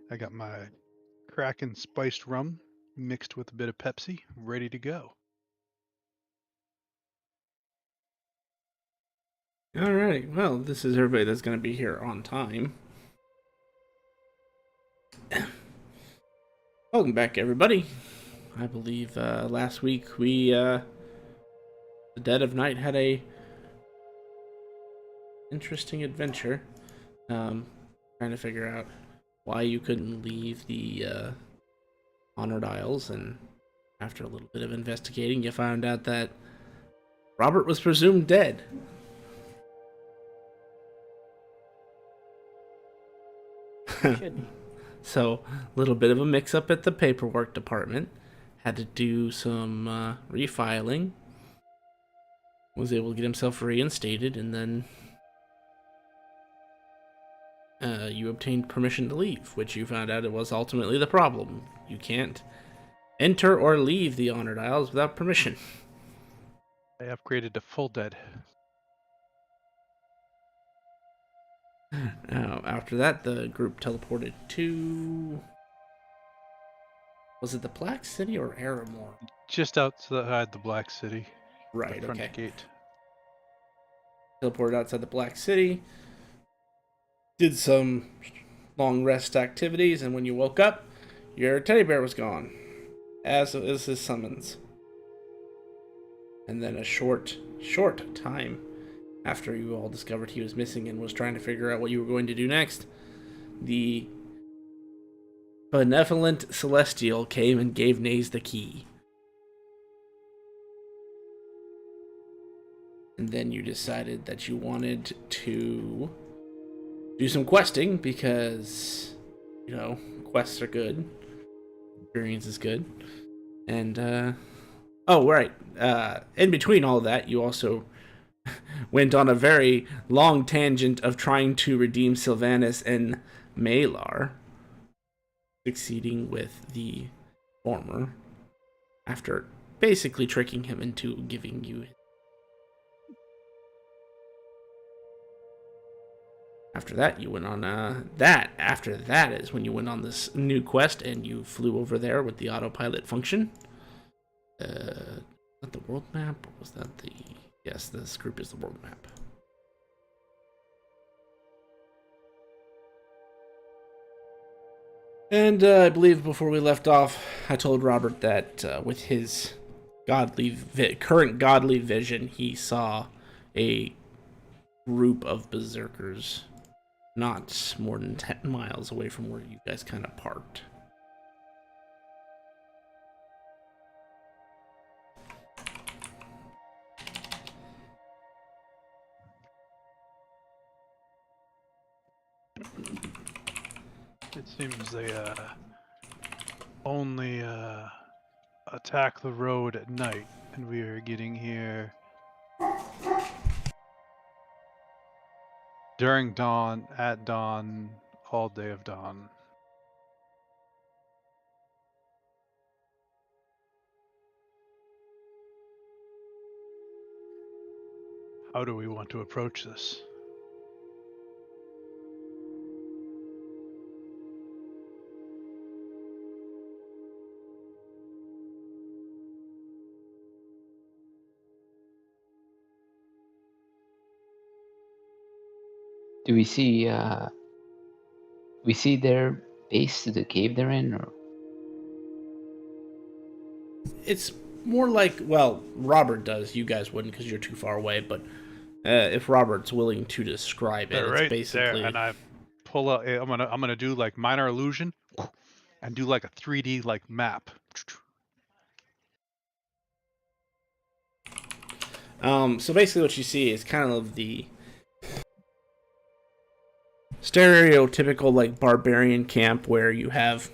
I got my Kraken spiced rum mixed with a bit of Pepsi, ready to go. Alright, well, this is everybody that's going to be here on time. Welcome back, everybody. I believe last week the Dead of Night, had a interesting adventure. Trying to figure out why you couldn't leave the Honored Isles, and after a little bit of investigating, you found out that Robert was presumed dead. So, a little bit of a mix-up at the paperwork department. Had to do some refiling. Was able to get himself reinstated, and then you obtained permission to leave, which you found out it was ultimately the problem. You can't enter or leave the Honored Isles without permission. I upgraded to full dead. After that, the group teleported to... Was it the Black City or Aramor? Just outside the Black City. Right, the front okay. gate. Teleported outside the Black City. Did some long rest activities, and when you woke up, your teddy bear was gone, as is his summons. And then a short time after you all discovered he was missing and was trying to figure out what you were going to do next, the benevolent Celestial came and gave Naze the key. And then you decided that you wanted to do some questing because, you know, quests are good. Experience is good. And, oh, right. In between all that, you also went on a very long tangent of trying to redeem Sylvanas and Malar, succeeding with the former after basically tricking him into giving you. After that, you went on After that is when you went on this new quest and you flew over there with the autopilot function. Was that the world map? Or was that the... Yes, this group is the world map. And I believe before we left off, I told Robert that with his current godly vision, he saw a group of berserkers not more than 10 miles away from where you guys kind of parked. It seems they only attack the road at night, and we are getting here during dawn, at dawn, all day of dawn. How do we want to approach this? Do we see their base, the cave they're in, or It's more like, well, Robert does. You guys wouldn't because you're too far away, but if Robert's willing to describe it, They're it's right basically... there, and I pull out. I'm gonna do like minor illusion, and do like a 3D like map. So basically what you see is kind of the stereotypical like barbarian camp where you have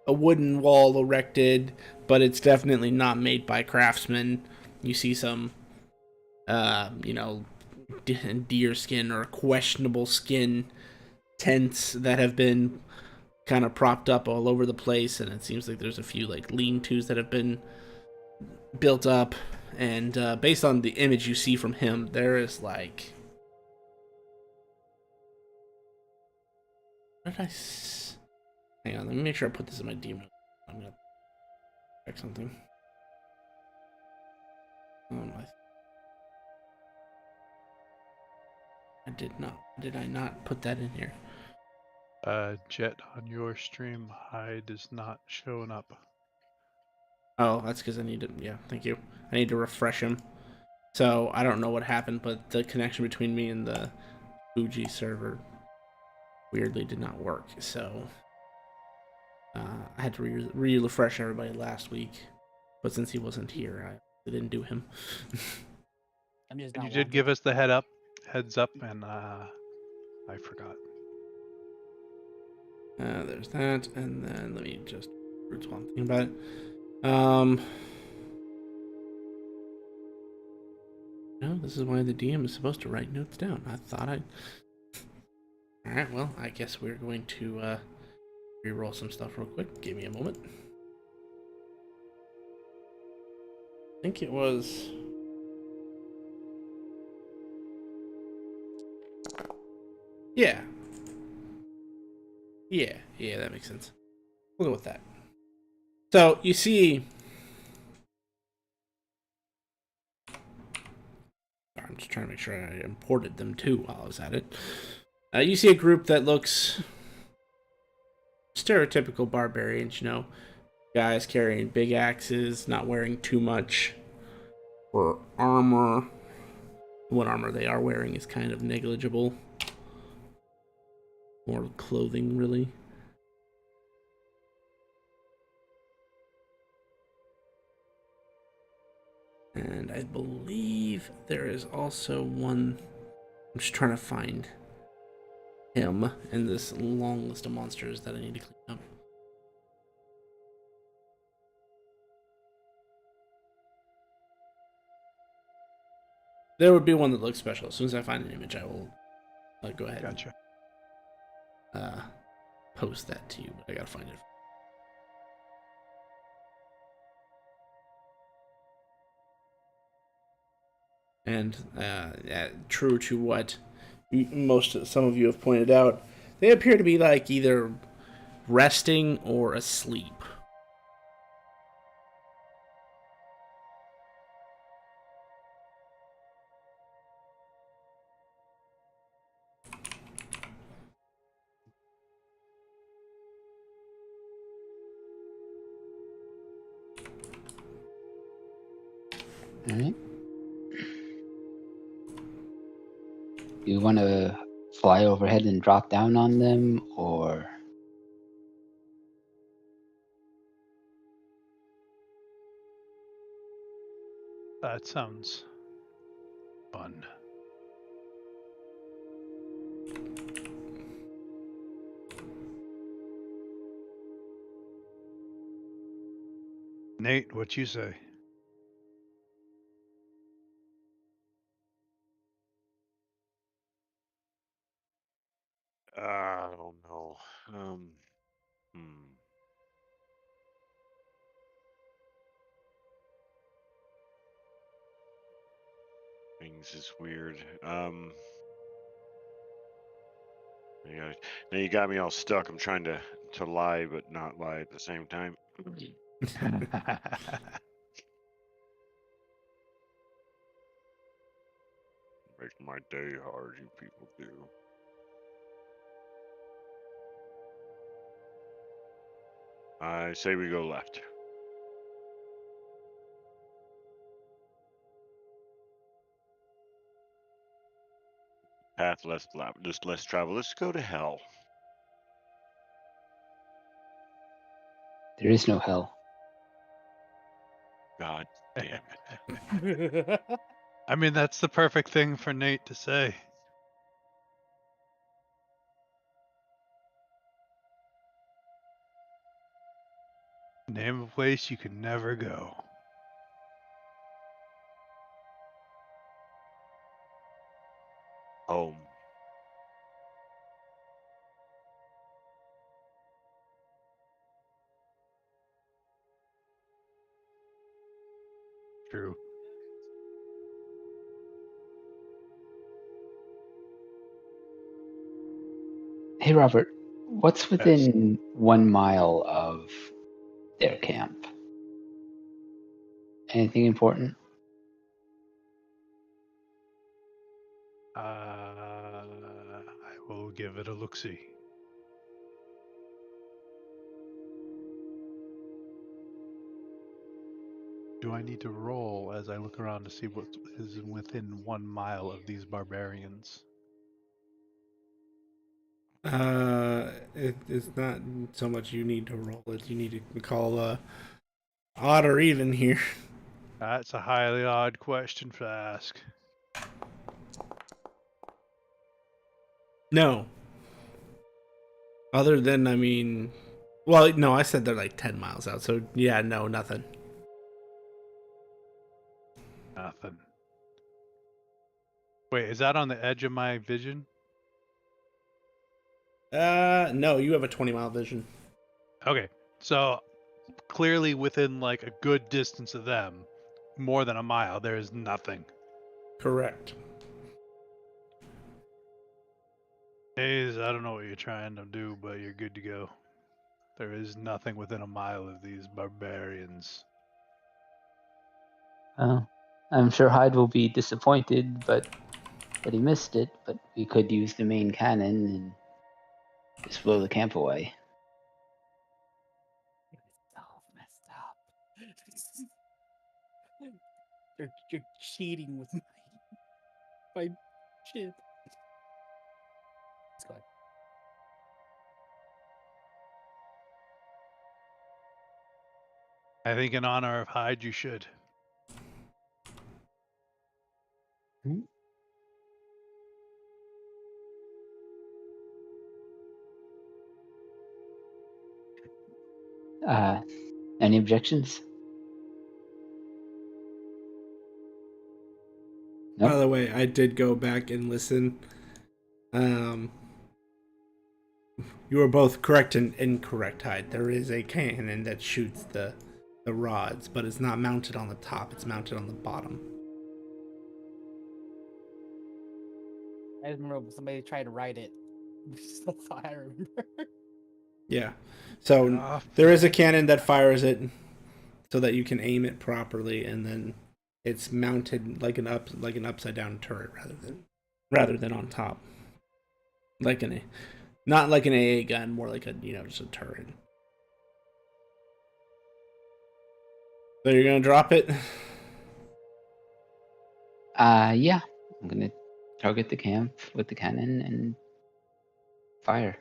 a wooden wall erected, but it's definitely not made by craftsmen. You see some deer skin or questionable skin tents that have been kind of propped up all over the place, and it seems like there's a few like lean-tos that have been built up. And based on the image you see from him, there is like... What did I... Hang on, let me make sure I put this in my DM notes. I'm gonna check something. I did not. Did I not put that in here? Jet, on your stream, Hyde is not showing up. Oh, that's because I need to. Yeah, thank you. I need to refresh him. So I don't know what happened, but the connection between me and the Fuji server weirdly did not work. So I had to refresh everybody last week, but since he wasn't here, I didn't do him. I'm just And not you did give us the heads up, and I forgot. There's that, and then let me just root one thing about it. No, this is why the DM is supposed to write notes down. I thought I. All right, well, I guess we're going to re-roll some stuff real quick. Give me a moment. I think it was. Yeah. Yeah, that makes sense. We'll go with that. So you see. I'm just trying to make sure I imported them too while I was at it. You see a group that looks stereotypical barbarians, guys carrying big axes, not wearing too much or armor. What armor they are wearing is kind of negligible. More clothing, really. And I believe there is also one. I'm just trying to find him in this long list of monsters that I need to clean up. There would be one that looks special. As soon as I find an image, I will go ahead Gotcha. and post that to you, but I gotta find it. And true to what some of you have pointed out, they appear to be like either resting or asleep. All right. You want to fly overhead and drop down on them, or? That sounds fun. Nate, what you say? I don't know. Things is weird. Now you got me all stuck. I'm trying to lie, but not lie at the same time. Makes my day hard, you people do. I say we go left. Path less travel. Let's go to hell. There is no hell. God damn it. I mean, that's the perfect thing for Nate to say. Name a place you can never go. Home. True. Hey, Robert, What's within 1 mile of their camp? Anything important? I will give it a look-see. Do I need to roll as I look around to see what is within 1 mile of these barbarians? It's not so much you need to roll it. You need to call odd or even here. That's a highly odd question to ask. No. Other than, I mean, well, no, I said they're like 10 miles out. So yeah, no, nothing. Nothing. Wait, is that on the edge of my vision? No, you have a 20-mile vision. Okay, so clearly within like a good distance of them, more than a mile, there is nothing. Correct. Hayes, I don't know what you're trying to do, but you're good to go. There is nothing within a mile of these barbarians. Well, I'm sure Hyde will be disappointed, but that he missed it. But we could use the main cannon and just blow the camp away. So messed up. You're cheating with my shit. Let's go ahead. I think in honor of Hyde, you should. Any objections? By Nope. the way, I did go back and listen. You were both correct and incorrect, Hyde. There is a cannon that shoots the rods, but it's not mounted on the top. It's mounted on the bottom. I just remember somebody tried to write it. That's all I remember. Yeah. So there is a cannon that fires it so that you can aim it properly, and then it's mounted like an upside down turret rather than on top. Not like an AA gun, more like just a turret. So you're gonna drop it? Yeah. I'm gonna target the camp with the cannon and fire.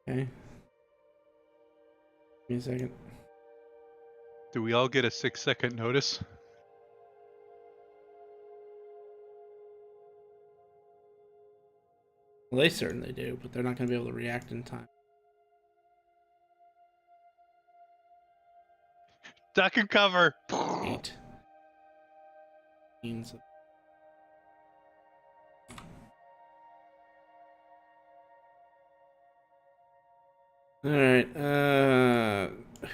Okay. Give me a second. Do we all get a 6-second notice? Well, they certainly do, but they're not gonna be able to react in time. Duck and cover. 8. Means Alright,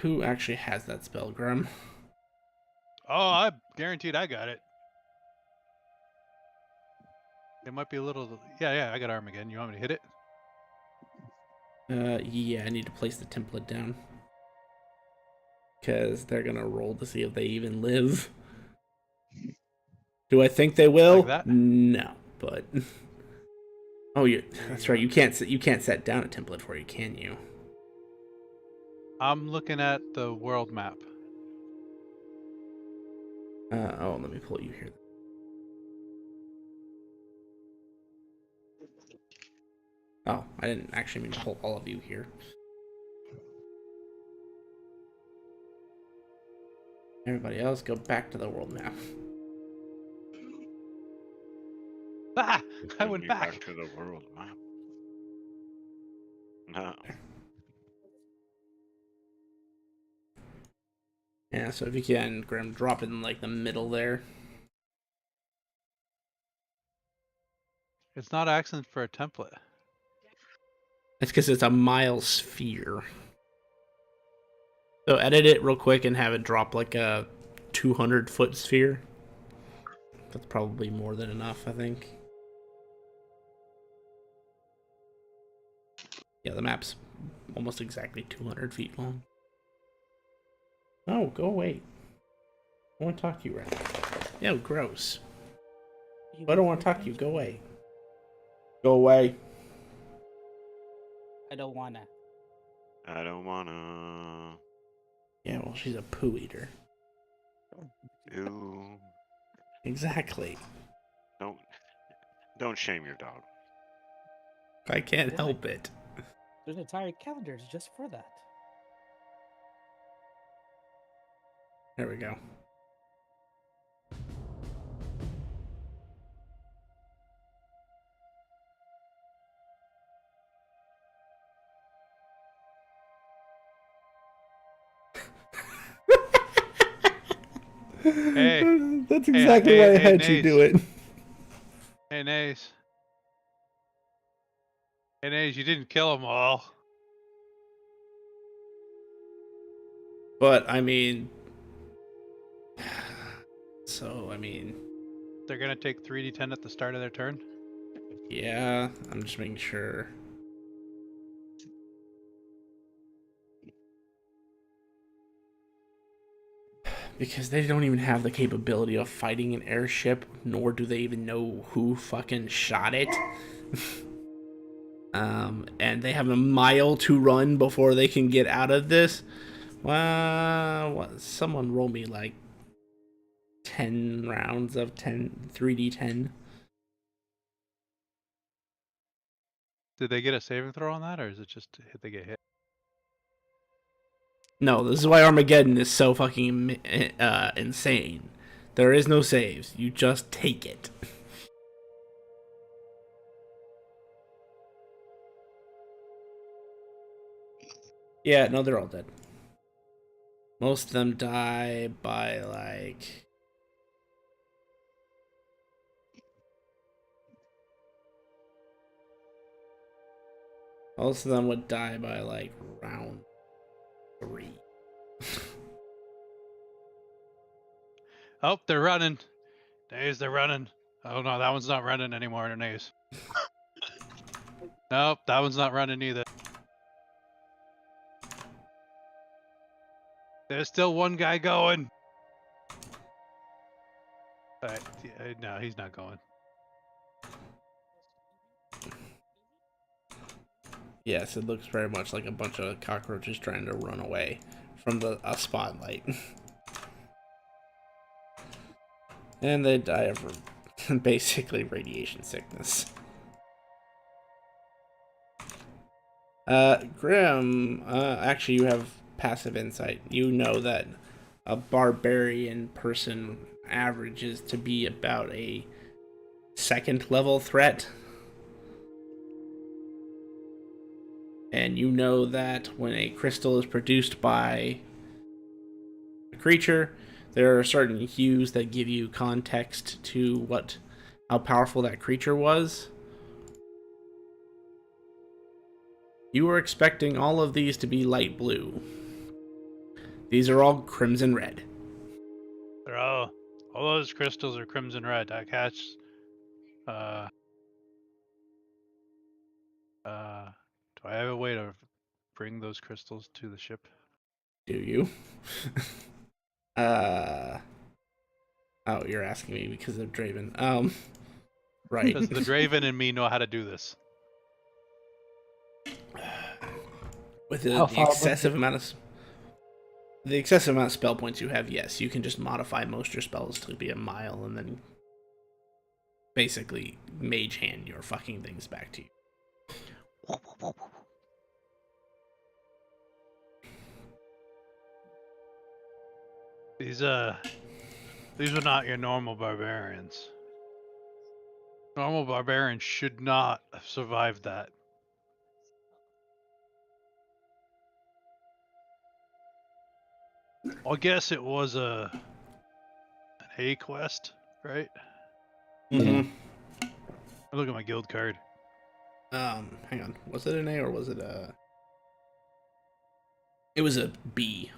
who actually has that spell, Grim? Oh, I guaranteed I got it. It might be a little. Yeah, I got Armageddon. You want me to hit it? Yeah, I need to place the template down. Because they're gonna roll to see if they even live. Do I think they will? Like that? No, but oh, that's right. You can't set down a template for you, can you? I'm looking at the world map. Oh, let me pull you here. Oh, I didn't actually mean to pull all of you here. Everybody else, go back to the world map. Ah! I Bring went you back. to the world map. No. Yeah, so if you can, Grim, drop it in like the middle there. It's not asking for a template. It's because it's a mile sphere. So edit it real quick and have it drop like a 200-foot sphere. That's probably more than enough, I think. Yeah, the map's almost exactly 200 feet long. Oh, go away. I want to talk to you, Ren. Ew, gross. I don't want to talk to you. Go away. Go away. I don't wanna. I don't wanna. Yeah, well, she's a poo eater. Ew. Exactly. Don't shame your dog. I can't help it. There's entire calendars just for that. There we go. Hey. That's exactly Hey, why I hey, had you do it. Hey, Naze. Hey, Naze, you didn't kill them all. But, I mean... So, I mean... They're gonna take 3d10 at the start of their turn? Yeah, I'm just making sure. Because they don't even have the capability of fighting an airship, nor do they even know who fucking shot it. And they have a mile to run before they can get out of this. Well, someone roll me like 10 rounds of 3d10. Did they get a saving throw on that, or is it just they get hit? No, this is why Armageddon is so fucking insane. There is no saves. You just take it. Yeah, no, they're all dead. Most of them die by, like... Most of them would die by, like, round 3. Oh, they're running. Naze, they're running. Oh no, that one's not running anymore, Naze. Nope, that one's not running either. There's still one guy going. But no, he's not going. Yes, it looks very much like a bunch of cockroaches trying to run away from a spotlight. And they die of basically radiation sickness. Grim, actually you have passive insight. You know that a barbarian person averages to be about a 2nd level threat. And you know that when a crystal is produced by a creature, there are certain hues that give you context to how powerful that creature was. You were expecting all of these to be light blue. These are all crimson red. They're all those crystals are crimson red. I catch. Do I have a way to bring those crystals to the ship? Do you? Oh, you're asking me because of Draven. Right. Does the Draven and me know how to do this? With How the far excessive amount of spell points you have, yes, you can just modify most of your spells to be a mile and then basically mage hand your fucking things back to you. These were not your normal barbarians. Normal barbarians should not have survived that. I guess it was an A quest, right? Mm-hmm. Look at my guild card. Hang on. Was it an A or was it a... It was a B.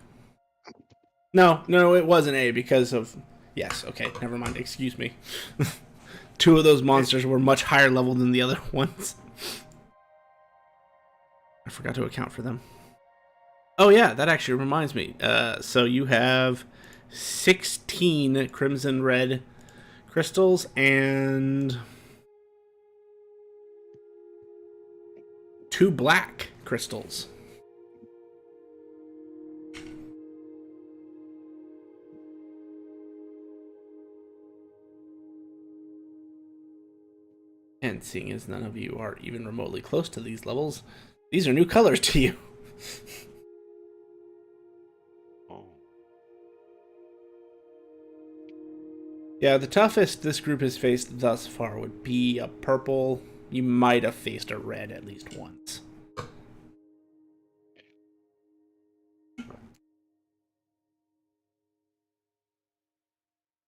No, it was an A because of... Yes, okay, never mind. Excuse me. 2 of those monsters were much higher level than the other ones. I forgot to account for them. Oh yeah, that actually reminds me. So you have 16 crimson red crystals and 2 black crystals. And seeing as none of you are even remotely close to these levels, these are new colors to you. Oh. Yeah, the toughest this group has faced thus far would be a purple. You might have faced a red at least once.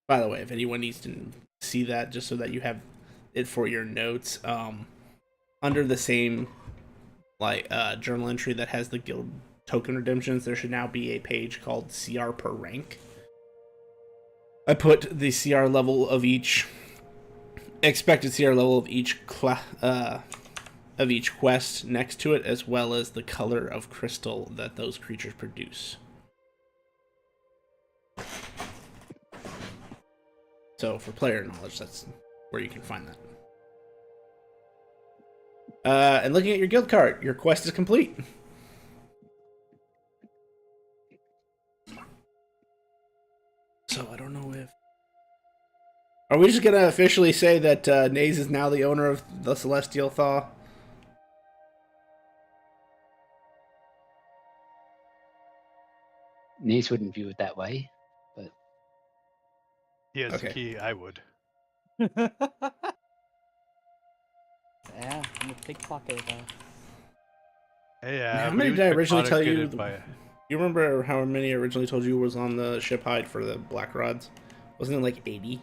By the way, if anyone needs to see that, just so that you have it for your notes, under the same journal entry that has the guild token redemptions, there should now be a page called CR per rank. I put the CR level of each expected CR level of each quest next to it, as well as the color of crystal that those creatures produce. So for player knowledge, that's where you can find that. And looking at your guild card, your quest is complete. So I don't know if... Are we just gonna officially say that Naze is now the owner of the Celestial Thaw? Nace wouldn't view it that way, but He has Okay. the key. I would. Yeah, I'm a pickpocket. Yeah. How but many he was did I originally tell you? pickpocketed by- You remember how many I originally told you was on the ship hide for the Black Rods? Wasn't it like 80?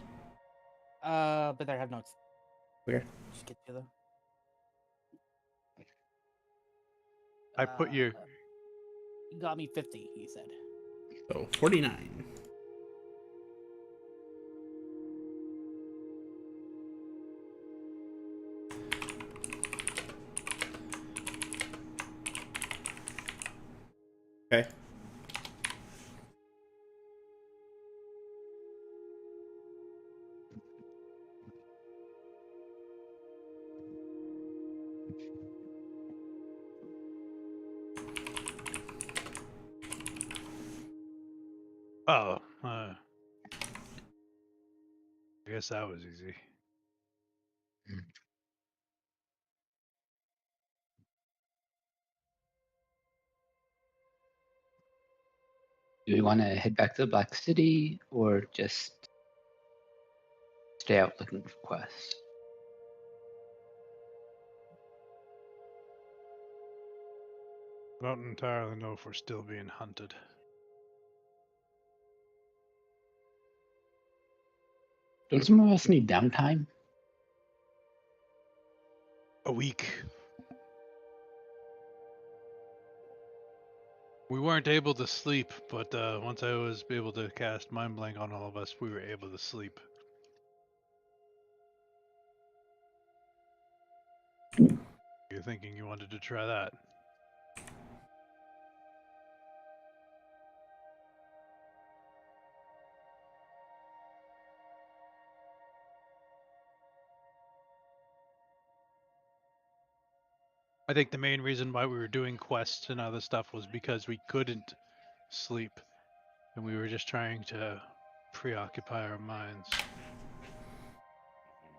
But I have notes. Okay. Just get to them. I put you. You got me 50, he said. So 49. Okay. Oh. I guess that was easy. do we want to head back to the Black City or just stay out looking for quests? I don't entirely know if we're still being hunted. Don't some of us need downtime? A week. We weren't able to sleep, but once I was able to cast Mind Blank on all of us, we were able to sleep. You're thinking you wanted to try that? I think the main reason why we were doing quests and other stuff was because we couldn't sleep, and we were just trying to preoccupy our minds.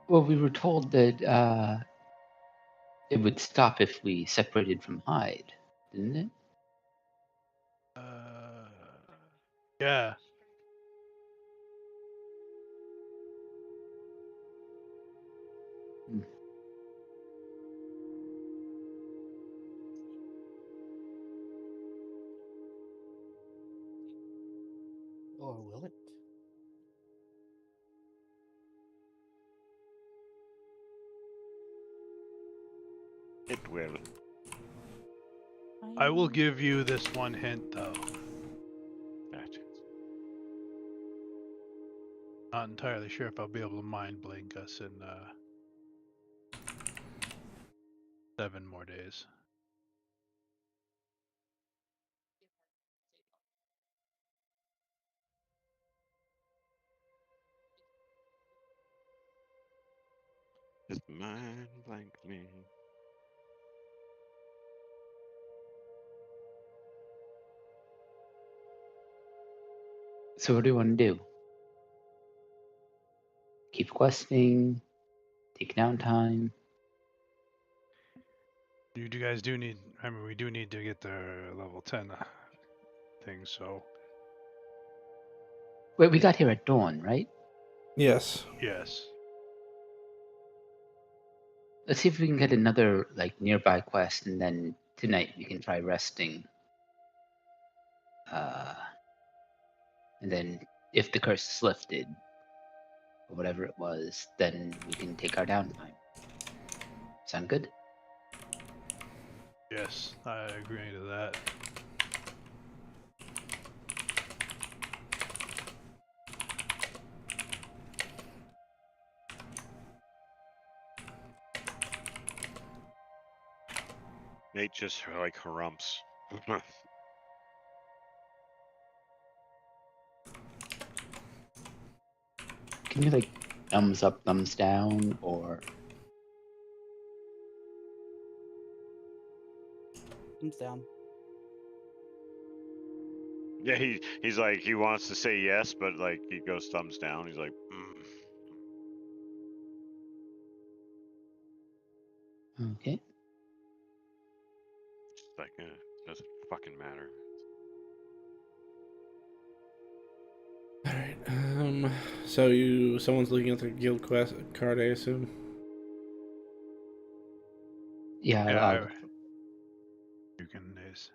Well, we were told that it would stop if we separated from Hyde, didn't it? Yeah. Or will it? It will. I will give you this one hint, though. That. Not entirely sure if I'll be able to mind blink us in 7 more days. Just mind blank me. So what do you want to do? Keep questing, take downtime. You guys do need. I mean, we do need to get the level 10 thing. So Wait, we got here at dawn, right? Yes. yes. Let's see if we can get another like nearby quest, and then tonight we can try resting. And then if the curse is lifted, or whatever it was, then we can take our downtime. Sound good? Yes, I agree to that. Nate just like harumps. Can you like thumbs up, thumbs down, or Thumbs down. Yeah, he's like he wants to say yes, but like he goes thumbs down. He's like, okay? Just like doesn't fucking matter. All right. So someone's looking at their guild quest card, I assume. Yeah, Yeah, I'll, you can is.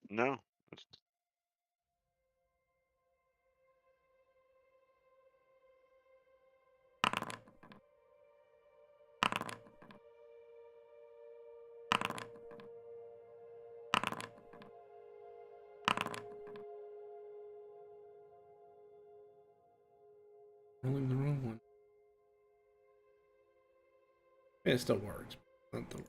No, it's, Rolling the wrong one. It still works. Not the.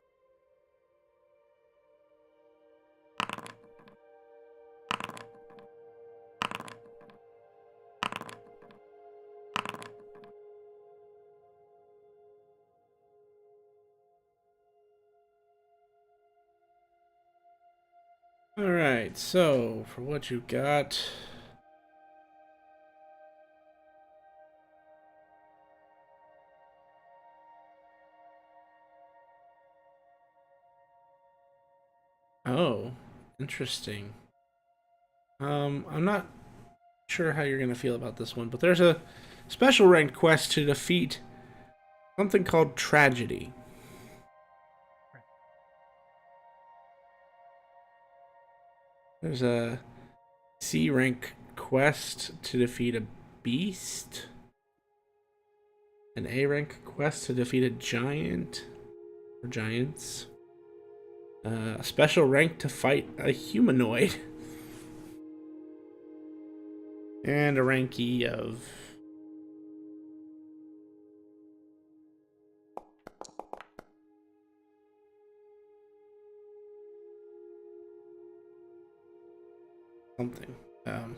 All right. So for what you got. Oh, interesting. I'm not sure how you're gonna feel about this one, but there's a special ranked quest to defeat something called Tragedy. There's a C rank quest to defeat a beast. An A rank quest to defeat a giant or giants. A special rank to fight a humanoid. And a rank E of something. Of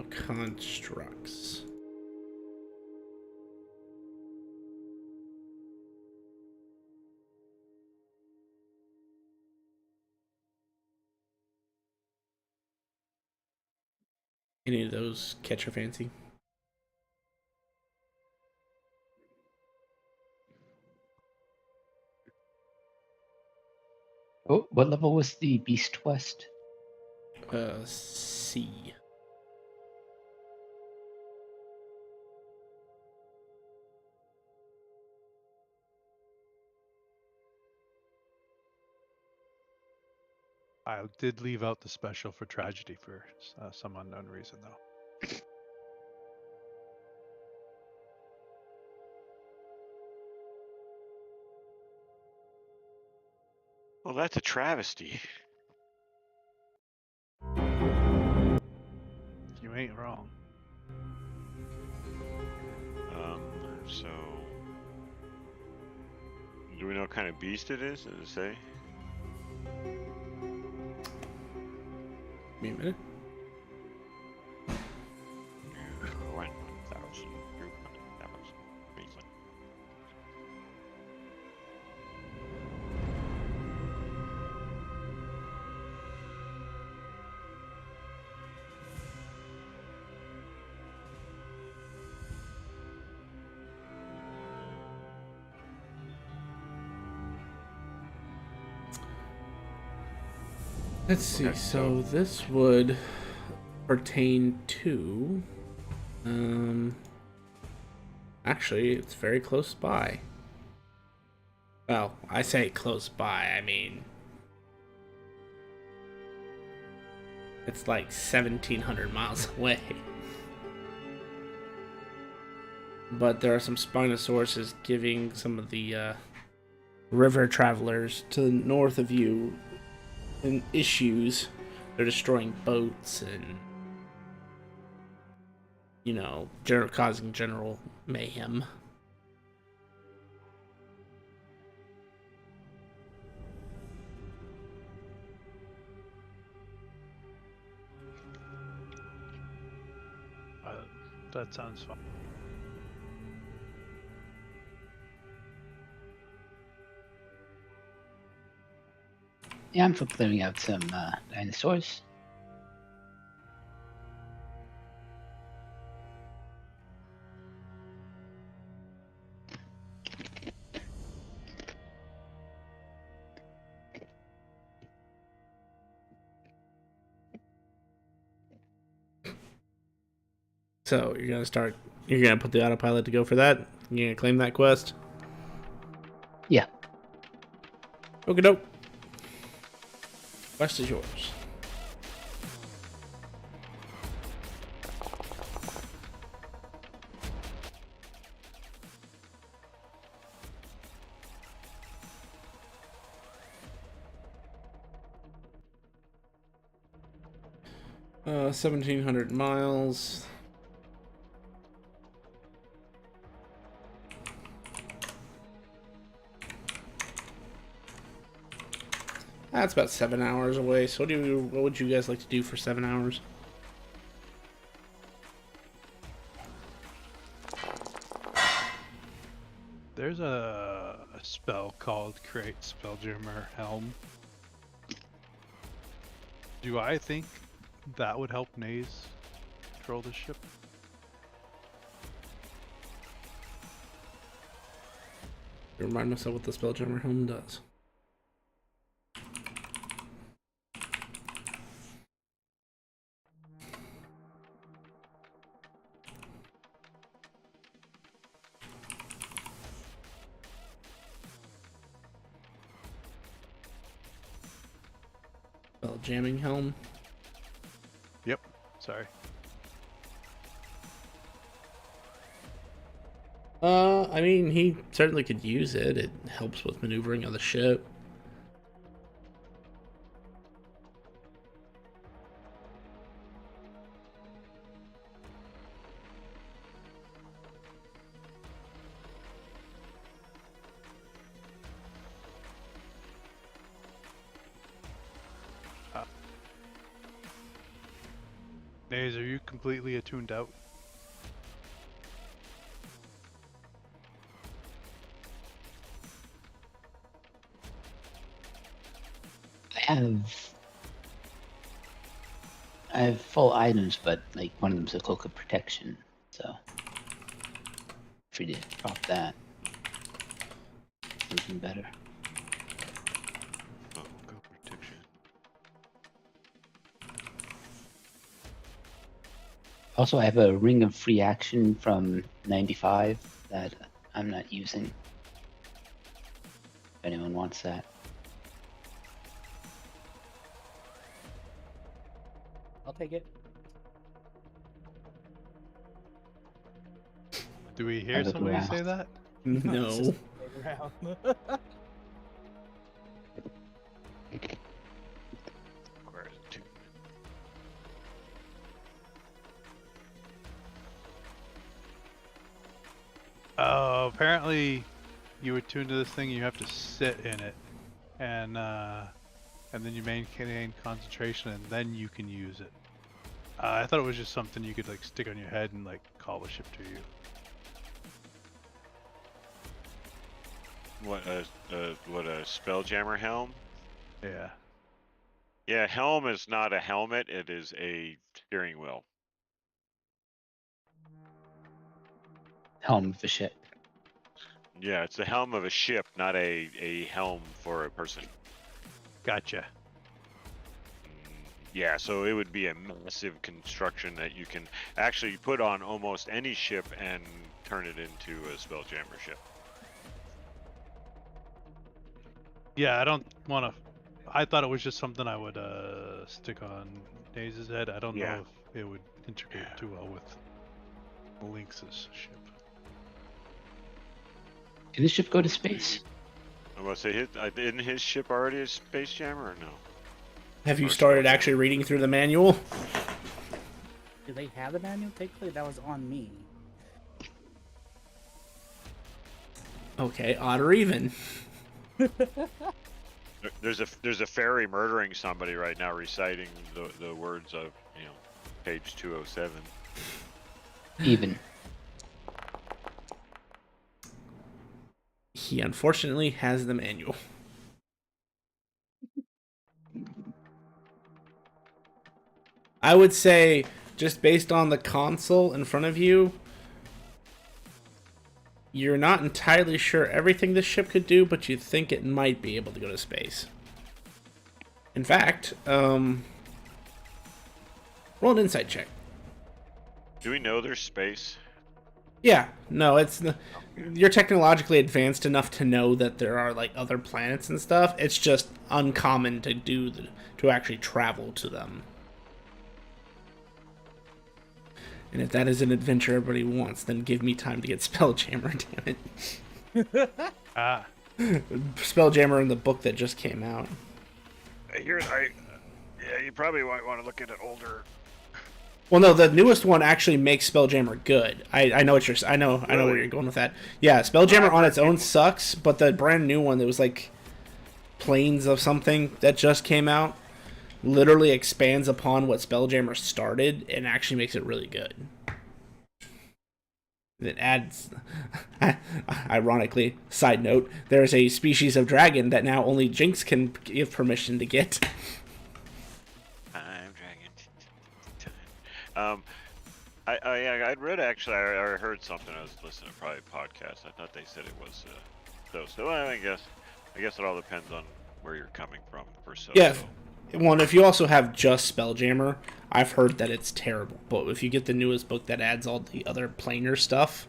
constructs. Any of those catch your fancy? oh, what level was the Beast Quest? C. I did leave out the special for tragedy for some unknown reason, though. Well, that's a travesty. You ain't wrong. So do we know what kind of beast it is? Does it say? Give me a minute. 1,000. 1,000. Amazing. Let's see. Okay, So this would pertain to. Actually, it's very close by. Well, I say close by. I mean, it's like 1,700 miles away. But there are some Spinosaurus giving some of the river travelers to the north of you and issues. They're destroying boats and, you know, causing general mayhem. That sounds fun. Yeah, I'm for clearing out some dinosaurs. So you're gonna put the autopilot to go for that? You're gonna claim that quest? Yeah. Okie doke. Quest is yours. Uh, 1,700 miles. That's about 7 hours away. So what would you guys like to do for 7 hours? There's a spell called Create Spelljammer Helm. Do I think that would help Naze control the ship? Remind myself what the Spelljammer Helm does. Spelljamming Helm. Yep. Sorry. I mean, he certainly could use it. It helps with maneuvering of the ship. Naze, are you completely attuned out? I have full items, but like one of them's a cloak of protection, so free to drop that. Something better. Oh, go protection. Also, I have a ring of free action from 95 that I'm not using. If anyone wants that. I'll take it. Do we hear I look somebody around. say that? No. Around. apparently, you attune to this thing. You have to sit in it, and then you maintain concentration, and then you can use it. I thought it was just something you could like stick on your head and like call the ship to you. What a spelljammer helm? Yeah. Yeah, helm is not a helmet. It is a steering wheel. Helm of a ship. Yeah, it's the helm of a ship, not a helm for a person. Gotcha. Yeah, so it would be a massive construction that you can actually put on almost any ship and turn it into a spelljammer ship. Yeah, I don't want to. I thought it was just something I would stick on Daze's head. I don't Yeah. know if it would integrate too well with Lynx's ship. Can the ship go to space? I must say, isn't his ship already a space jammer or no? Have you Or started spelljammer. actually reading through the manual? Do they have the manual? Technically, that was on me. Okay, odd or even. There's a fairy murdering somebody right now, reciting the words of page 207. Even. He unfortunately has the manual. I would say, just based on the console in front of you, you're not entirely sure everything this ship could do, but you think it might be able to go to space. In fact, roll an insight check. Do we know there's space? Yeah, no, you're technologically advanced enough to know that there are like other planets and stuff. It's just uncommon to actually travel to them. And if that is an adventure everybody wants, then give me time to get Spelljammer, damn it. Ah, Spelljammer in the book that just came out. Yeah, you probably might want to look at an older. Well, no, the newest one actually makes Spelljammer good. I know what you're. I know where Really? you're going with that. Yeah, Spelljammer on its own sucks, but the brand new one that was like Planes of something that just came out literally expands upon what Spelljammer started and actually makes it really good. It adds, ironically, side note, there's a species of dragon that now only Jinx can give permission to get. I'm dragon. I'd read actually. I heard something. I was listening to probably a podcast. I thought they said it was so. I guess it all depends on where you're coming from for so. Yeah. Well, if you also have just Spelljammer, I've heard that it's terrible. But if you get the newest book that adds all the other planar stuff,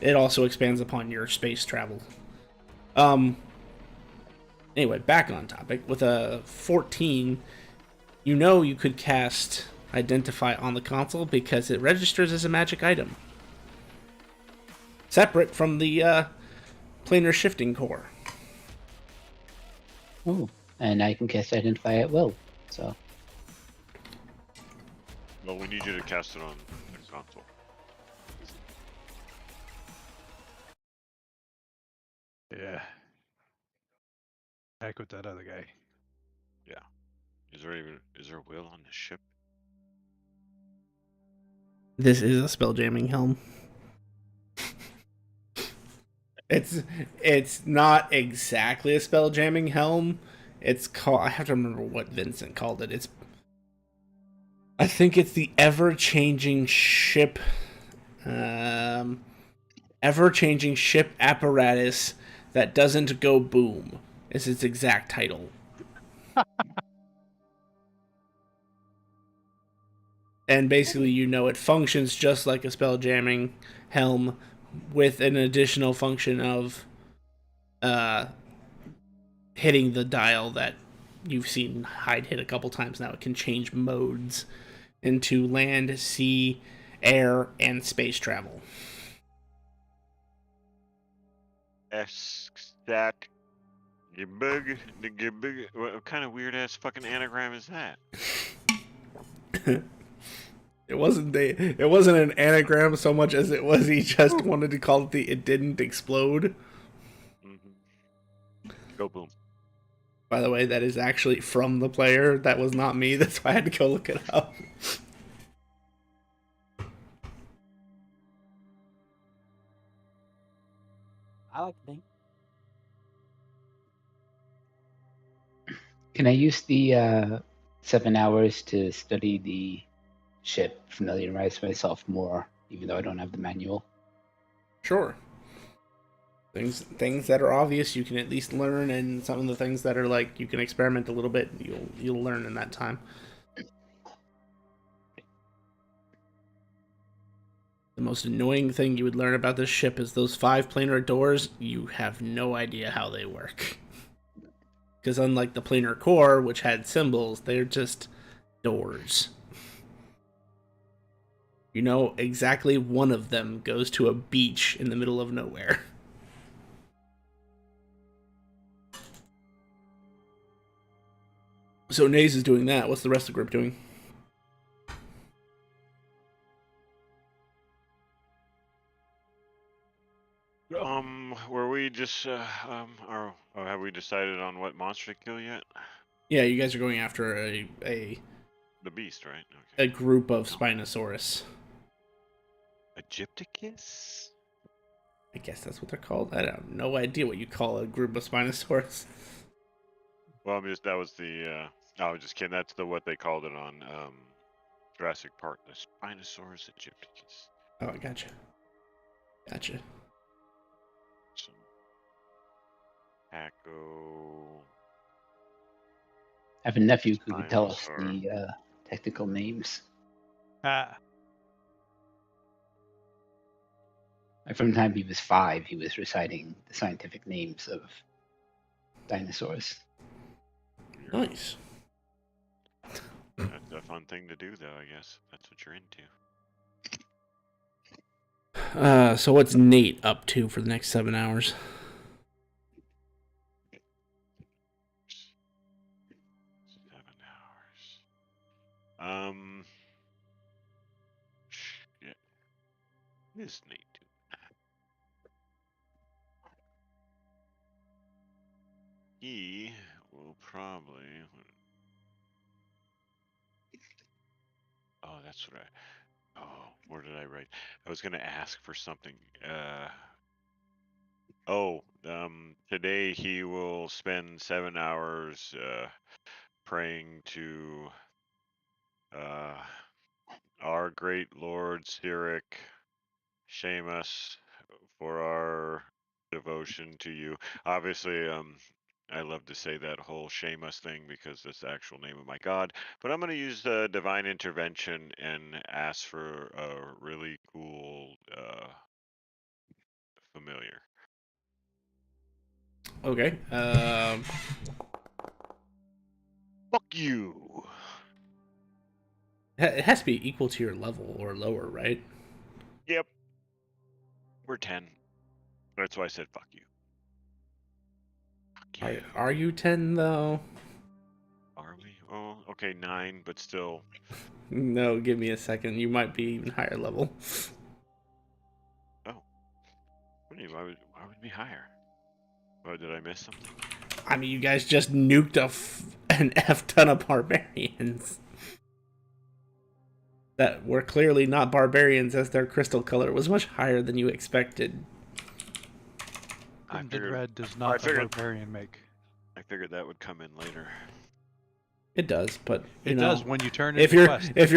it also expands upon your space travel. Anyway, back on topic. With a 14, you could cast Identify on the console because it registers as a magic item. Separate from the planar shifting core. Oh, and I can cast Identify at will. So Well, we need you to cast it on the console. yeah. Heck with that other guy. Is there a will on the ship? This is a spelljamming helm. It's not exactly a spelljamming helm. It's called, I have to remember what Vincent called it. I think it's the ever-changing ship apparatus that doesn't go boom. Is its exact title. And basically, it functions just like a spelljamming helm with an additional function of hitting the dial that you've seen Hyde hit a couple times now. It can change modes into land, sea, air, and space travel. Stat. Gibbug. What kind of weird ass fucking anagram is that? It wasn't an anagram so much as it was he just wanted to call it the "It Didn't Explode." Go boom. By the way, that is actually from the player. That was not me. That's why I had to go look it up. I like the thing. Can I use the 7 hours to study the ship, familiarize myself more, even though I don't have the manual? Sure. Things that are obvious you can at least learn, and some of the things that are like you can experiment a little bit. You'll learn in that time. The most annoying thing you would learn about this ship is those 5 planar doors. You have no idea how they work. Because unlike the planar core, which had symbols, they're just doors. You know, exactly one of them goes to a beach in the middle of nowhere. So Naze is doing that. What's the rest of the group doing? Were we just or have we decided on what monster to kill yet? Yeah, you guys are going after a The beast, right? Okay. group of Spinosaurus. Egypticus? I guess that's what they're called. I have no idea what you call a group of Spinosaurus. Well, I'm just that was the. I was just kidding. That's what they called it on Jurassic Park. The Spinosaurus Egypticus. Oh, I gotcha. Gotcha. Some Paco. I have a nephew who could tell us Spinosaur. the technical names. Ah, From the time he was 5, he was reciting the scientific names of dinosaurs. Nice. That's a fun thing to do, though. I guess that's what you're into. So what's Nate up to for the next 7 hours? 7 hours. Shit. What is Nate doing? He will probably. Oh, that's what I. Oh, where did I write? I was gonna ask for something. Today he will spend 7 hours praying to our great Lord Cyric, Seamus, for our devotion to you. Obviously, I love to say that whole Seamus thing because that's the actual name of my god. But I'm going to use the divine intervention and ask for a really cool familiar. Okay. Fuck you. It has to be equal to your level or lower, right? Yep. We're 10. That's why I said fuck you. Fuck you. Are you 10 though? Are we? Oh, okay, 9, but still. No, give me a second. You might be even higher level. Oh. What do you? Why would it be higher? Oh, did I miss something? I mean, you guys just nuked an F ton of barbarians that were clearly not barbarians, as their crystal color was much higher than you expected. Crimson Red does not a barbarian make. I figured that would come in later. It does, but It does when you turn if into quest. if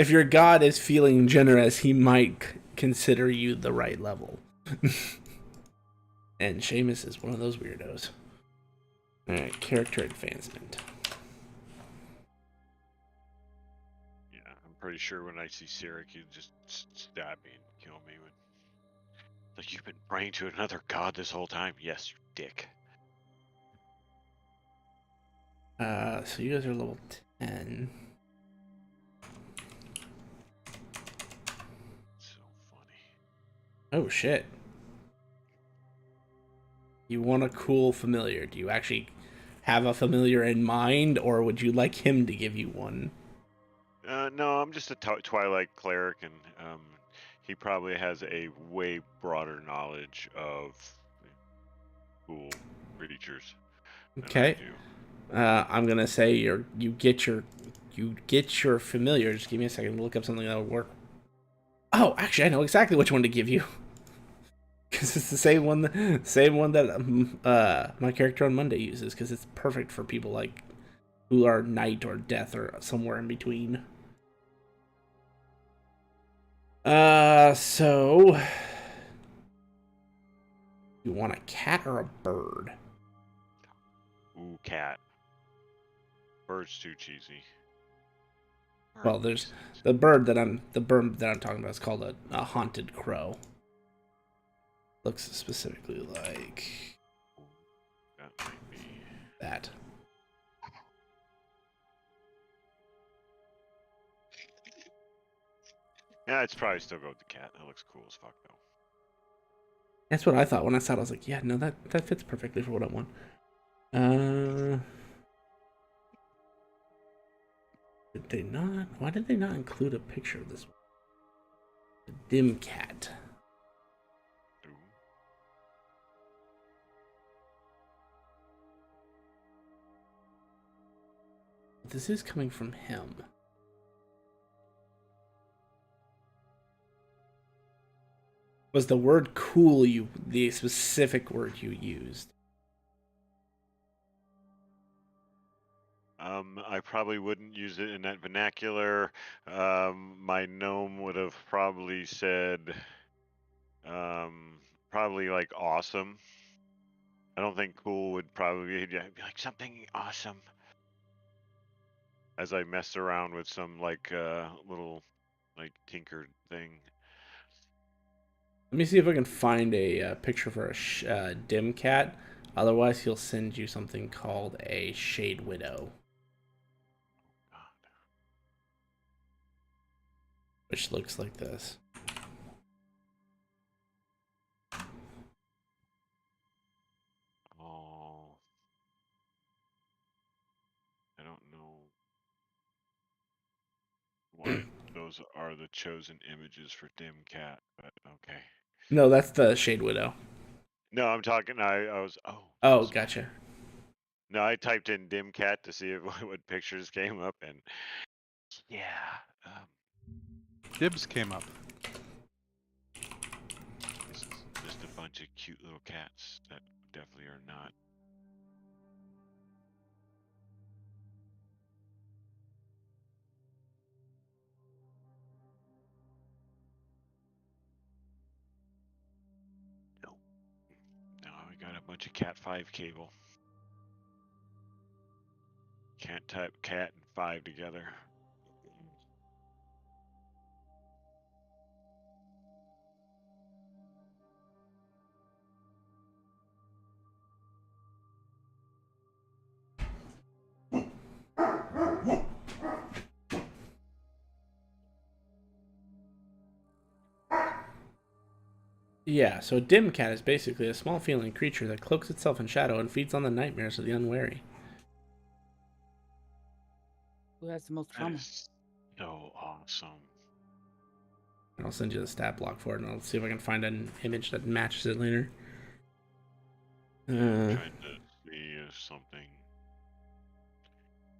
your god is feeling generous, he might consider you the right level. And Seamus is one of those weirdos. All right, character advancement. Yeah, I'm pretty sure when I see Cyric, he'd just stab me and kill me. Like, you've been praying to another god this whole time? Yes, you dick. So you guys are level 10. So funny. Oh shit. You want a cool familiar. Do you actually have a familiar in mind, or would you like him to give you one? No, I'm just a Twilight cleric, and he probably has a way broader knowledge of cool creatures than I Okay. do. I'm gonna say you get your familiar. Just give me a second to look up something that would work. Oh, actually, I know exactly which one to give you. Because it's the same one that my character on Monday uses. Because it's perfect for people like who are night or death or somewhere in between. So you want a cat or a bird? Ooh, cat. Bird's too cheesy. Well, there's the bird that I'm talking about is called a haunted crow. Looks specifically like That might be. that. Yeah, it's probably still go with the cat. That looks cool as fuck though. That's what I thought when I saw it. I was like, yeah, no, that fits perfectly for what I want. Did they not? Why did they not include a picture of this one? The dim cat. Ooh. This is coming from him. Was the word cool the specific word you used? I probably wouldn't use it in that vernacular. My gnome would have probably said, probably like awesome. I don't think cool would probably be like something awesome. As I messed around with some like little like tinkered thing. Let me see if I can find a picture for a dim cat. Otherwise, he'll send you something called a shade widow, God. which looks like this. Oh, I don't know why those are the chosen images for dim cat, but okay. No, that's the shade widow. No, I'm talking. I was. Oh. Oh, Sorry. gotcha. No, I typed in dim cat to see if, what pictures came up, and yeah, Dibs came up. it's just a bunch of cute little cats that definitely are not. Nope. Now we got a bunch of cat 5 cable. Can't type cat and 5 together. Yeah, so a dim cat is basically a small feline creature that cloaks itself in shadow and feeds on the nightmares of the unwary. Who has the most That trauma? is so awesome. And I'll send you the stat block for it, and I'll see if I can find an image that matches it later. Trying to see if something.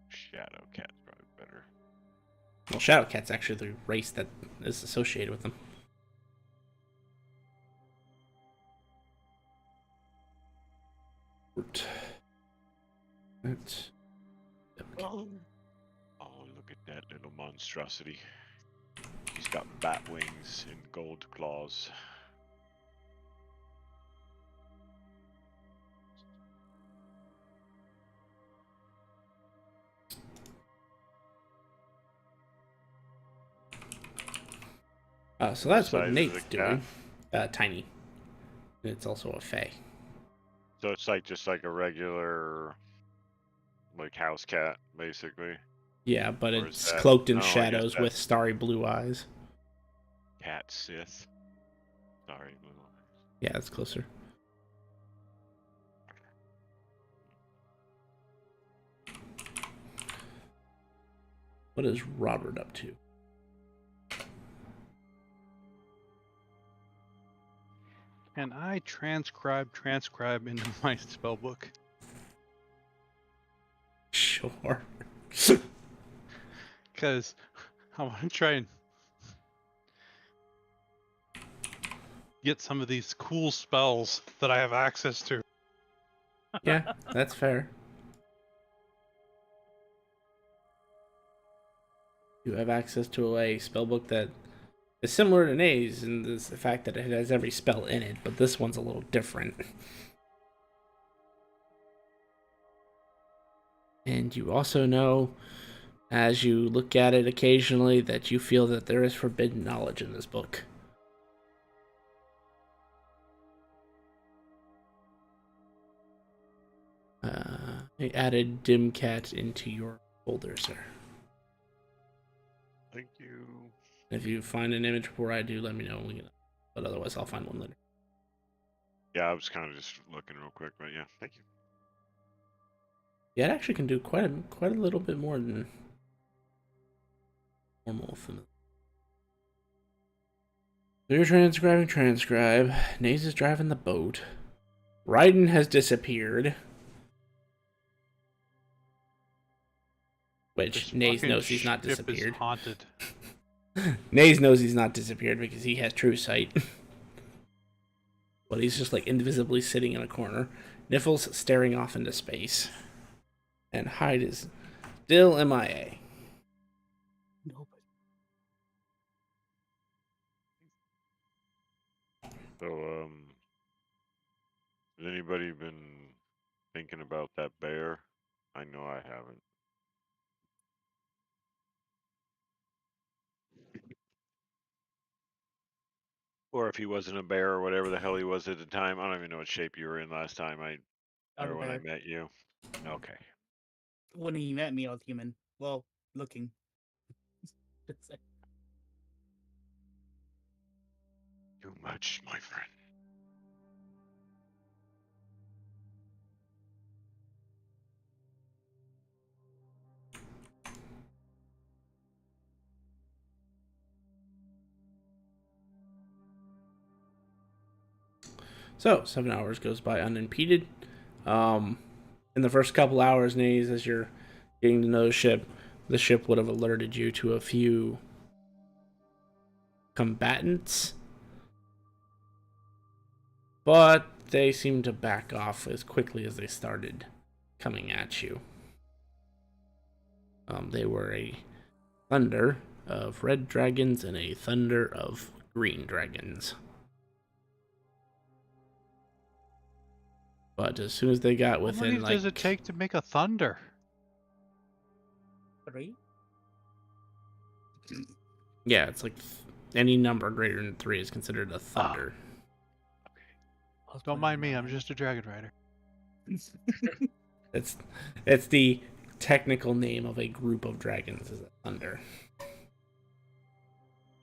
Shadow cat's probably better. Well, Shadowcat's actually the race that is associated with them. That's... Oh, look at that little monstrosity. He's got bat wings and gold claws. So that's what Size is Nate's a cat? doing. Tiny. It's also a fae. So it's like just like a regular, like house cat, basically. Yeah, but Or is it's that? cloaked in Oh, I guess shadows with that's starry blue eyes. cat Sith. Sorry, blue eyes. Yeah, it's closer. What is Robert up to? Can I transcribe into my spell book? Sure. Because I want to try and get some of these cool spells that I have access to. Yeah, that's fair. You have access to a spellbook that is similar to Naze in the fact that it has every spell in it, but this one's a little different. And you also know, as you look at it occasionally, that you feel that there is forbidden knowledge in this book. I added Dimcat into your folder, sir. Thank you. If you find an image before I do, let me know. But otherwise, I'll find one later. Yeah, I was kind of just looking real quick, but yeah, thank you. Yeah, it actually can do quite a little bit more than normal familiar. So you're transcribe. Naze is driving the boat. Raiden has disappeared. Which This Naze fucking knows he's not ship is disappeared. haunted. Naze knows he's not disappeared because he has true sight. But he's just like invisibly sitting in a corner. Niffle's staring off into space. And Hyde is still MIA. Nobody. So, has anybody been thinking about that bear? I know I haven't. Or if he wasn't a bear or whatever the hell he was at the time. I don't even know what shape you were in last time. Or when I Bear. met you. Okay. When he met me, I was human. Well, looking. Too much, my friend. So 7 hours goes by unimpeded. In the first couple hours, Naze, as you're getting to know the ship would have alerted you to a few combatants, but they seemed to back off as quickly as they started coming at you. They were a thunder of red dragons and a thunder of green dragons. But as soon as they got How within, many does it take to make a thunder? 3? Yeah, it's like any number greater than 3 is considered a thunder. Don't mind me, I'm just a dragon rider. It's the technical name of a group of dragons is a thunder.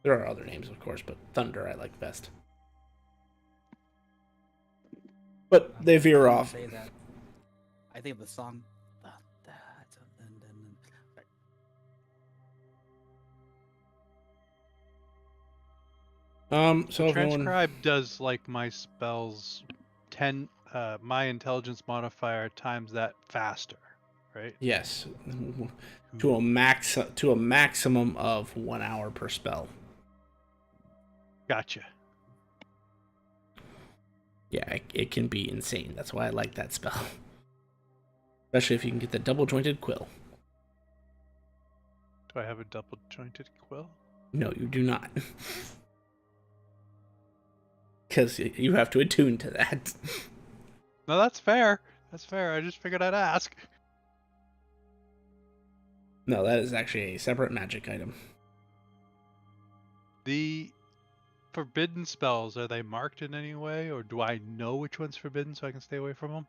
There are other names, of course, but thunder I like best. But they veer off. Say that. I think of the song. So if anyone, Transcribe does like my spells 10 my intelligence modifier times that faster, right? yes, to a maximum of 1 hour per spell. Gotcha. Yeah, it can be insane. That's why I like that spell. Especially if you can get the double jointed quill. Do I have a double jointed quill? No, you do not. Because you have to attune to that. No, that's fair. That's fair. I just figured I'd ask. No, that is actually a separate magic item. The forbidden spells, are they marked in any way, or do I know which one's forbidden so I can stay away from them?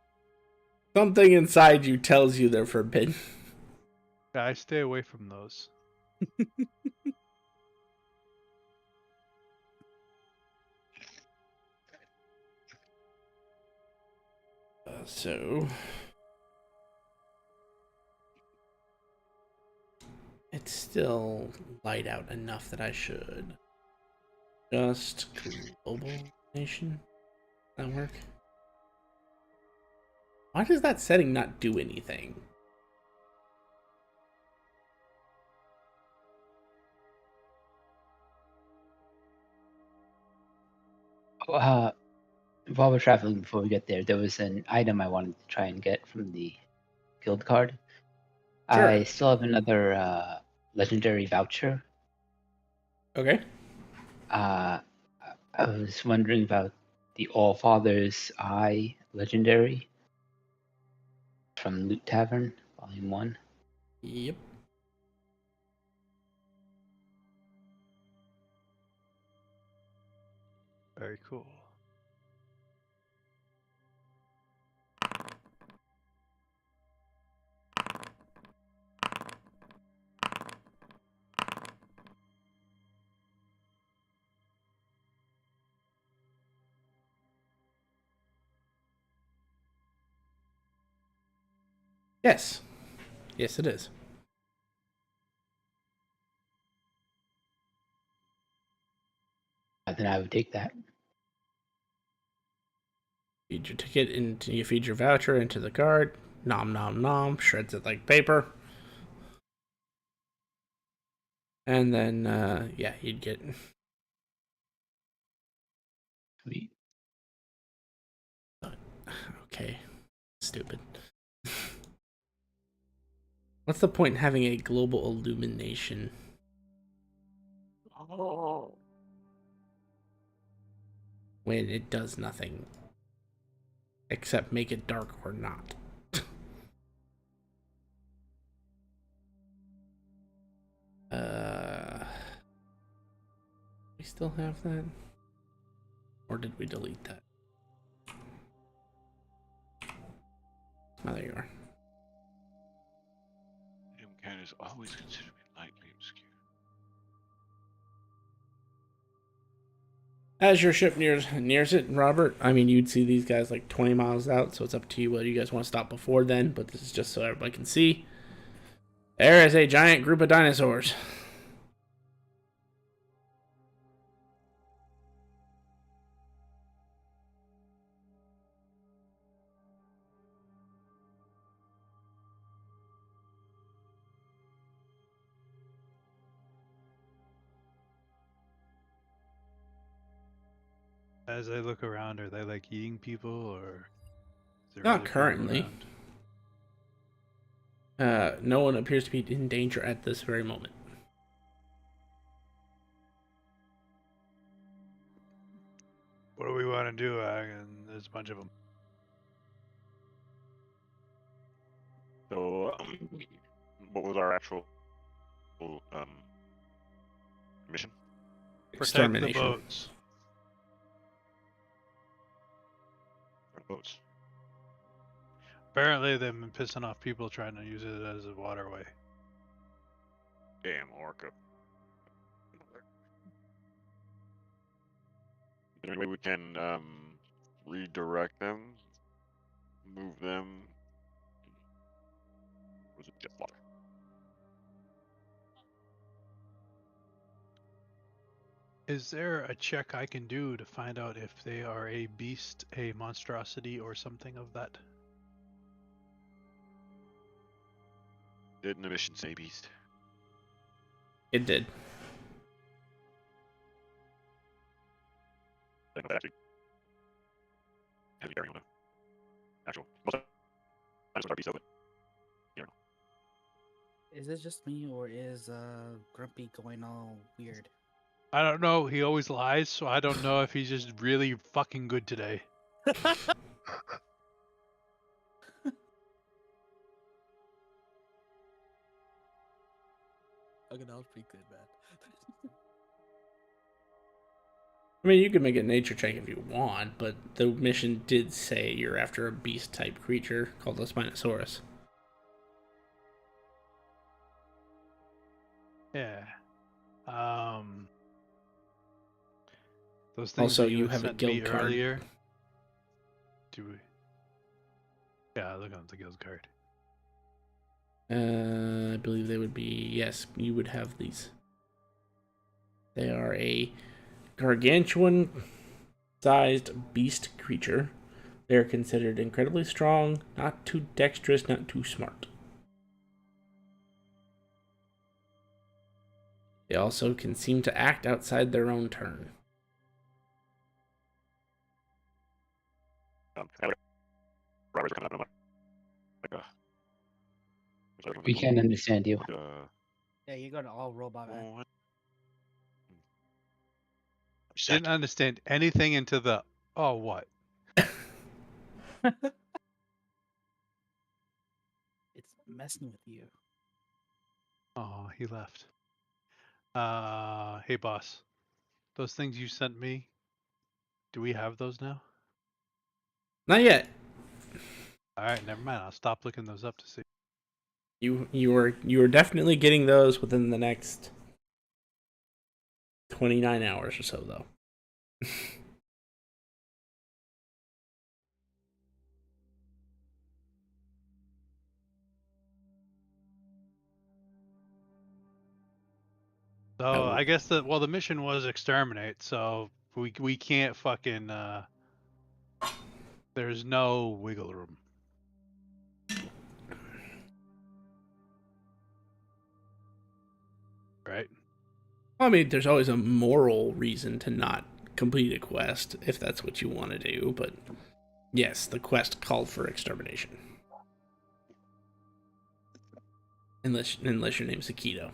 Something inside you tells you they're forbidden. Yeah, I stay away from those. it's still light out enough that I should just global nation. That work? Why does that setting not do anything? Uh, while we're traveling, before we get there, there was an item I wanted to try and get from the guild card. Sure. I still have another legendary voucher. Okay. I was wondering about the All Father's Eye legendary from Loot Tavern, Volume 1. Yep. Very cool. Yes. Yes, it is. Then I would take that. Feed your ticket into you feed your voucher into the card. Nom nom nom. Shreds it like paper. And then yeah, you'd get Sweet. okay. Stupid. What's the point in having a global illumination? When it does nothing. Except make it dark or not. We still have that? Or did we delete that? Oh, there you are. MCAT is always considered to be lightly obscure. As your ship nears it, Robert, I mean, you'd see these guys like 20 miles out, so it's up to you whether you guys want to stop before then, but this is just so everybody can see. There is a giant group of dinosaurs. As I look around, are they like eating people or is there Not other people currently. around? No one appears to be in danger at this very moment. What do we want to do? And there's a bunch of them. So, what was our actual mission? Protect the Extermination. boats. Our boats. Apparently, they've been pissing off people trying to use it as a waterway. Damn orca. Is there any way we can redirect them, move them? Was it just water? Is there a check I can do to find out if they are a beast, a monstrosity, or something of that? Didn't the mission say beast? It did. I think actually heavy bearing on the actual. Most of the times beast, but Is it just me or is Grumpy going all weird? I don't know. He always lies, so I don't know if he's just really fucking good today. Okay, that was pretty good, man. I mean, you can make a nature check if you want, but the mission did say you're after a beast-type creature called the Spinosaurus. Yeah. Those things Also, that you had have a sent me guild card. earlier. Do we? Yeah, look on the guild card. I believe they would be, yes, you would have these. They are a gargantuan sized beast creature. They are considered incredibly strong, not too dexterous, not too smart. They also can seem to act outside their own turn. Robert's coming up, and I'm like, We can't understand you. Yeah, you're going to all robot, man. what? Didn't understand anything into the oh what? It's messing with you. Oh, he left. Hey boss. Those things you sent me, do we have those now? Not yet. Alright, never mind. I'll stop looking those up to see. You are definitely getting those within the next 29 hours or so, though. So Oh. I guess the mission was exterminate, so we can't fucking there's no wiggle room. Right? I mean, there's always a moral reason to not complete a quest if that's what you want to do, but yes, the quest called for extermination. Unless your name's Akito.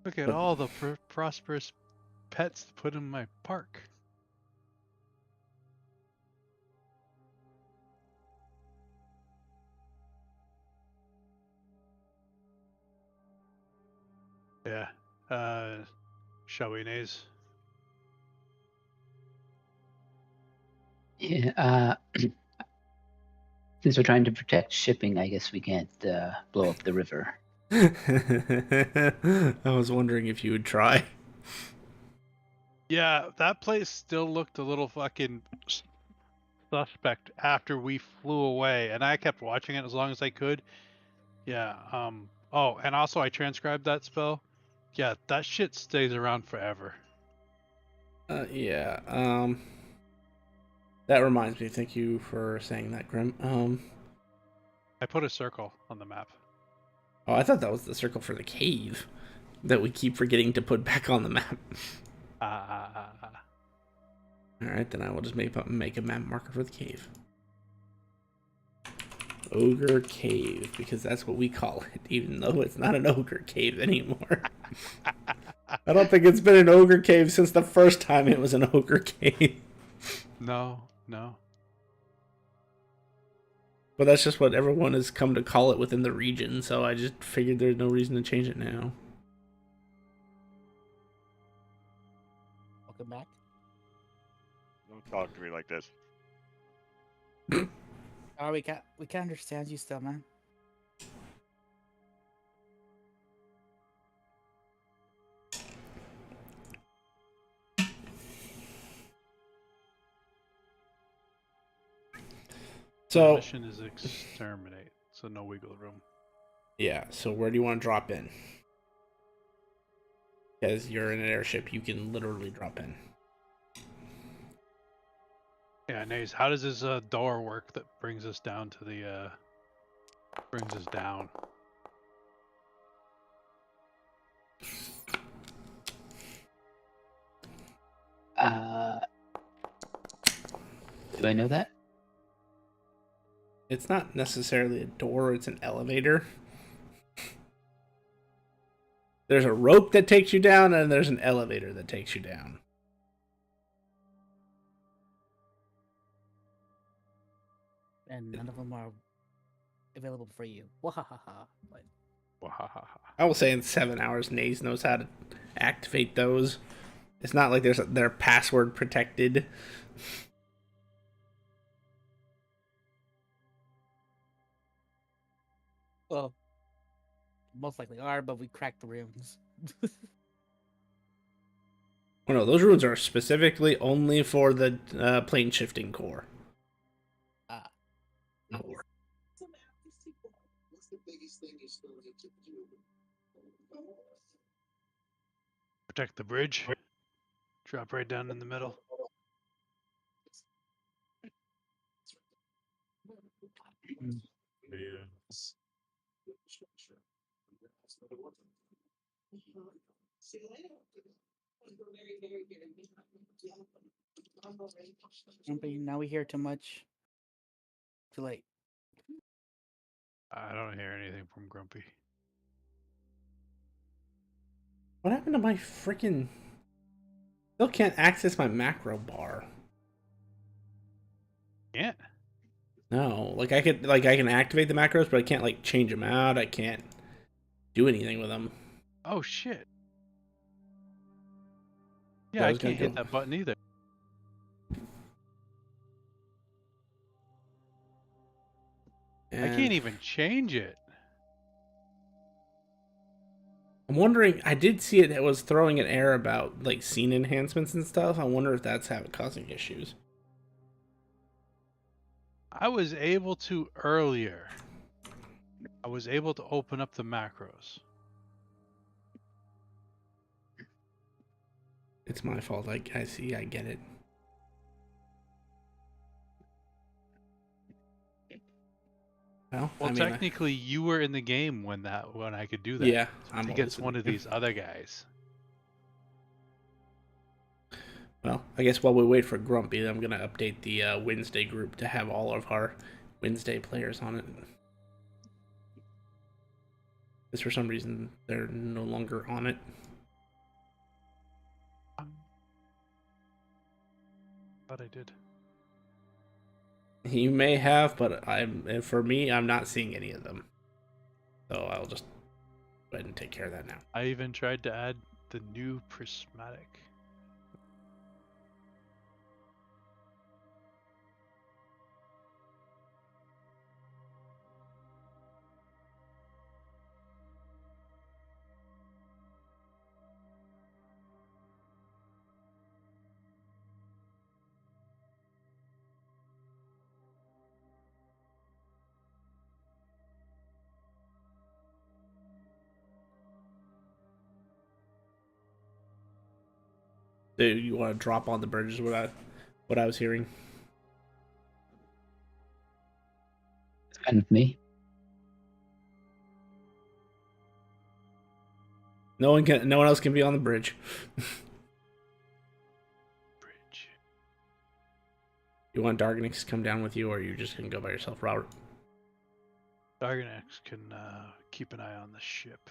Look at But- all the prosperous pets to put in my park. Yeah. Shall we, Nays? Yeah. Since we're trying to protect shipping, I guess we can't blow up the river. I was wondering if you would try. Yeah, that place still looked a little fucking suspect after we flew away, and I kept watching it as long as I could. Yeah. Oh, and also I transcribed that spell. Yeah, that shit stays around forever. Yeah. That reminds me. Thank you for saying that, Grim. I put a circle on the map. Oh, I thought that was the circle for the cave that we keep forgetting to put back on the map. All right, then I will just make a map marker for the cave. Ogre Cave, because that's what we call it, even though it's not an ogre cave anymore. I don't think it's been an ogre cave since the first time it was an ogre cave. No. But that's just what everyone has come to call it within the region, so I just figured there's no reason to change it now. Welcome back. Don't talk to me like this. Oh, we can't understand you still, man. The So, mission is exterminate, so no wiggle room. yeah, so where do you want to drop in? Because you're in an airship, you can literally drop in. Yeah, Nays, how does this door work that brings us down to the brings us down? Do I know that? It's not necessarily a door, it's an elevator. There's a rope that takes you down, and there's an elevator that takes you down. And none of them are available for you. Wahahaha. But Wahahaha. I will say in 7 hours, Naze knows how to activate those. It's not like they're password protected. well, most likely are, but we cracked the rooms. Oh no, those runes are specifically only for the plane shifting core. Ah, Protect the bridge. Drop right down in the middle. but now we hear too much. Too late. I don't hear anything from Grumpy. What happened to my freaking? Still can't access my macro bar. Can't. No, like I can activate the macros, but I can't like change them out. I can't do anything with them. Oh shit. So Yeah, I was gonna can't hit go. that button either. I And can't even change it. I'm wondering. I did see it was throwing an error about like scene enhancements and stuff. I wonder if that's causing issues. I was able to earlier. I was able to open up the macros. It's my fault. I see. I get it. Well, Well, I mean, technically, you were in the game when I could do that. yeah, It's I'm always against in one the of game. these other guys. Well, I guess while we wait for Grumpy, I'm gonna update the Wednesday group to have all of our Wednesday players on it. Because for some reason they're no longer on it. Thought I did. You may have, but for me, I'm not seeing any of them. So I'll just go ahead and take care of that now. I even tried to add the new prismatic. Do you want to drop on the bridges? What I was hearing. It's fine with me. No one else can be on the bridge. Bridge. You want Dargonix to come down with you, or are you just gonna go by yourself, Robert? Dargonax can keep an eye on the ship.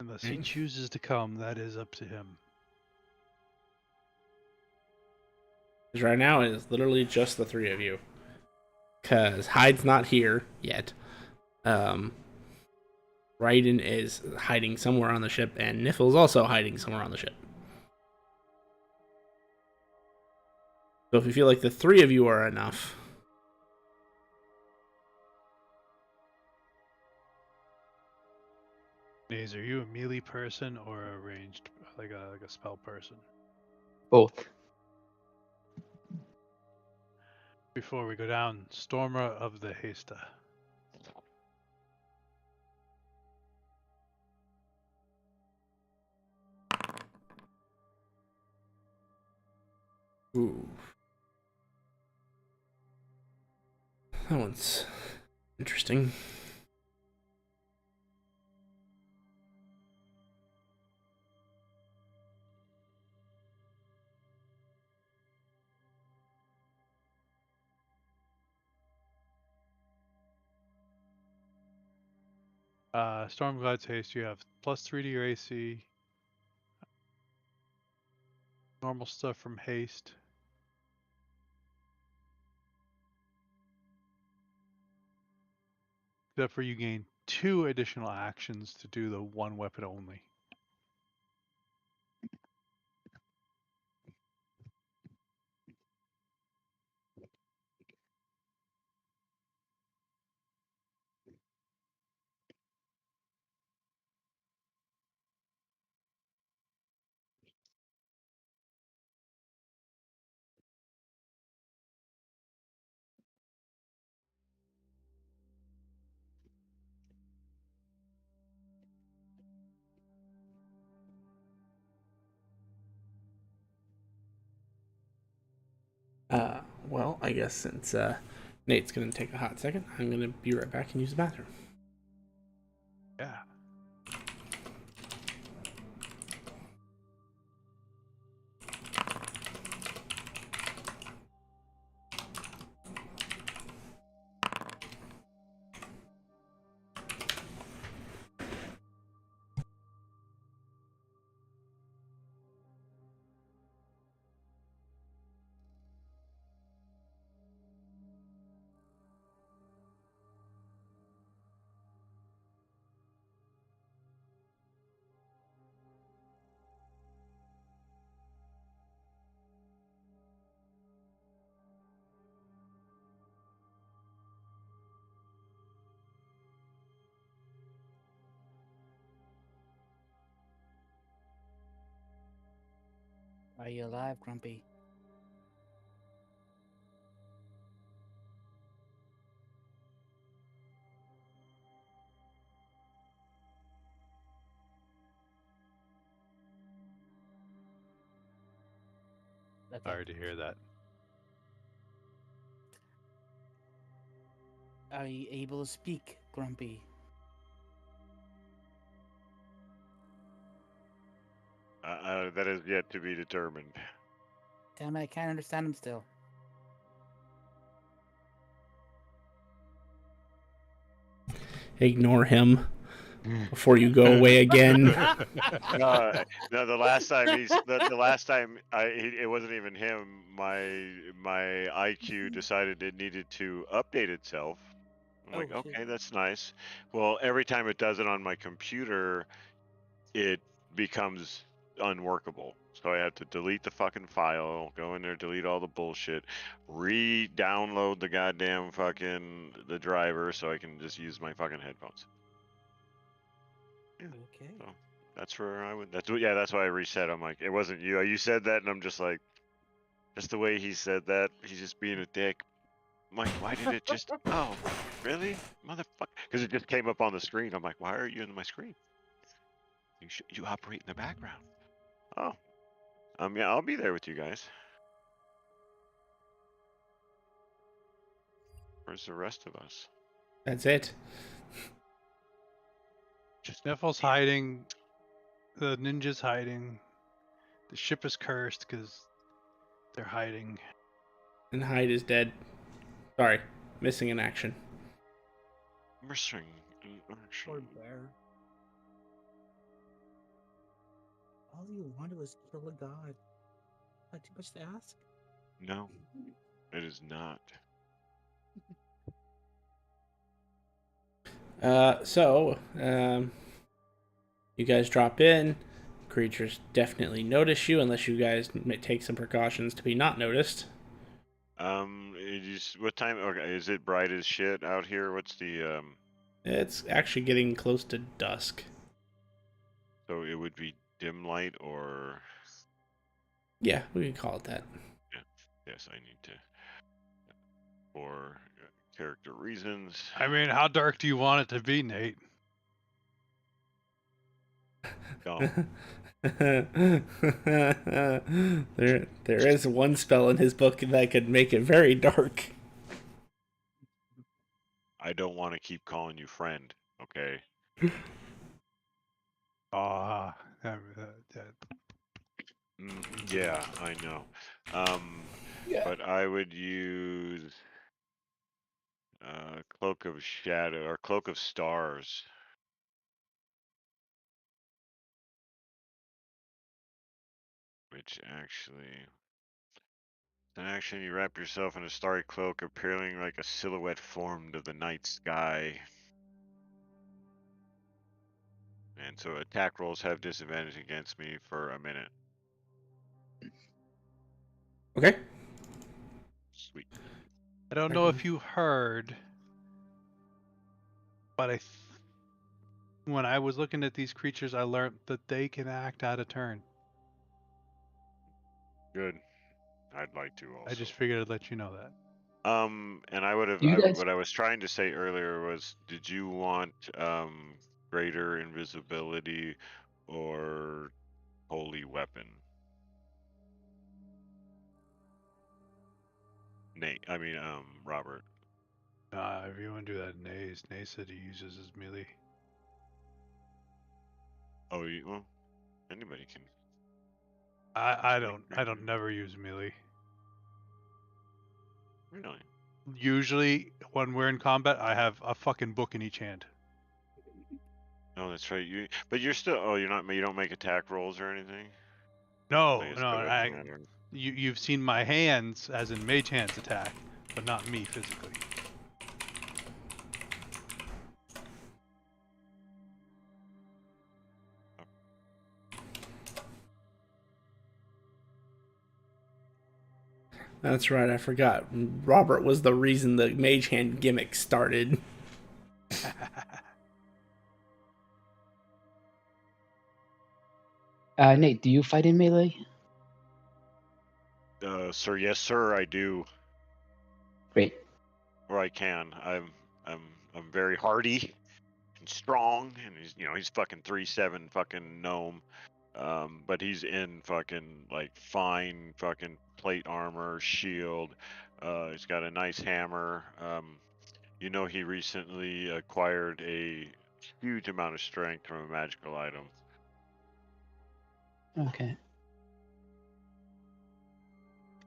Unless he Okay. chooses to come, that is up to him. Because right now it's literally just the three of you. Because Hyde's not here yet. Raiden is hiding somewhere on the ship, and Nifl's also hiding somewhere on the ship. So if you feel like the three of you are enough, Maze, are you a melee person or a ranged, like a spell person? Both. Before we go down, Stormer of the Hasta. ooh, that one's interesting. Stormcloud's Haste, you have +3 to your AC. Normal stuff from Haste. Except for you gain 2 additional actions to do the one weapon only. Well, I guess since Nate's gonna take a hot second, I'm gonna be right back and use the bathroom. Yeah. Are you alive, Grumpy? That's Sorry to hear that. Are you able to speak, Grumpy? That is yet to be determined. Damn it, I can't understand him still. Ignore him before you go away again. No, no. The last time it wasn't even him. My IQ decided it needed to update itself. I'm like, Oh, shit. okay, that's nice. Well, every time it does it on my computer, it becomes unworkable. So I had to delete the fucking file, go in there, delete all the bullshit, re-download the goddamn the driver so I can just use my fucking headphones. Okay. So that's where I would. That's why I reset. I'm like, it wasn't you. You said that, and I'm just like, just the way he said that, he's just being a dick. I'm like, why did it just? Oh, really, motherfucker? Because it just came up on the screen. I'm like, why are you in my screen? You operate in the background. Oh, yeah, I'll be there with you guys. Where's the rest of us? That's it. Sniffle's hiding. The ninja's hiding. The ship is cursed because they're hiding. And Hyde is dead. Sorry, missing in action. Missing in action. Poor bear. All you wanted was kill a god. Not too much to ask. No, it is not. You guys drop in. Creatures definitely notice you unless you guys take some precautions to be not noticed. What time? Okay, is it bright as shit out here? What's the It's actually getting close to dusk. So it would be dim light or. Yeah, we can call it that. Yeah. Yes, I need to. For character reasons. I mean, how dark do you want it to be, Nate? Dumb. there is one spell in his book that could make it very dark. I don't want to keep calling you friend. Okay. Ah, Yeah, I know. But I would use Cloak of Shadow or Cloak of Stars. Which actually, in action, you wrap yourself in a starry cloak, appearing like a silhouette formed of the night sky. And so attack rolls have disadvantage against me for a minute. Okay. Sweet. I don't know if you heard, but when I was looking at these creatures, I learned that they can act out of turn. Good. I'd like to also. I just figured I'd let you know that. And I would have. You guys- What I was trying to say earlier was, did you want greater invisibility or holy weapon? Nate. I mean, Robert. Nah, if you want to do that, Nays. Nay said he uses his melee. Oh, well, anybody can. I don't never use melee. Really? Usually, when we're in combat, I have a fucking book in each hand. Oh, that's right. But you're still. Oh, you're not. You don't make attack rolls or anything. No, I guess no, that wouldn't matter. you've seen my hands, as in mage hands, attack, but not me physically. That's right, I forgot. Robert was the reason the mage hand gimmick started. Nate, do you fight in melee? Sir, yes, sir, I do. Great. Or I can. I'm very hardy and strong, and he's fucking 3'7" fucking gnome. But he's in fucking like fine fucking plate armor, shield. He's got a nice hammer. He recently acquired a huge amount of strength from a magical item. Okay.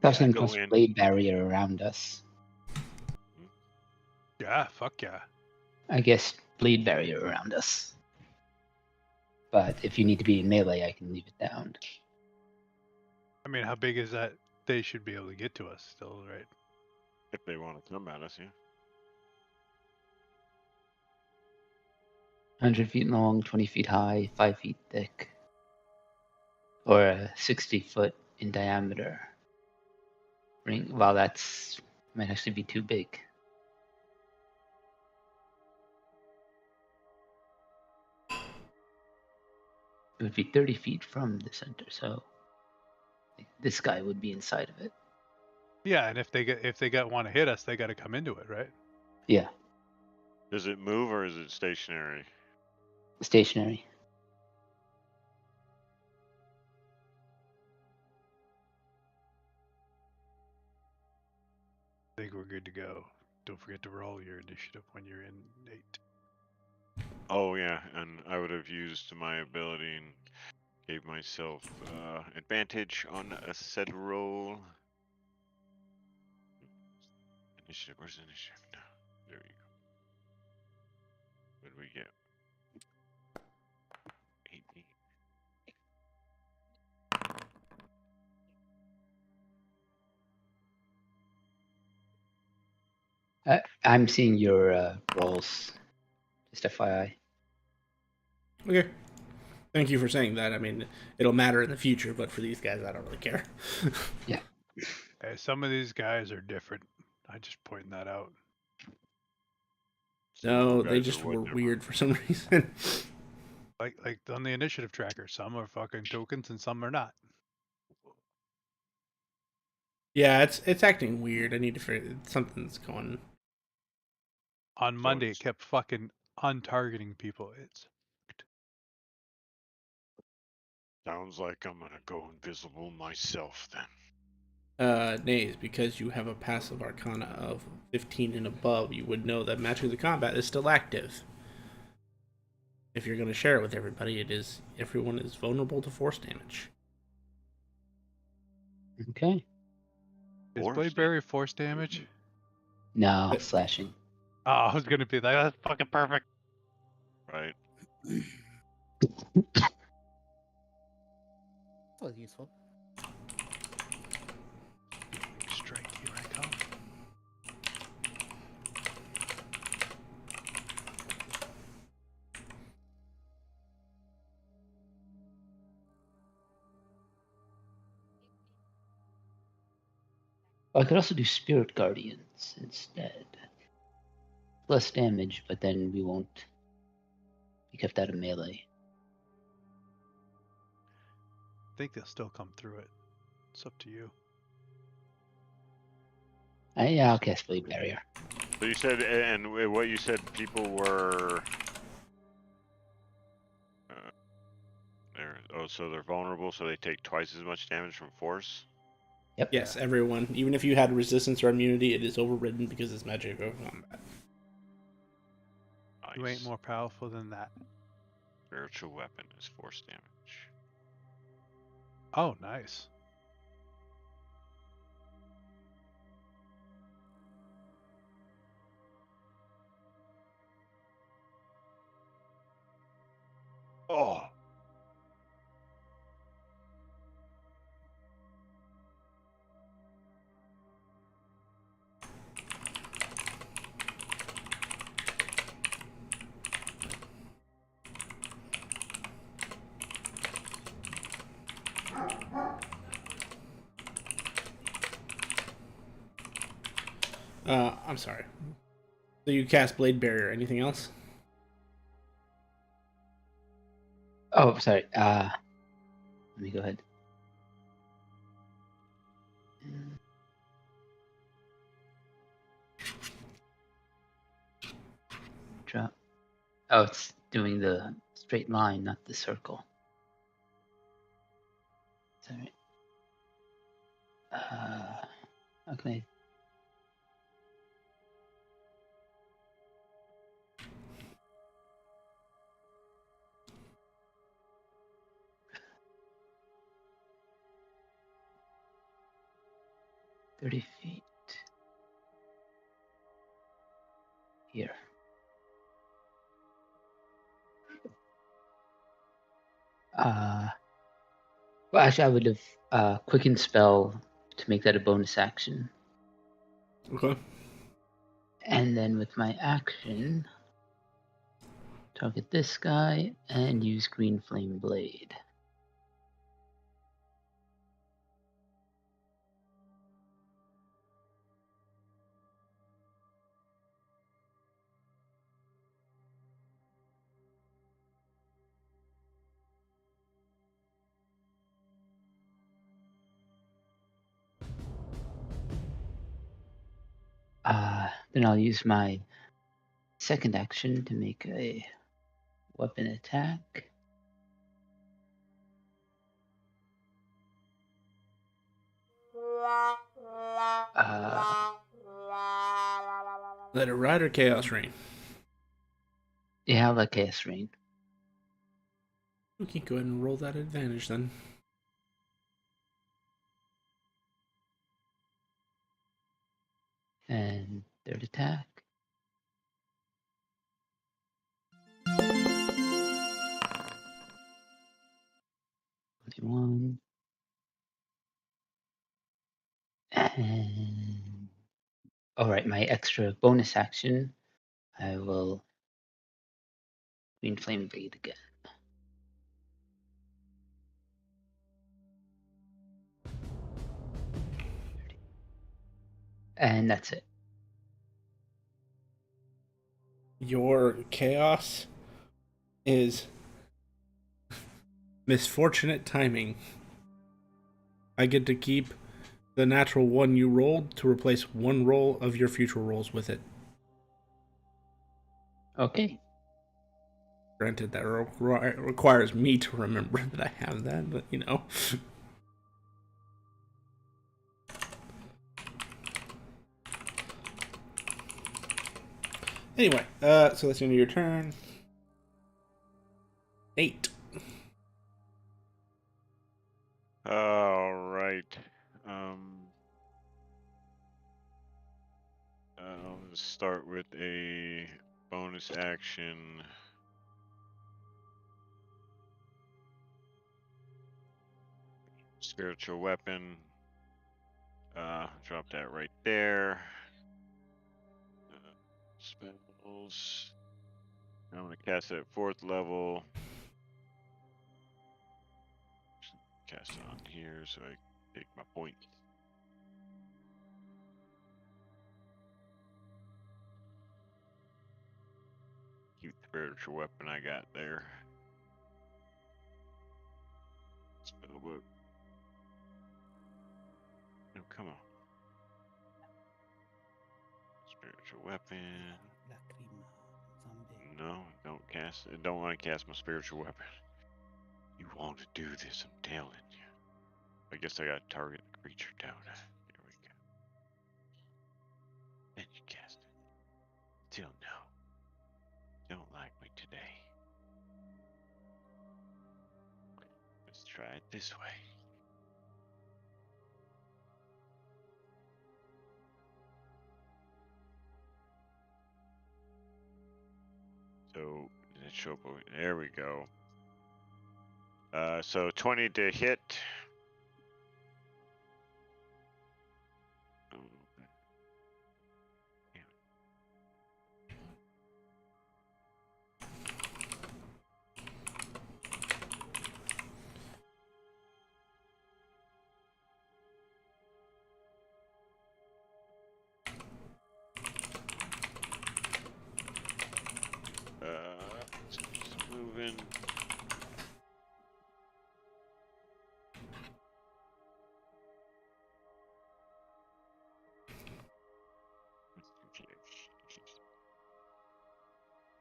I was Yeah, gonna go cast in. blade barrier around us. Yeah, fuck yeah. I guess blade barrier around us. But if you need to be in melee, I can leave it down. I mean, how big is that? They should be able to get to us still, right? If they want to come at us, yeah. 100 feet long, 20 feet high, 5 feet thick. Or 60 foot in diameter. Ring. Wow, that's might actually be too big. It would be 30 feet from the center, so this guy would be inside of it. Yeah, and if they want to hit us, they got to come into it, right? Yeah, Does it move or is it stationary? stationary. I think we're good to go. Don't forget to roll your initiative when you're in, Nate. Oh yeah, and I would have used my ability and gave myself advantage on a said roll. Initiative. Where's the initiative? No, there you go. What did we get? 18. I'm seeing your rolls. Just FYI. Okay. Thank you for saying that. I mean, it'll matter in the future, but for these guys, I don't really care. Hey, some of these guys are different. I just pointing that out. No, You they guys are just what were different? weird for some reason. Like on the initiative tracker, some are fucking tokens and some are not. Yeah, it's acting weird. I need to figure something's going. On Monday, it's- it kept fucking untargeting people. It's Sounds like I'm gonna go invisible myself then. Nays, because you have a passive arcana of 15 and above, you would know that Match of the Combat is still active. If you're going to share it with everybody, everyone is vulnerable to force damage. Okay. is Force Blade Barrier force damage? No, slashing. Oh, I was gonna be like, that's fucking perfect. Right. That was useful. Strike, here I come. I could also do Spirit Guardians instead. Less damage, but then we won't be kept out of melee. I think they'll still come through it. It's up to you. Yeah, I'll cast Blade Barrier. So you said, and what you said, people were. So they're vulnerable, so they take twice as much damage from force. Yep. Yes, everyone. Even if you had resistance or immunity, it is overridden because it's magical combat. Nice. You ain't more powerful than that. Spiritual weapon is force damage. Oh, nice. Oh. I'm sorry. So you cast Blade Barrier. Anything else? Oh, sorry. Let me go ahead. Drop. Oh, it's doing the straight line, not the circle. Sorry. Okay. $30 feet. Here. Well, actually, I would have quickened spell to make that a bonus action, Okay. and then with my action, target this guy and use Green Flame Blade. Then I'll use my second action to make a weapon attack. Let it ride or Chaos Rain? Yeah, I'll let Chaos Rain. Okay, go ahead and roll that advantage then. And third attack. One. And alright, my extra bonus action, I will Green Flame Blade again. And that's it. Your chaos is misfortunate timing. I get to keep the natural one you rolled to replace one roll of your future rolls with it. Okay. Granted, that requires me to remember that I have that, but you know. Anyway, so that's the end of your turn. 8. All right. I'll start with a bonus action. Spiritual weapon. Drop that right there. Spells. I'm gonna cast it at 4th level. Cast it on here so I take my point. Cute spiritual weapon I got there. Spellbook. No, come on. Spiritual weapon. No, don't cast it. Don't want to cast my spiritual weapon. You want to do this, I'm telling you. I guess I got to target the creature down. Here we go. And you cast it. Still no. Don't like me today. Let's try it this way. So did it show up? There we go. So 20 to hit. Oh, damn just moving.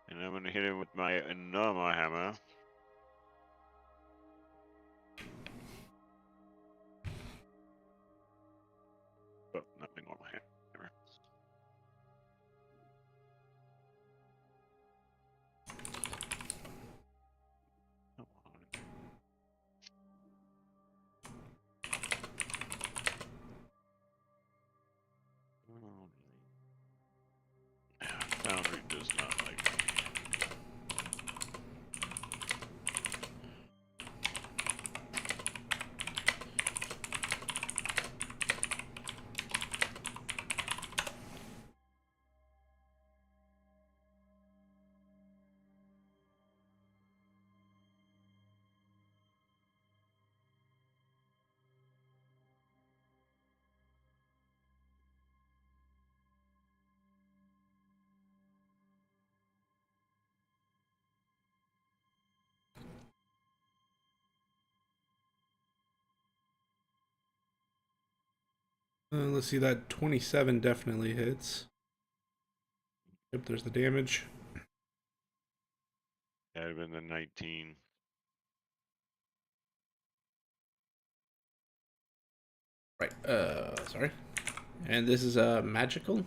And I'm gonna hit him with my normal hammer. Oh, not my normal hammer. Come on. Foundry does not like me. Let's see, that 27 definitely hits. Yep, there's the damage. That'd have been the 19. Right, sorry. And this is magical?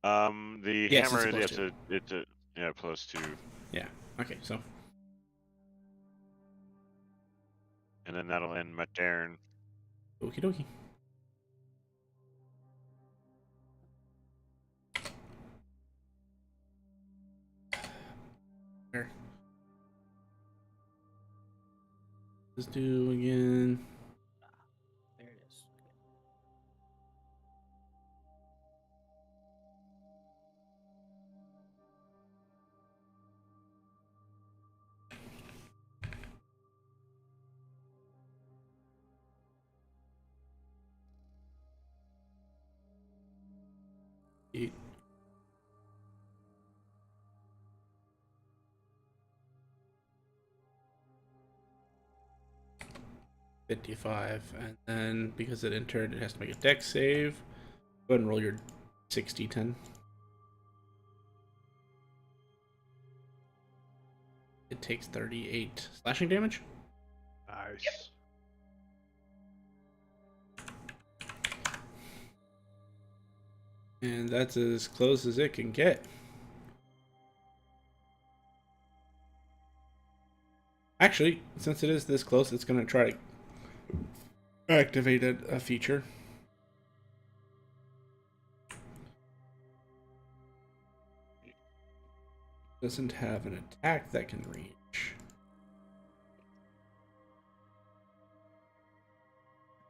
The Yes, hammer, it's +2. it's a yeah, +2. Yeah, okay, so. And then that'll end my turn. Okie dokie. There. Let's do again. There it is. Eight. $55, and then because it entered, it has to make a dex save. Go ahead and roll your 60-10. It takes 38 slashing damage. Nice. And that's as close as it can get. Actually, since it is this close, it's going to try to activate a feature. Doesn't have an attack that can reach.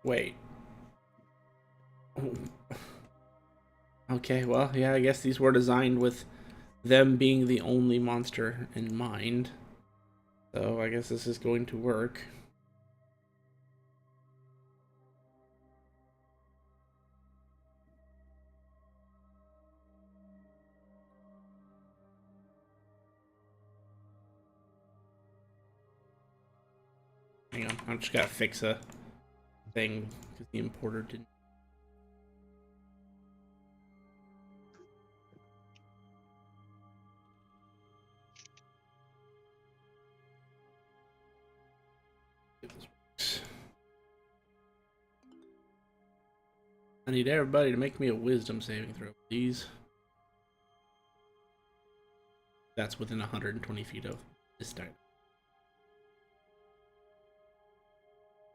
Wait. Oh. Okay, well, yeah, I guess these were designed with them being the only monster in mind. So I guess this is going to work. Hang on, I just gotta fix a thing because the importer didn't. If this works. I need everybody to make me a wisdom saving throw, please. That's within 120 feet of this time.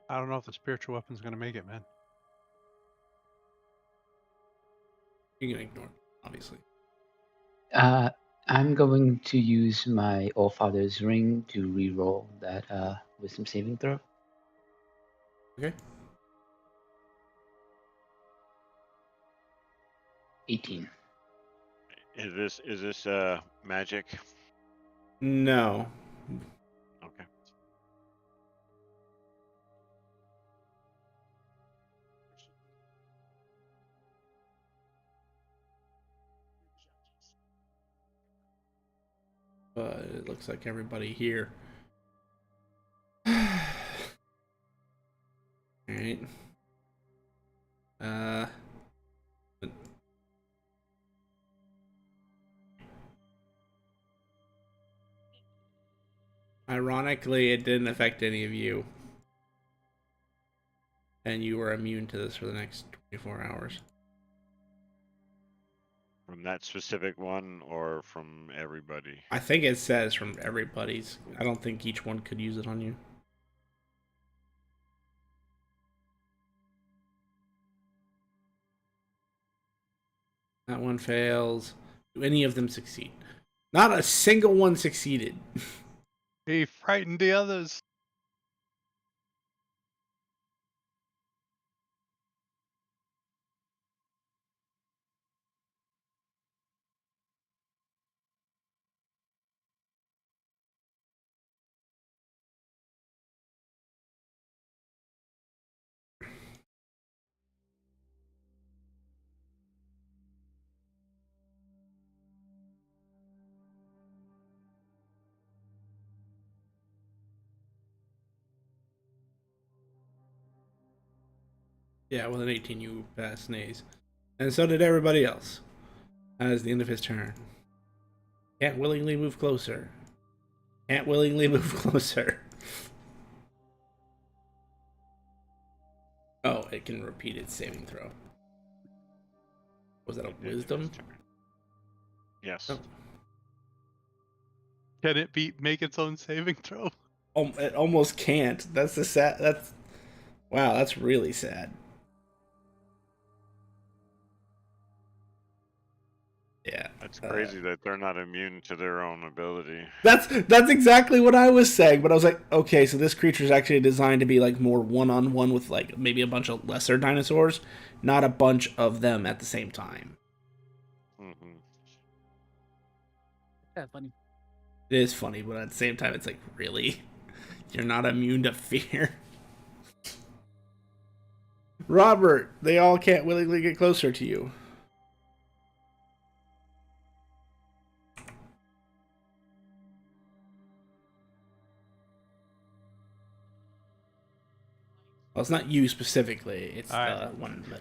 I don't know if the spiritual weapon's gonna make it, man. You can ignore it, obviously. I'm going to use my Allfather's ring to re-roll that wisdom saving throw. Okay. 18. Is this magic? No. Okay. But it looks like everybody here. Alright. Ironically, it didn't affect any of you. And you were immune to this for the next 24 hours. From that specific one or from everybody? I think it says from everybody's. I don't think each one could use it on you. That one fails. Do any of them succeed? Not a single one succeeded. He frightened the others. Yeah, with an 18 you passed Nays. And so did everybody else. That is the end of his turn. Can't willingly move closer. Can't willingly move closer. Oh, it can repeat its saving throw. Was that a It did in wisdom? his turn. Yes. Oh. Can it make its own saving throw? Oh, it almost can't. That's the sad. That's wow. That's really sad. Yeah, That's crazy that they're not immune to their own ability. that's exactly what I was saying. But I was like, okay, so this creature is actually designed to be like more one-on-one with like maybe a bunch of lesser dinosaurs, not a bunch of them at the same time. Mm-hmm. That's funny. It is funny, but at the same time, it's like, really, you're not immune to fear. Robert, they all can't willingly get closer to you. Well, it's not you specifically. It's All right. the one that.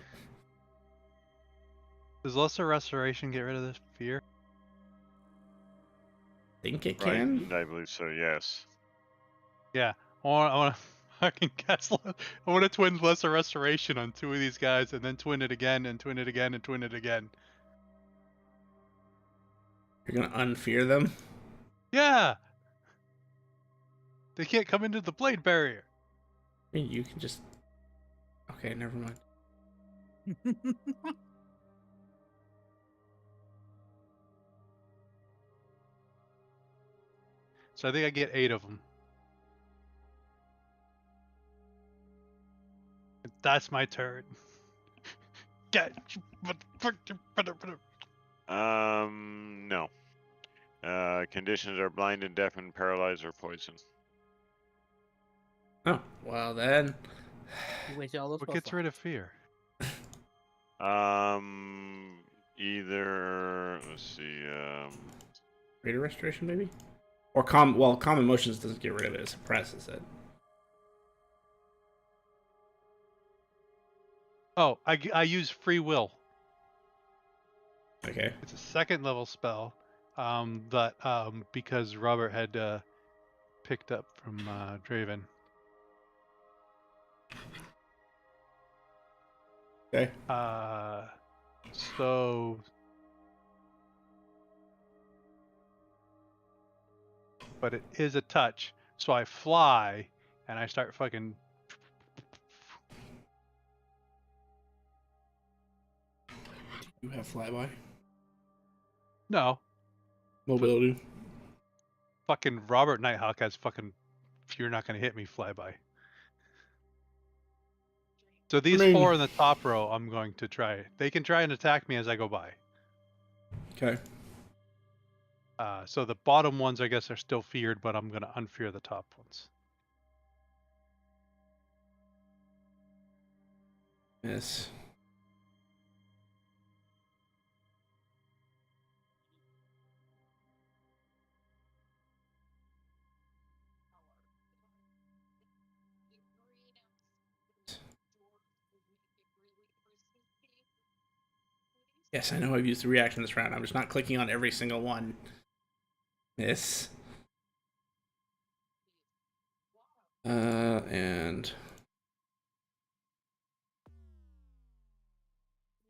Does Lesser Restoration get rid of this fear? Think it Right. can. I believe so. Yes. Yeah. I want to fucking cast. I want to twin Lesser Restoration on 2 of these guys, and then twin it again, and twin it again, and twin it again. You're gonna unfear them. Yeah. They can't come into the blade barrier. I mean, you can just. Okay, never mind. So I think I get 8 of them. That's my turn. Get. No. Conditions are blind, deafened, paralyzed, or poison. Oh, well then. You wish all those What gets rid of fear? Either let's see. Greater restoration, maybe? Or calm emotions doesn't get rid of it, it suppresses it. Oh, I use free will. Okay. It's a 2nd level spell. Because Robert had picked up from Draven. Okay. So but it is a touch. So I fly and I start fucking. You have flyby. No, Mobility. fucking Robert Nighthawk has fucking. You're not gonna hit me flyby. So these mean- 4 in the top row, I'm going to try. They can try and attack me as I go by. Okay. So the bottom ones, I guess, are still feared, but I'm gonna unfear the top ones. Miss. Yes, I know I've used the reaction this round. I'm just not clicking on every single one. Miss. And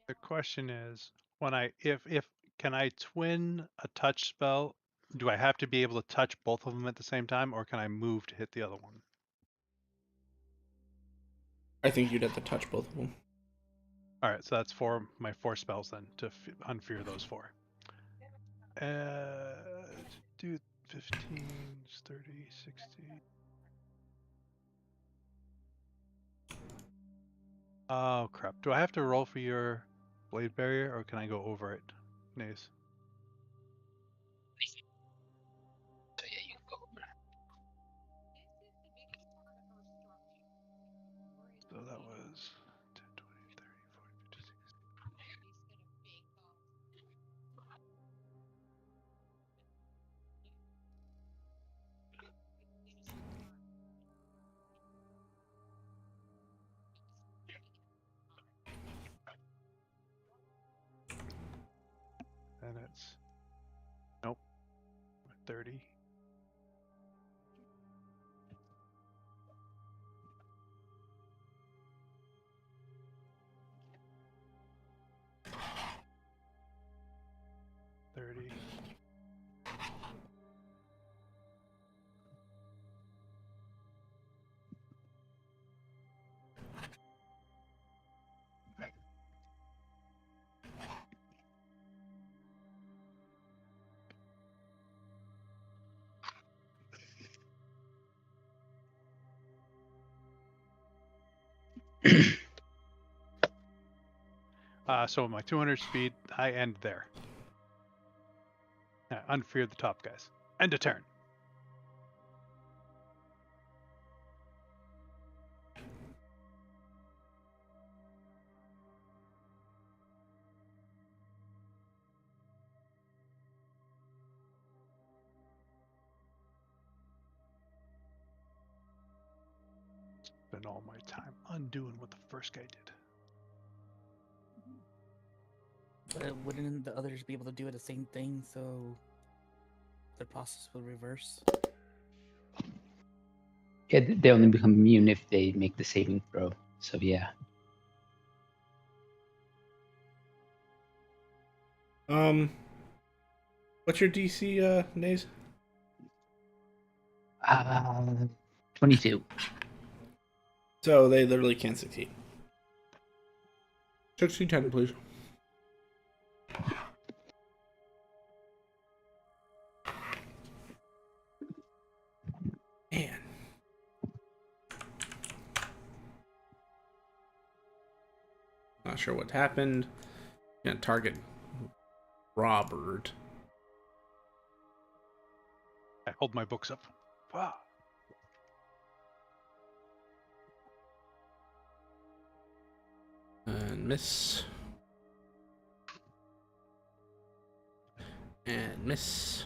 The question is, when if can I twin a touch spell? Do I have to be able to touch both of them at the same time, or can I move to hit the other one? I think you'd have to touch both of them. All right, so that's my 4 spells then to unfear those 4. Do 15, 30, 60. Oh crap! Do I have to roll for your blade barrier, or can I go over it, Naze? So yeah, you can go over. So that was 10, 20, 30, 40, 50, 60. And it's nope, 30. So my 200 speed, I end there. Unfear the top guys. End a turn. Spend all my time undoing what the first guy did. But wouldn't the others be able to do the same thing, so the process would reverse? Yeah, they only become immune if they make the saving throw. So yeah. What's your DC, Naze? 22. So they literally can't succeed. 16-10, please. Man. Not sure what happened. Can't target Robert. I hold my books up. Wow. And miss. And miss.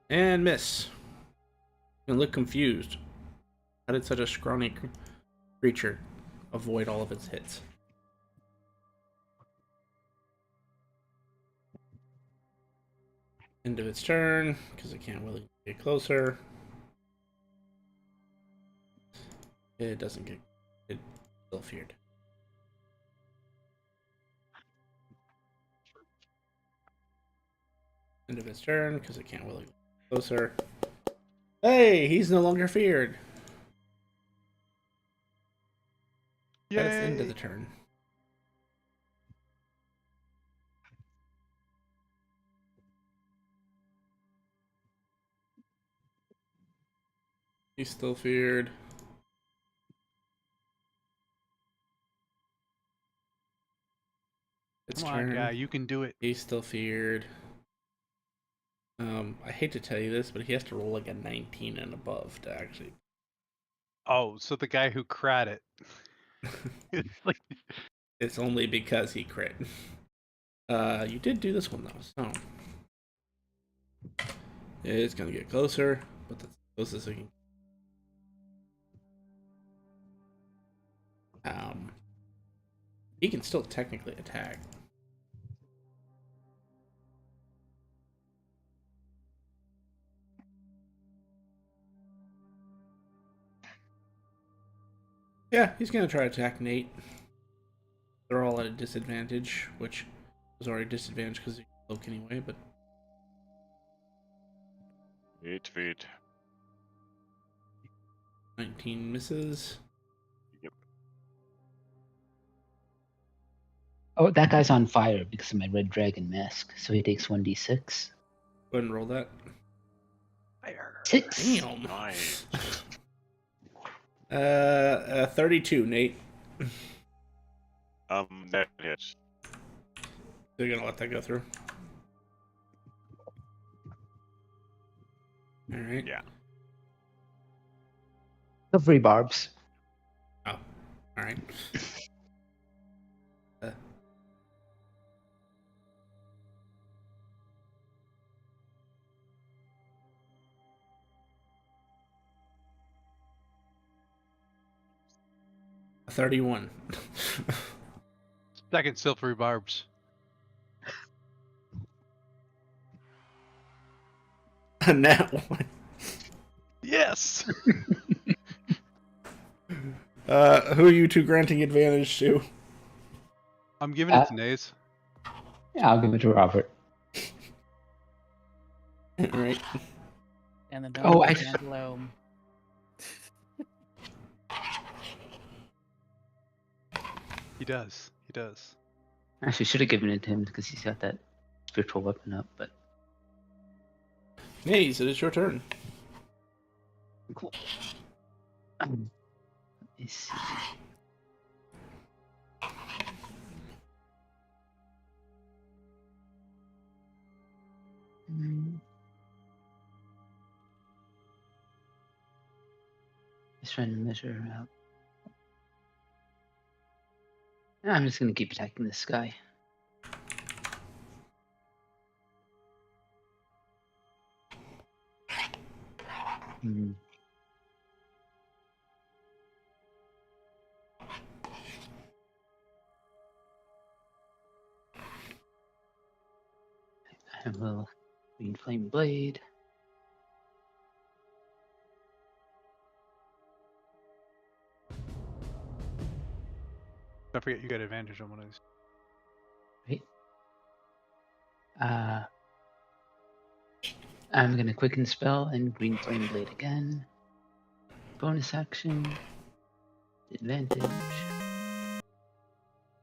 And miss. You look confused. How did such a scrawny creature avoid all of its hits? End of its turn, because it can't really get closer. It doesn't get... It still feared. End of his turn because it can't really go closer. Hey, he's no longer feared. That is end of Yay! the turn. He's still feared. It's Come on, turn. guy, you can do it. He's still feared. I hate to tell you this, but he has to roll like a 19 and above to actually. Oh, so the guy who crat it. It's like, It's only because he crit. You did do this one though, so it's gonna get closer, but that's the closest we can. He can still technically attack. Yeah, he's gonna try to attack Nate. They're all at a disadvantage, which was already a disadvantage because he cloak anyway, but 8 feet. 19 misses. Oh, that guy's on fire because of my red dragon mask, so he takes 1d6. Go ahead and roll that. fire. 6. Damn. Nice. 32, Nate. That hits. They're gonna let that go through. All right. Yeah. The free barbs. Oh, all right. 31. Second silvery barbs. And that one. Yes! Who are you two granting advantage to? I'm giving it to Nays. Yeah, I'll give it to Robert. All right. And then Oh, I- Angelo. He does. He does. Actually, should have given it to him because he's got that spiritual weapon up, but Nays, it is your turn. cool. Let me see. Just trying to measure out. I'm just gonna keep attacking this guy. Hmm. I will green flame blade. Don't forget you got advantage on one of these. I'm gonna quicken spell and green flame blade again. Bonus action. Advantage.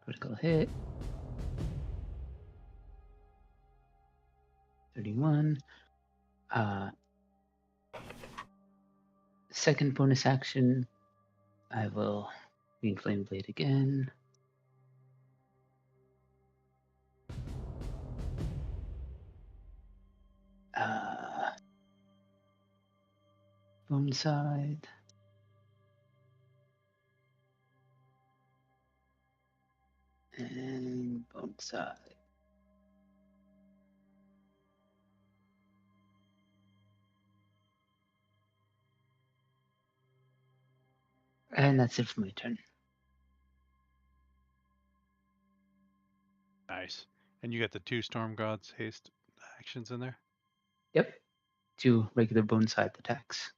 Critical hit. 31. Second bonus action. I will green flame blade again. Bone side. And bone side. And that's it for my turn. Nice. And you got the 2 Storm Gods haste actions in there? Yep. 2 regular bone side attacks.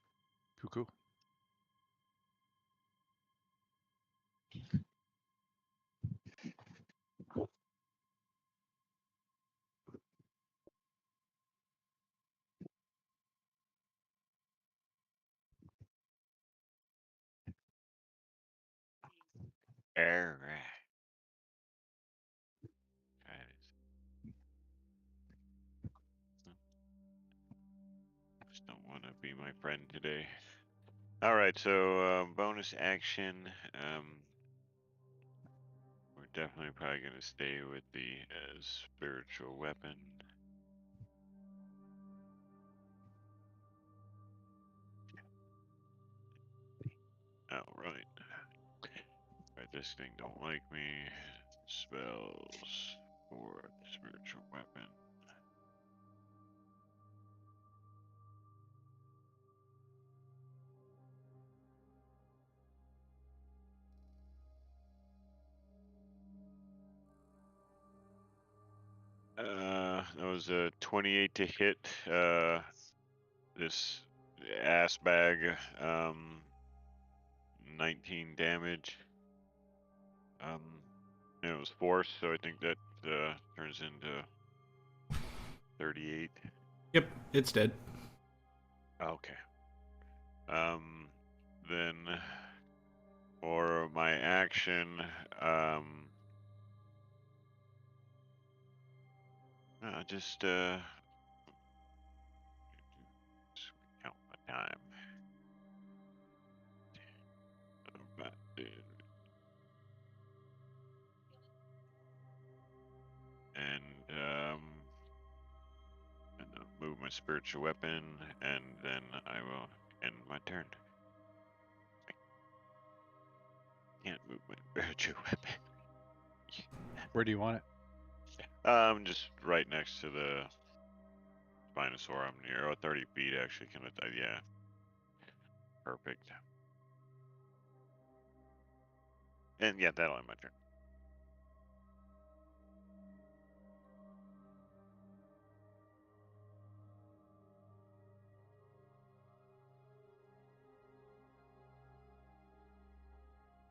Cool, cool. Alright. Just don't want to be my friend today. Alright, so bonus action. We're definitely probably going to stay with the spiritual weapon. Alright. Right, this thing don't like me. Spells for spiritual weapon. That was a 28 to hit. This ass bag. 19 damage. It was force, so I think that turns into 38. Yep, it's dead. Okay. Then for my action, just count my time. And move my spiritual weapon, and then I will end my turn. I can't move my spiritual weapon. Where do you want it? Just right next to the Spinosaur I'm near. Oh, 30 feet actually. Yeah. Perfect. And yeah, that'll end my turn.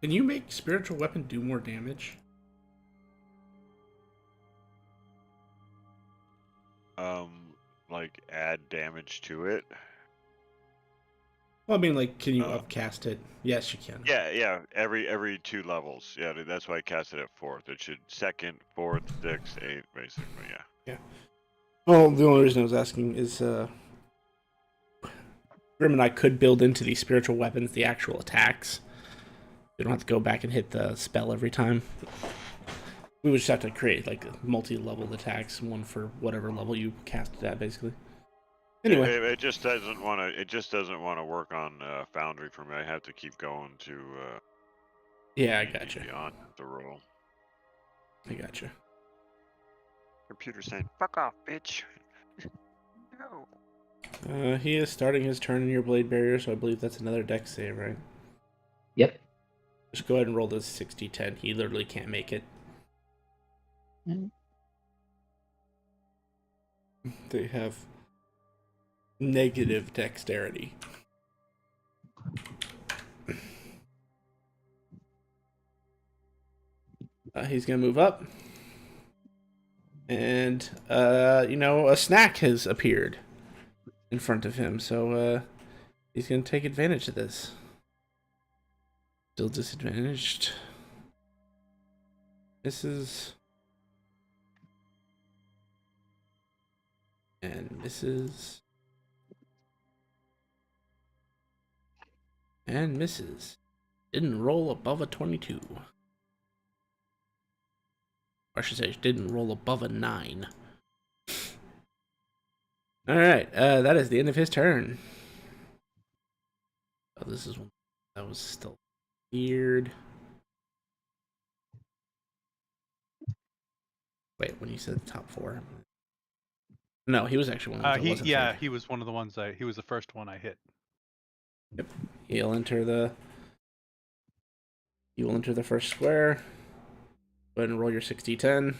Can you make spiritual weapon do more damage? Like add damage to it. Well, I mean, like, can you upcast it? Yes, you can. Yeah. Every 2 levels. Yeah, that's why I cast it at 4th. It should 2nd, 4th, 6th, 8th, basically. Yeah. Yeah. Well, the only reason I was asking is, Grim and I could build into these spiritual weapons the actual attacks. You don't have to go back and hit the spell every time. We would just have to create like multi-level attacks, one for whatever level you cast it at, basically. Anyway, it just doesn't want to. It just doesn't want to work on Foundry for me. I have to keep going to. Yeah, I gotcha. Beyond the roll. I gotcha. Computer saying, "Fuck off, bitch." No. He is starting his turn in your blade barrier, so I believe that's another dex save, right? Yep. Just go ahead and roll this 60-10. He literally can't make it. They have negative dexterity. He's gonna move up, and a snack has appeared in front of him, so he's gonna take advantage of this. Still disadvantaged. Misses. And misses. And misses. Didn't roll above a 22. Or I should say, didn't roll above a 9. Alright, that is the end of his turn. Oh, this is one that was still weird. Wait, when you said the top 4. No, he was actually one of the ones that wasn't he was one of the ones he was the first one I hit. Yep. He'll enter the first square. Go ahead and roll your 60-10.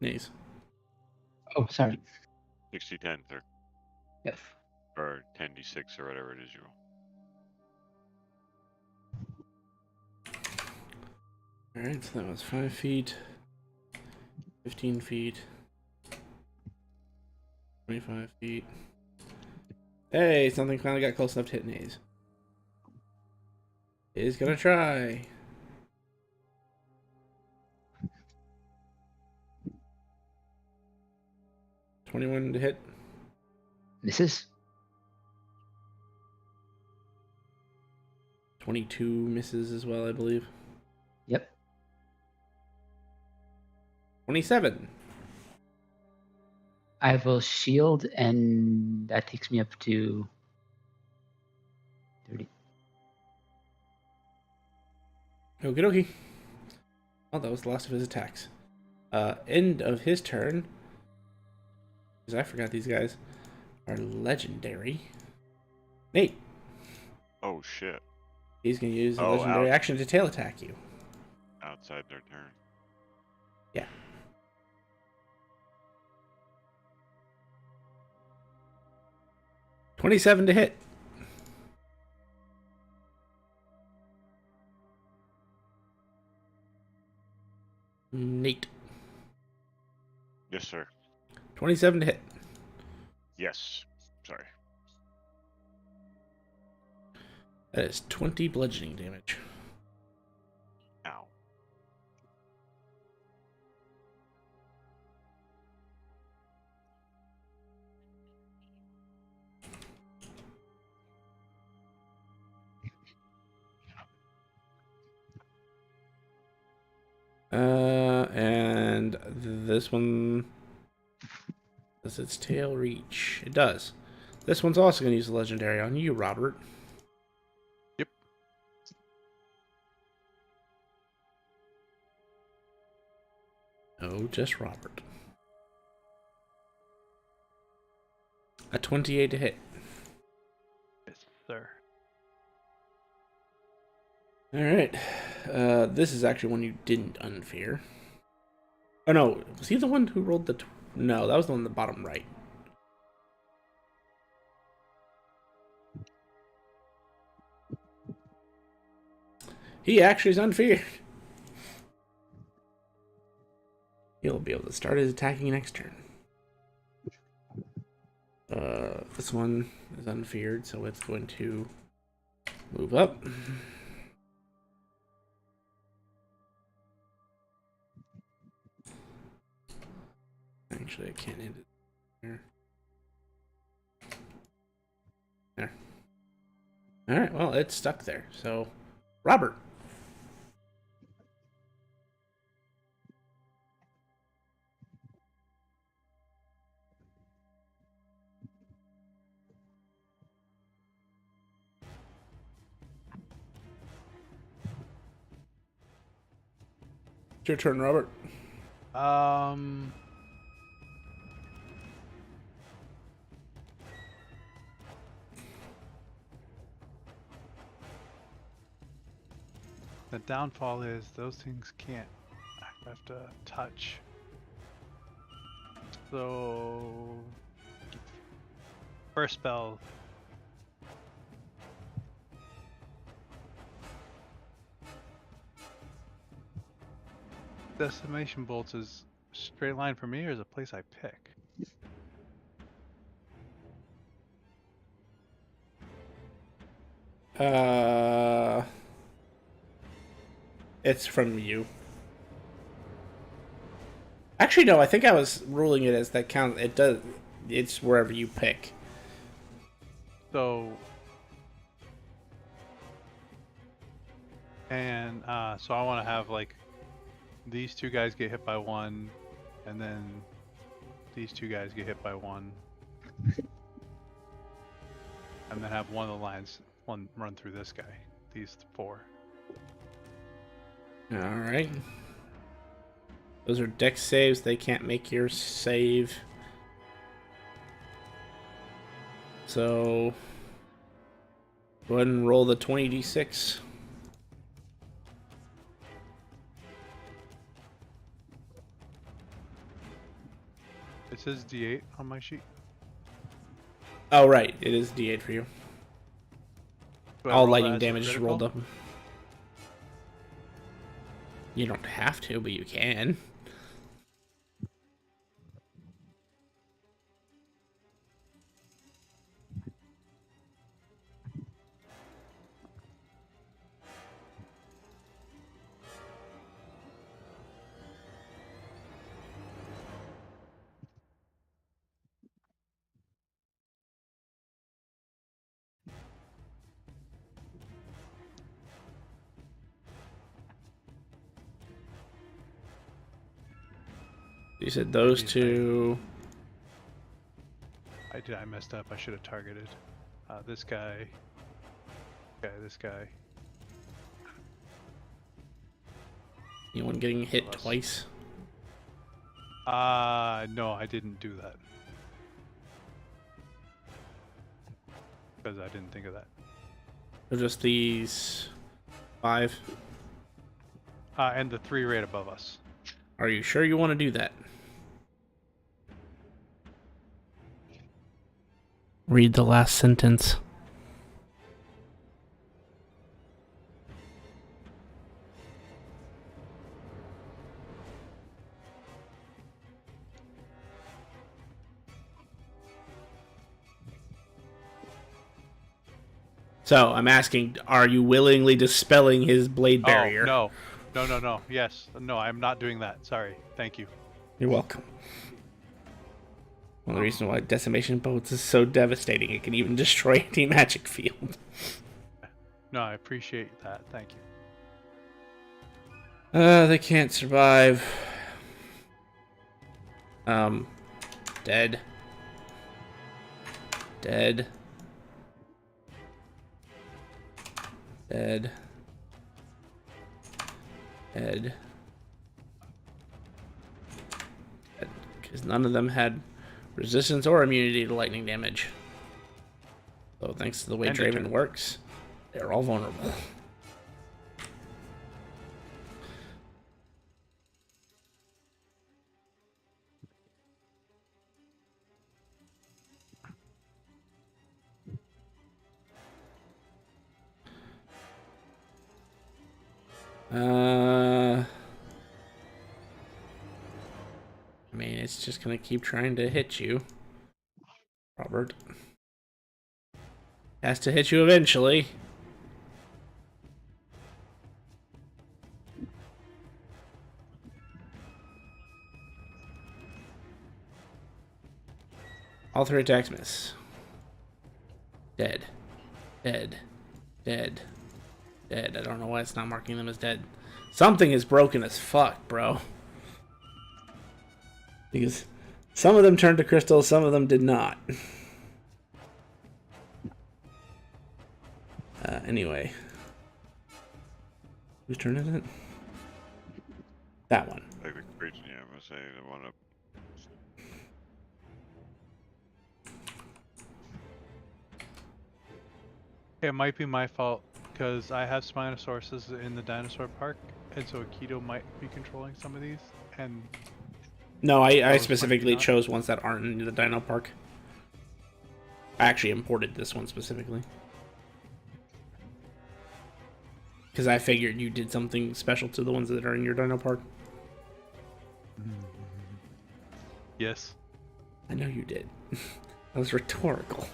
Nice. Oh, sorry. 60-10, sir. Yep. Or 10d6 or whatever it is you roll. Alright, so that was 5 feet, 15 feet, 25 feet. Hey, something finally got close enough to hit Naze. He's gonna try. $21 to hit. Misses. 22 misses as well, I believe. Yep. 27. I will shield, and that takes me up to 30. Okie dokie. Oh, that was the last of his attacks. End of his turn. Because I forgot these guys are legendary. Nate. Oh shit! He's going to use a Oh, legendary ouch. action to tail attack you. Outside their turn. Yeah. $27 to hit. Nate. Yes, sir. 27 to hit. Yes. Sorry. That is 20 bludgeoning damage. Ow. And this one, does its tail reach? It does. This one's also going to use a legendary on you, Robert. Yep. Oh, just Robert. A 28 to hit. Yes, sir. Alright. This is actually one you didn't unfear. Oh no, was he the one who rolled the... No, that was the one on the bottom right. He actually is unfeared. He'll be able to start his attacking next turn. This one is unfeared, so it's going to move up. Actually, I can't end it there. There. Alright, well, it's stuck there. So, Robert. It's your turn, Robert. The downfall is those things can't. I have to touch. So first spell. Decimation bolts is straight line for me, or is a place I pick? It's from you. Actually, no. I think I was ruling it as that count. It does. It's wherever you pick. So and so I want to have like these two guys get hit by one, and then these two guys get hit by one, and then have one of the lines run through this guy. These four. All right. Those are dex saves. They can't make your save. So go ahead and roll the 20d6. It says D8 on my sheet. Oh, right. It is d8 for you. Do I All roll that lightning as a damage is rolled critical? up. You don't have to, but you can. You said those Maybe if I- two. I messed up. I should have targeted this guy. This guy. Anyone getting hit Plus. twice? No, I didn't do that. Because I didn't think of that. Or just these 5? And the 3 right above us. Are you sure you want to do that? Read the last sentence. So, I'm asking, are you willingly dispelling his blade barrier? Oh, no. Yes. No, I'm not doing that. Sorry. Thank you. You're welcome. One of the reasons why Decimation Bolts is so devastating, it can even destroy any magic field. No, I appreciate that. Thank you. They can't survive. Dead. Dead. Dead. Dead. Because none of them had resistance or immunity to lightning damage. So thanks to the way And Draven deterrent. works, they're all vulnerable. I mean, it's just gonna keep trying to hit you, Robert. Has to hit you eventually. All 3 attacks miss. Dead. Dead. Dead. Dead. I don't know why it's not marking them as dead. Something is broken as fuck, bro. Because some of them turned to crystal, some of them did not. Anyway. Whose turn is it? That one. Like the creature, yeah, I'm gonna say the one up. It might be my fault because I have Spinosaurus in the dinosaur park, and so Akito might be controlling some of these. And No, I might be specifically not. chose ones that aren't in the Dino Park. I actually imported this one specifically. Because I figured you did something special to the ones that are in your Dino Park. yes, I know you did. That was rhetorical.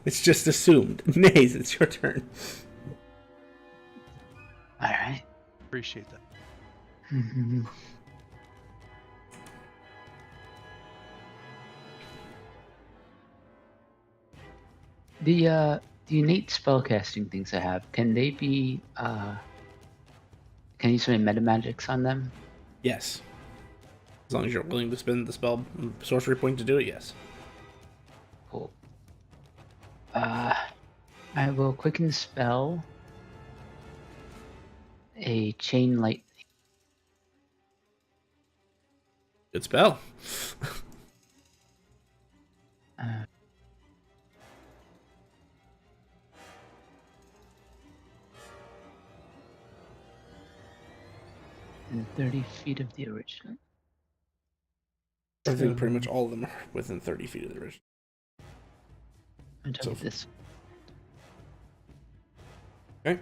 It's just assumed. Naze, it's your turn. All right. appreciate that. The innate spellcasting things I have, can they be can you use any meta magics on them? Yes. As long as you're willing to spend the spell sorcery point to do it, yes. Cool. I will quicken spell a chain light. Good spell. Uh, and 30 feet of the original. I think pretty much all of them are within 30 feet of the original. On top So- of this. Okay.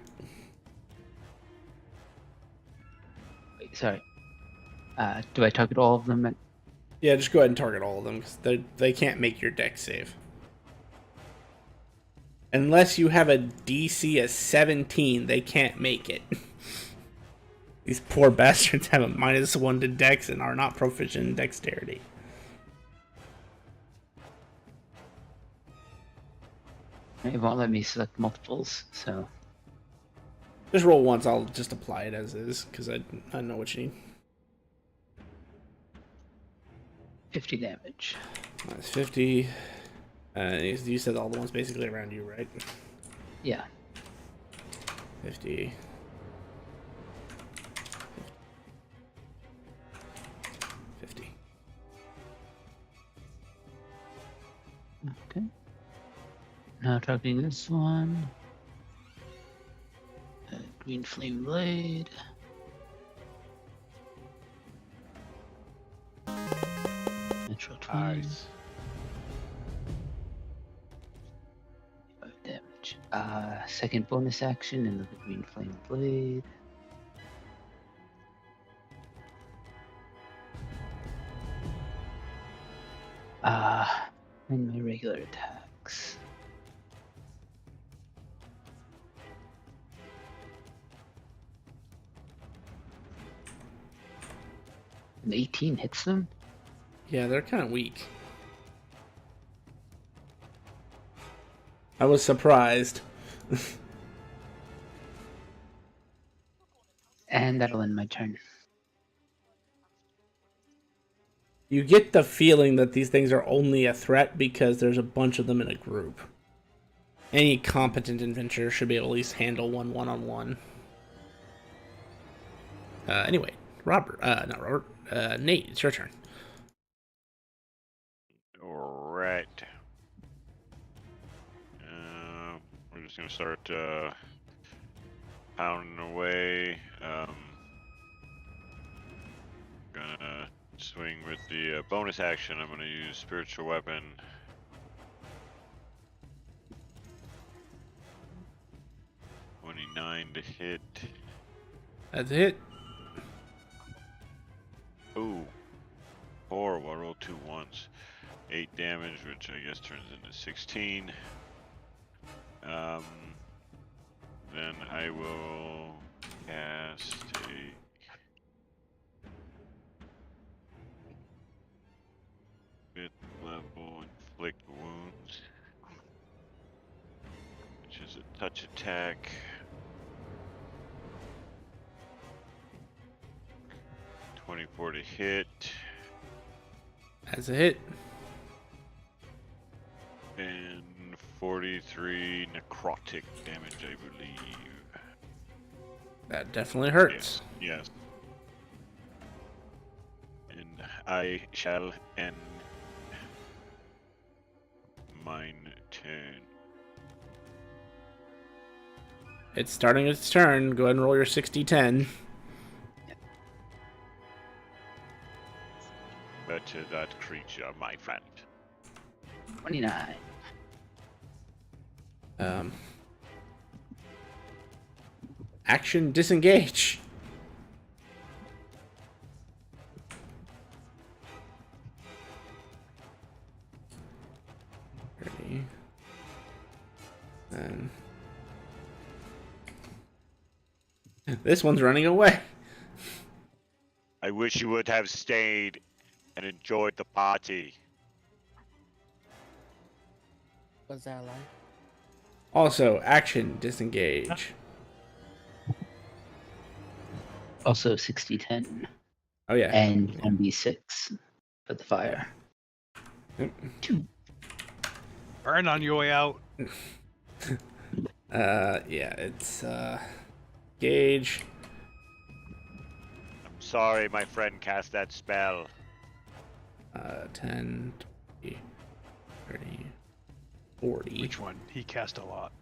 Sorry. Do I target all of them? Yeah, just go ahead and target all of them because they can't make your deck save. Unless you have a DC of 17, they can't make it. These poor bastards have a -1 to dex and are not proficient in dexterity. It won't let me select multiples, so Just roll once, I'll just apply it as is, because I know what you need. 50 damage. That's 50. You said all the ones basically around you, right? Yeah. 50. 50. Okay. Now targeting this one. Green Flame Blade. Natural 20. Nice. 5 damage. Second bonus action, another Green Flame Blade. And my regular attacks. An 18 hits them. Yeah, they're kind of weak. I was surprised. And that'll end my turn. You get the feeling that these things are only a threat because there's a bunch of them in a group. Any competent adventurer should be able to at least handle one one-on-one. Anyway, not Robert. Nate, it's your turn. Alright. We're just gonna start pounding away. Gonna swing with the bonus action. I'm gonna use Spiritual Weapon. $29 to hit. That's a hit. Ooh. Horrible. I rolled 2 ones. 8 damage, which I guess turns into 16. Then I will cast a 5th level Inflict Wounds, which is a touch attack. $24 to hit. That's a hit. And 43 necrotic damage, I believe. That definitely hurts. Yes. And I shall end mine turn. It's starting its turn. Go ahead and roll your 60-10. Better that creature, my friend. 29. Action disengage. Ready. And this one's running away. I wish you would have stayed and enjoyed the party. Was that a lie? Also, action disengage. Also 60-10. Oh yeah. And 1d6 for the fire. Yep. 2. Burn on your way out. Yeah, it's gauge. I'm sorry my friend cast that spell. 10, 20, 30, 40. Which one? He cast a lot.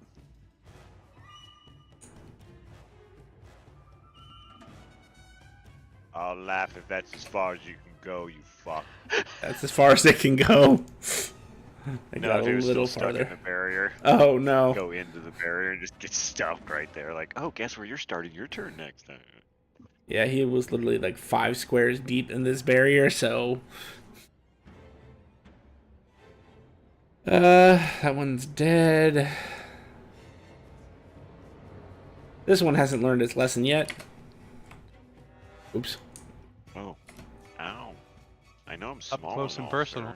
I'll laugh if that's as far as you can go, you fuck. That's as far as they can go. They No, got if a he was little still stuck in farther. the barrier. Oh no. Go into the barrier and just get stuck right there. Like, oh, guess where you're starting your turn next time. Yeah, he was literally like 5 squares deep in this barrier, so... that one's dead. This one hasn't learned its lesson yet. Oops. Oh. Ow. I know I'm Up small. close and all, personal.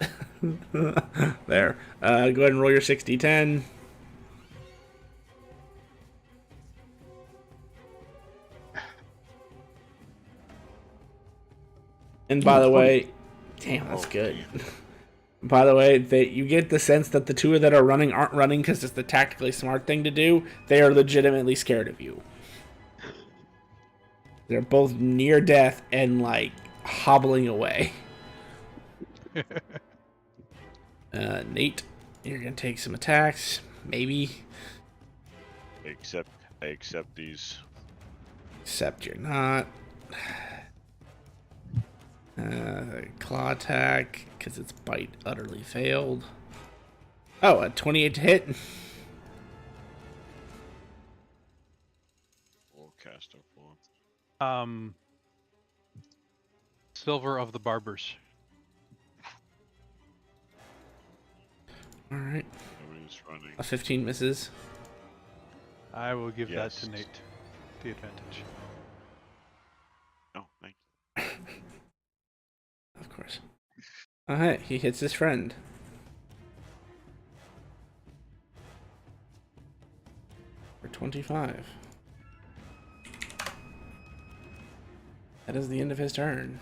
sir. There. Go ahead and roll your 60-10. And by the way, damn, that's Oh, good. By the way, you get the sense that the two that are running aren't running because it's the tactically smart thing to do. They are legitimately scared of you. They're both near death and, like, hobbling away. Nate, you're going to take some attacks. Maybe. I accept these. Except you're not. Claw attack, because its bite utterly failed. Oh, a 28 to hit. We'll cast a full. Silver of the Barbers. Alright. Nobody's running. A 15 misses. I will give that Yes. to Nate. The advantage. Oh, thank Of course. Alright, he hits his friend. For 25. That is the end of his turn.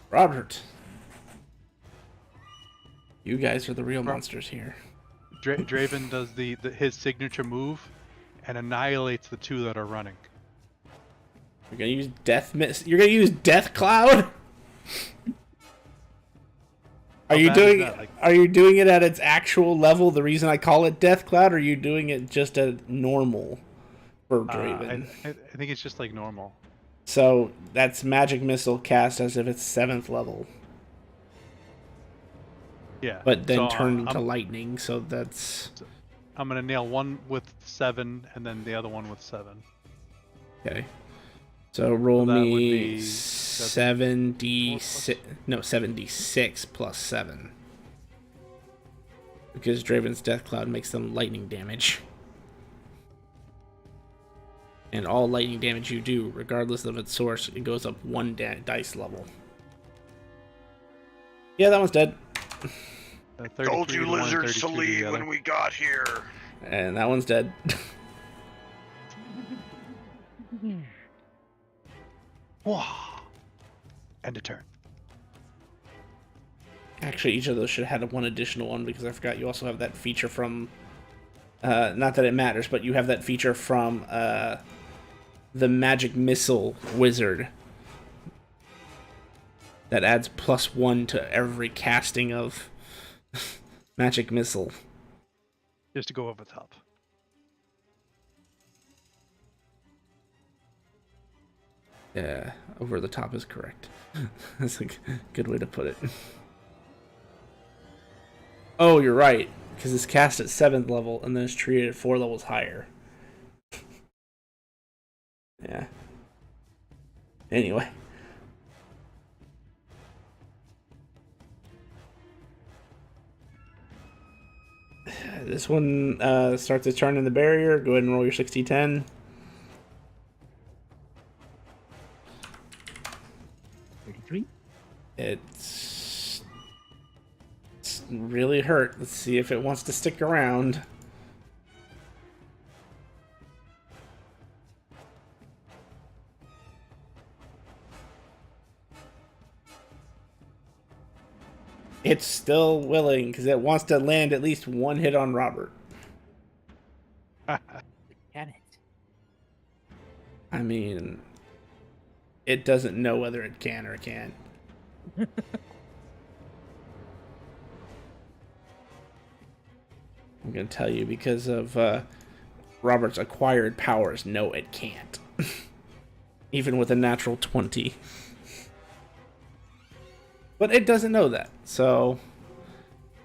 Robert. You guys are the real monsters here. Draven does his signature move and annihilates the two that are running. You're gonna use Death Mist. You're gonna use Death Cloud. Are How you bad is doing? that? Like- Are you doing it at its actual level? The reason I call it Death Cloud, or are you doing it just at normal for Draven? I think it's just like normal. So that's Magic Missile cast as if it's 7th level, Yeah. but then so, turned into I'm, lightning. So that's I'm gonna nail one with 7 and then the other one with 7. okay. So roll So that would me be 7d6. No, 7d6 plus 7. Because Draven's Death Cloud makes them lightning damage. And all lightning damage you do, regardless of its source, it goes up 1 dice level. Yeah, that one's dead. 33 Told you to one, lizards to 32 the leave other. when we got here. And that one's dead. Wah! End of turn. Actually, each of those should have had one additional one because I forgot you also have that feature from... not that it matters, but you have that feature from the Magic Missile Wizard that adds +1 to every casting of Magic Missile. Just to go over the top. Yeah, over the top is correct. That's a good way to put it. Oh, you're right, because it's cast at 7th level and then it's treated at 4 levels higher. Yeah. Anyway. This one starts its turn in the barrier. Go ahead and roll your 60-10. It's really hurt. Let's see if it wants to stick around. It's still willing because it wants to land at least one hit on Robert. Can it? I mean, it doesn't know whether it can or can't. I'm going to tell you because of Robert's acquired powers. No, it can't. Even with a natural 20. But it doesn't know that. So,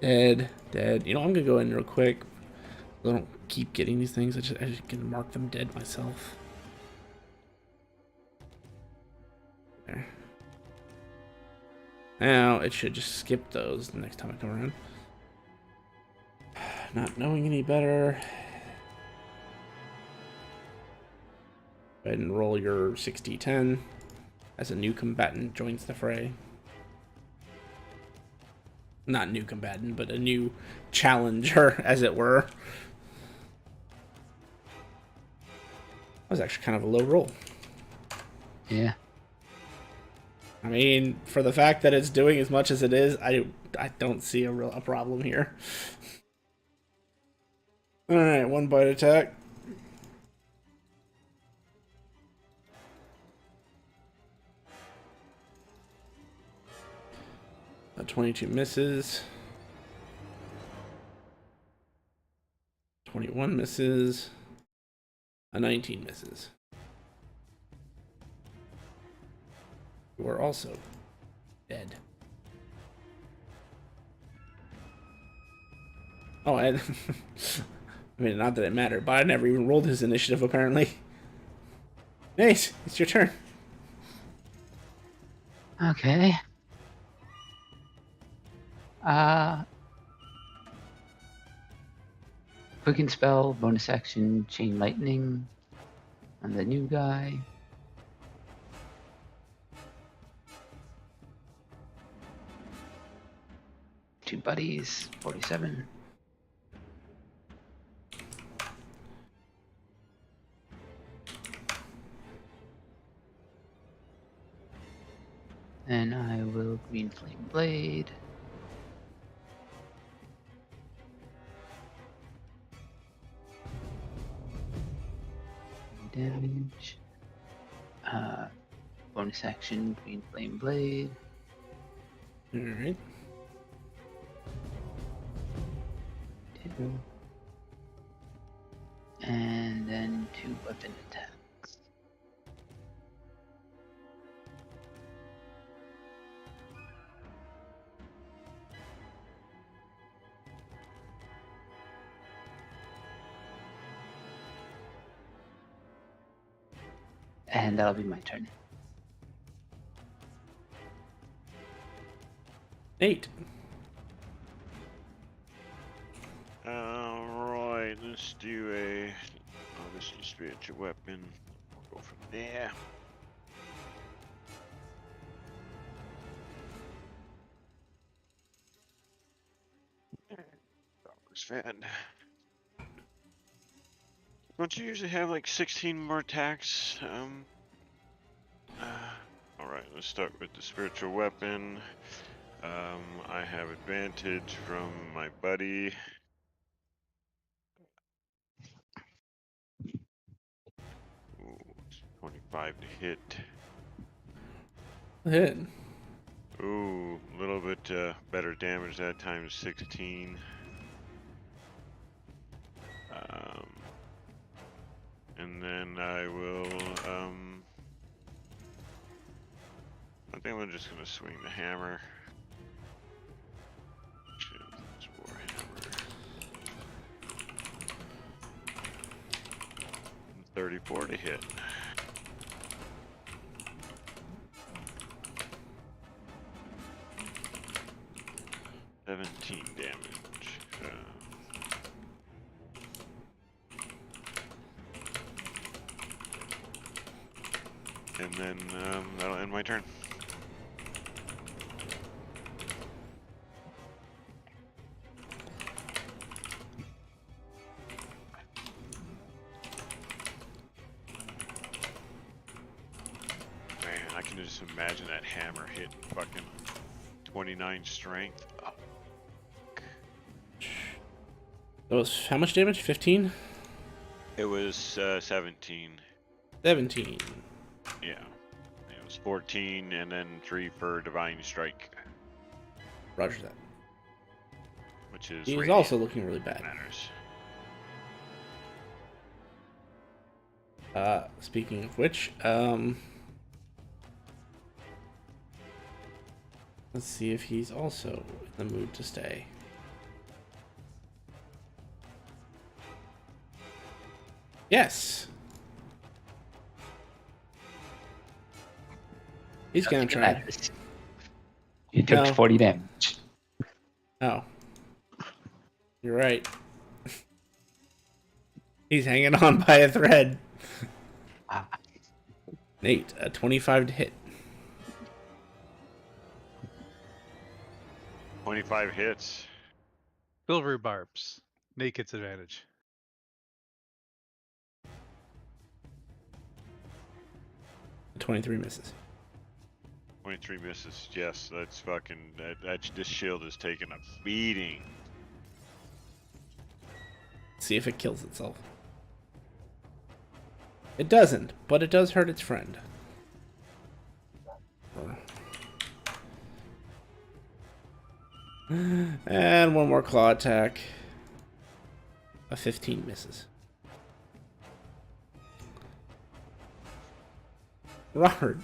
dead. You know, I'm going to go in real quick. I don't keep getting these things. I just can mark them dead myself. There. Now it should just skip those the next time I come around. Not knowing any better. Go ahead and roll your 6d10 as a new combatant joins the fray. Not new combatant, but a new challenger, as it were. That was actually kind of a low roll. Yeah. I mean, for the fact that it's doing as much as it is, I don't see a problem here. Alright, 1 bite attack. A 22 misses. 21 misses. A 19 misses. You are also dead. Oh, I mean, not that it mattered, but I never even rolled his initiative, apparently. Nate, it's your turn. Okay. Quicken spell, bonus action, chain lightning on the new guy. Two buddies, 47. And I will green flame blade. Damage. Bonus action, green flame blade. Alright. 2. And then 2 weapon attacks. And that'll be my turn. Nate. Alright, let's do a... Oh, this is spiritual weapon. We'll go from there. Dog's fat. Don't you usually have like 16 more attacks? Alright, let's start with the spiritual weapon. I have advantage from my buddy. Ooh, 25 to hit. Hit. Ooh, a little bit better damage that time, 16. And then I will, I think I'm just gonna swing the hammer. Shit, it's Warhammer. 34 to hit. $17 damage. And then that'll end my turn. Man, I can just imagine that hammer hitting fucking 29 strength. Oh. That was how much damage? 15? It was 17. 17. Yeah. It was 14 and then 3 for Divine Strike, Roger that. which is He is radiant. also looking really bad. Matters. Speaking of which, let's see if he's also in the mood to stay. Yes. He's gonna Nothing try. matters. You took No. 40 damage. Oh. You're right. He's hanging on by a thread. Ah, Nate, a 25 to hit. 25 hits. Silver barbs. Nate gets advantage. 23 misses. 23 misses. Yes, that's fucking. This shield is taking a beating. See if it kills itself. It doesn't, but it does hurt its friend. And one more claw attack. A 15 misses. Robert.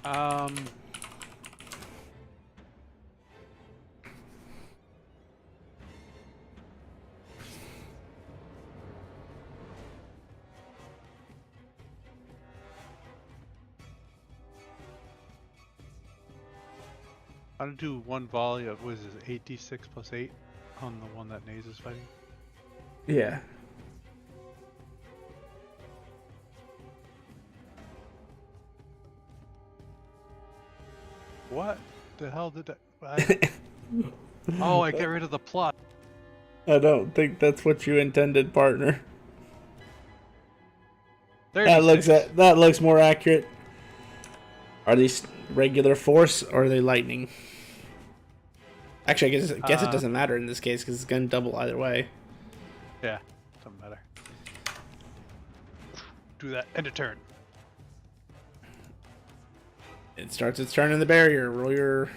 I'm gonna do one volley of, what is this, 8d6 plus 8 on the one that Naze is fighting. Yeah. What the hell did I... Oh, I get rid of the plot. I don't think that's what you intended, partner. 36. That looks more accurate. Are these regular force or are they lightning? Actually, I guess it doesn't matter in this case because it's gonna double either way. Yeah, doesn't matter. Do that. End of turn. It starts its turn in the barrier. Roll your...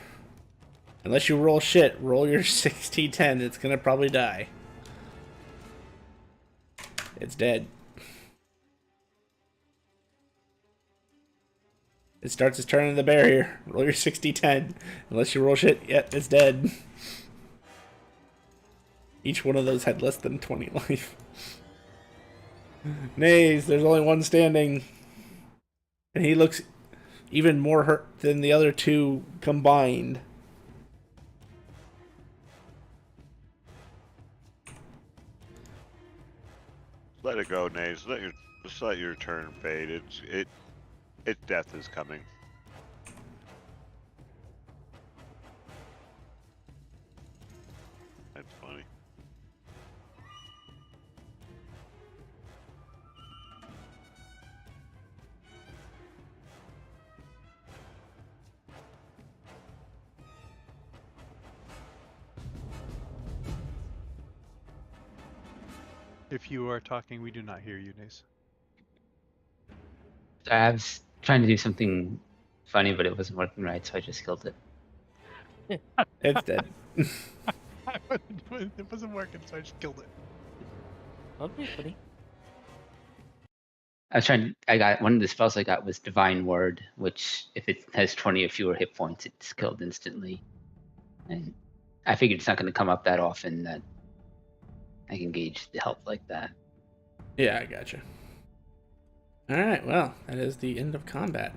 Unless you roll shit, roll your 60-10. It's gonna probably die. It's dead. It starts its turn in the barrier. Roll your 60-10. Unless you roll shit, yep, it's dead. Each one of those had less than 20 life. Nays, there's only one standing. And he looks even more hurt than the other two combined. Let it go, Naze. Just let your turn fade. Its death is coming. That's funny. If you are talking, we do not hear you, Naze. I was trying to do something funny, but it wasn't working right, so I just killed it. It's dead. It wasn't working, so I just killed it. Okay, buddy. I got one of the spells I got was Divine Word, which if it has 20 or fewer hit points, it's killed instantly. And I figured it's not going to come up that often that I can gauge the health like that. Yeah, I gotcha. Alright, well, that is the end of combat.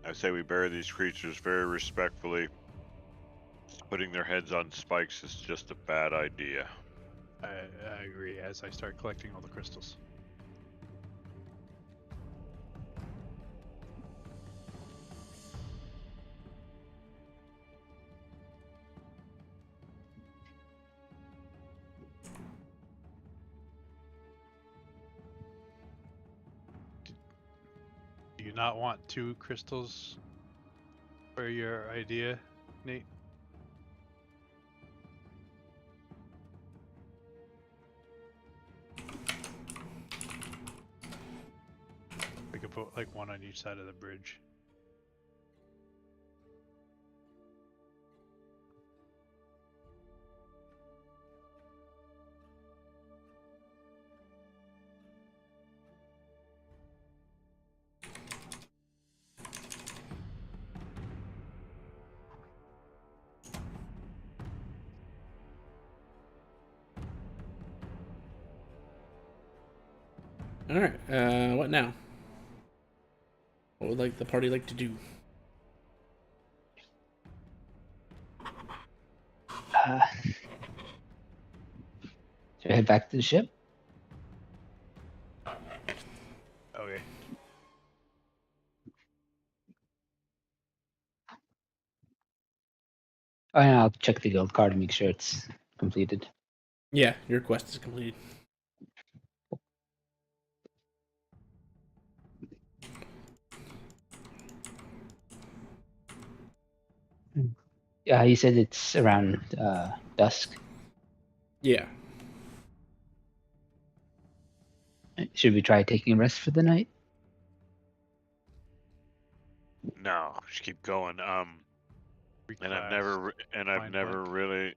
I say we bury these creatures very respectfully. Putting their heads on spikes is just a bad idea. I agree, as I start collecting all the crystals. Do you not want 2 crystals for your idea, Nate? We could put like 1 on each side of the bridge. All right. What now? What would the party like to do? Uh, should I head back to the ship? Okay. Oh, yeah, I'll check the guild card to make sure it's completed. Yeah, your quest is completed. Yeah, you said it's around dusk. Yeah. Should we try taking a rest for the night? No, just keep going. And I've Reclass. never, re- and I've Mind never blank. really,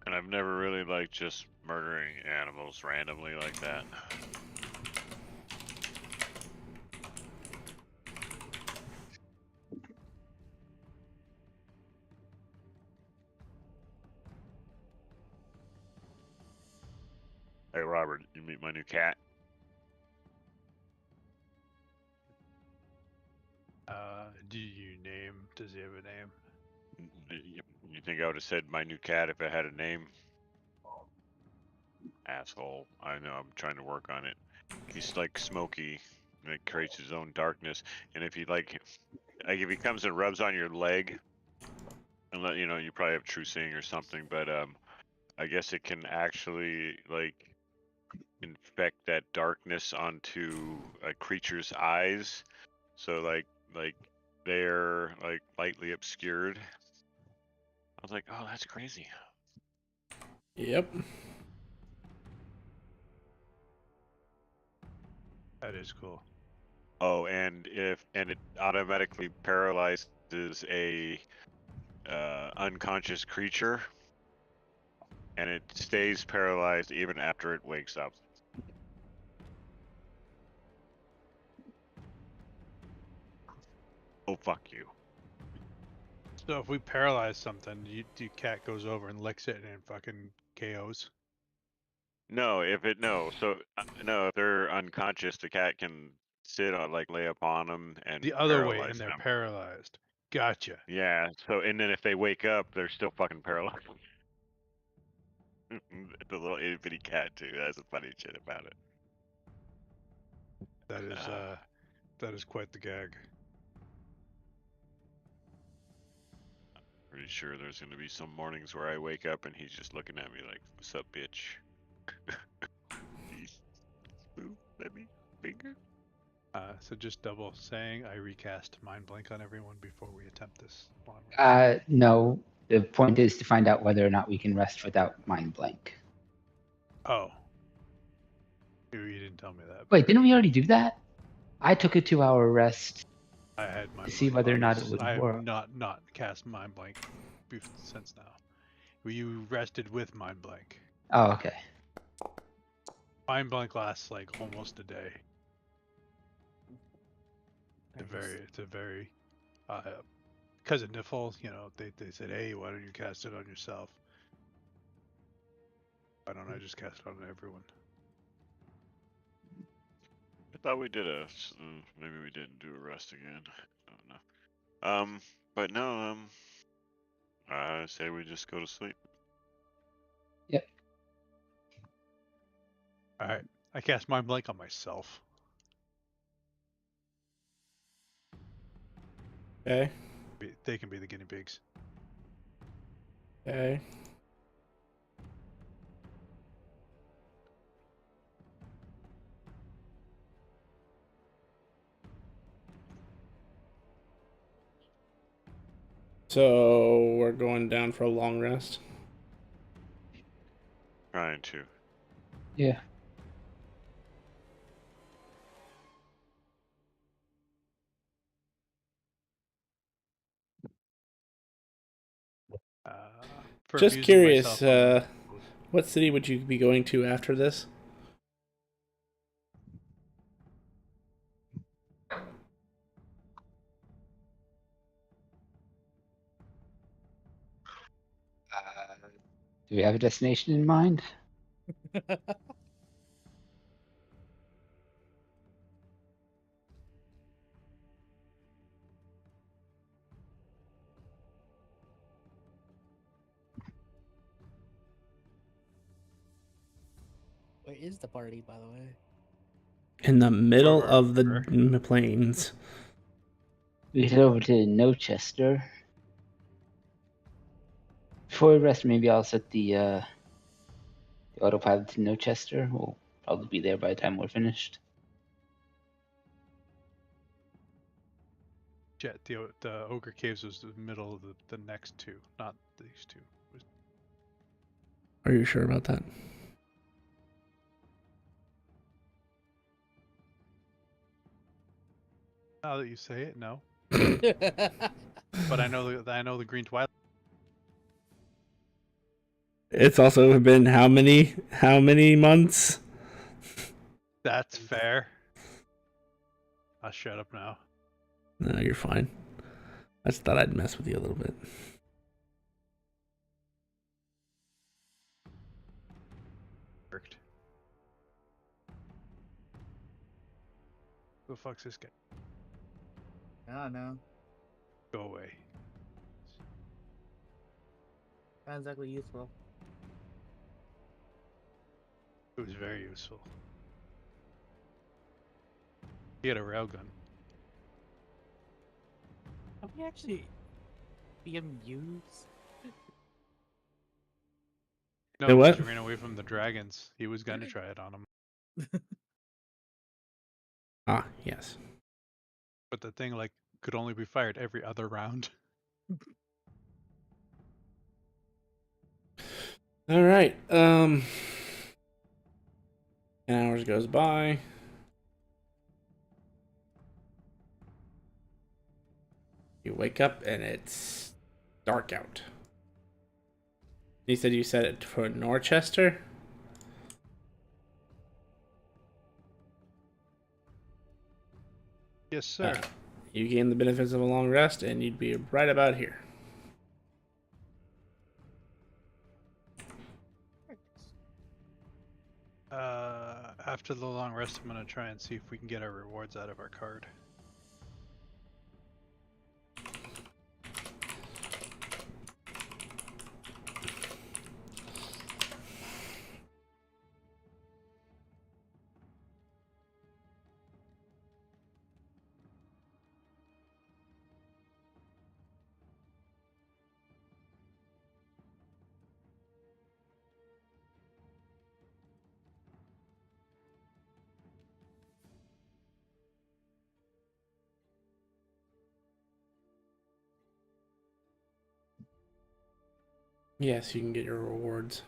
and I've never really like just murdering animals randomly like that. Hey, Robert, you meet my new cat? Do you name? Does he have a name? You think I would have said my new cat if it had a name? Asshole. I know, I'm trying to work on it. He's like Smokey. And it creates his own darkness. And if he if he comes and rubs on your leg, and let you know, you probably have true seeing or something, but I guess it can actually like infect that darkness onto a creature's eyes. So like they're like lightly obscured. I was like, oh, that's crazy. Yep. That is cool. Oh, and it automatically paralyzes a unconscious creature, and it stays paralyzed even after it wakes up. Oh, fuck you. So if we paralyze something, your cat goes over and licks it and it fucking KOs. No, if they're unconscious, the cat can sit on, like, lay upon them and The other way, and paralyze they're them. paralyzed. Gotcha. Yeah. So, and then if they wake up, they're still fucking paralyzed. The little itty bitty cat too. That's the funny shit about it. That is quite the gag. Pretty sure there's gonna be some mornings where I wake up and he's just looking at me like, "What's up, bitch? Please, move, let me finger." So just double saying, I recast Mind Blank on everyone before we attempt this. No. The point is to find out whether or not we can rest without mind blank. Oh. You didn't tell me that. Wait, didn't we already do that? I took a 2-hour rest I had Mind to see Blank whether or on not this. it would I have work. not cast Mind Blank since now. You rested with Mind Blank. Oh, okay. Mind Blank lasts like almost a day. It's a very because of Niffle, they said, hey, why don't you cast it on yourself? Why don't I just cast it on everyone? I thought we did maybe we didn't do a rest again. I don't know. But no, I say we just go to sleep. Yep. All right, I cast Mind Blank on myself. Okay. They can be the guinea pigs. Okay. So we're going down for a long rest. Trying to. Yeah. For Just abusing curious, myself, what city would you be going to after this? Do we have a destination in mind? Where is the party, by the way? In the middle of the Wherever. plains. We head over to Nochester. Before we rest, maybe I'll set the autopilot to Nochester. We'll probably be there by the time we're finished. Jet, the Ogre Caves was the middle of the next two, not these two. Are you sure about that? Now that you say it, no. But I know the Green Twilight. It's also been how many months? That's fair. I'll shut up now. No, you're fine. I just thought I'd mess with you a little bit. Worked. Who the fuck's this guy? I don't know. Go away. Not exactly useful. It was very useful. He had a railgun. Have we actually been used? No, Hey, what? because he ran away from the dragons. He was gonna try it on him. Ah, yes. But the thing like could only be fired every other round. All right. 10 hours goes by. You wake up and it's dark out. You said you set it for Norchester? Yes, sir. You gain the benefits of a long rest and you'd be right about here. After the long rest, I'm gonna try and see if we can get our rewards out of our card. Yes, you can get your rewards.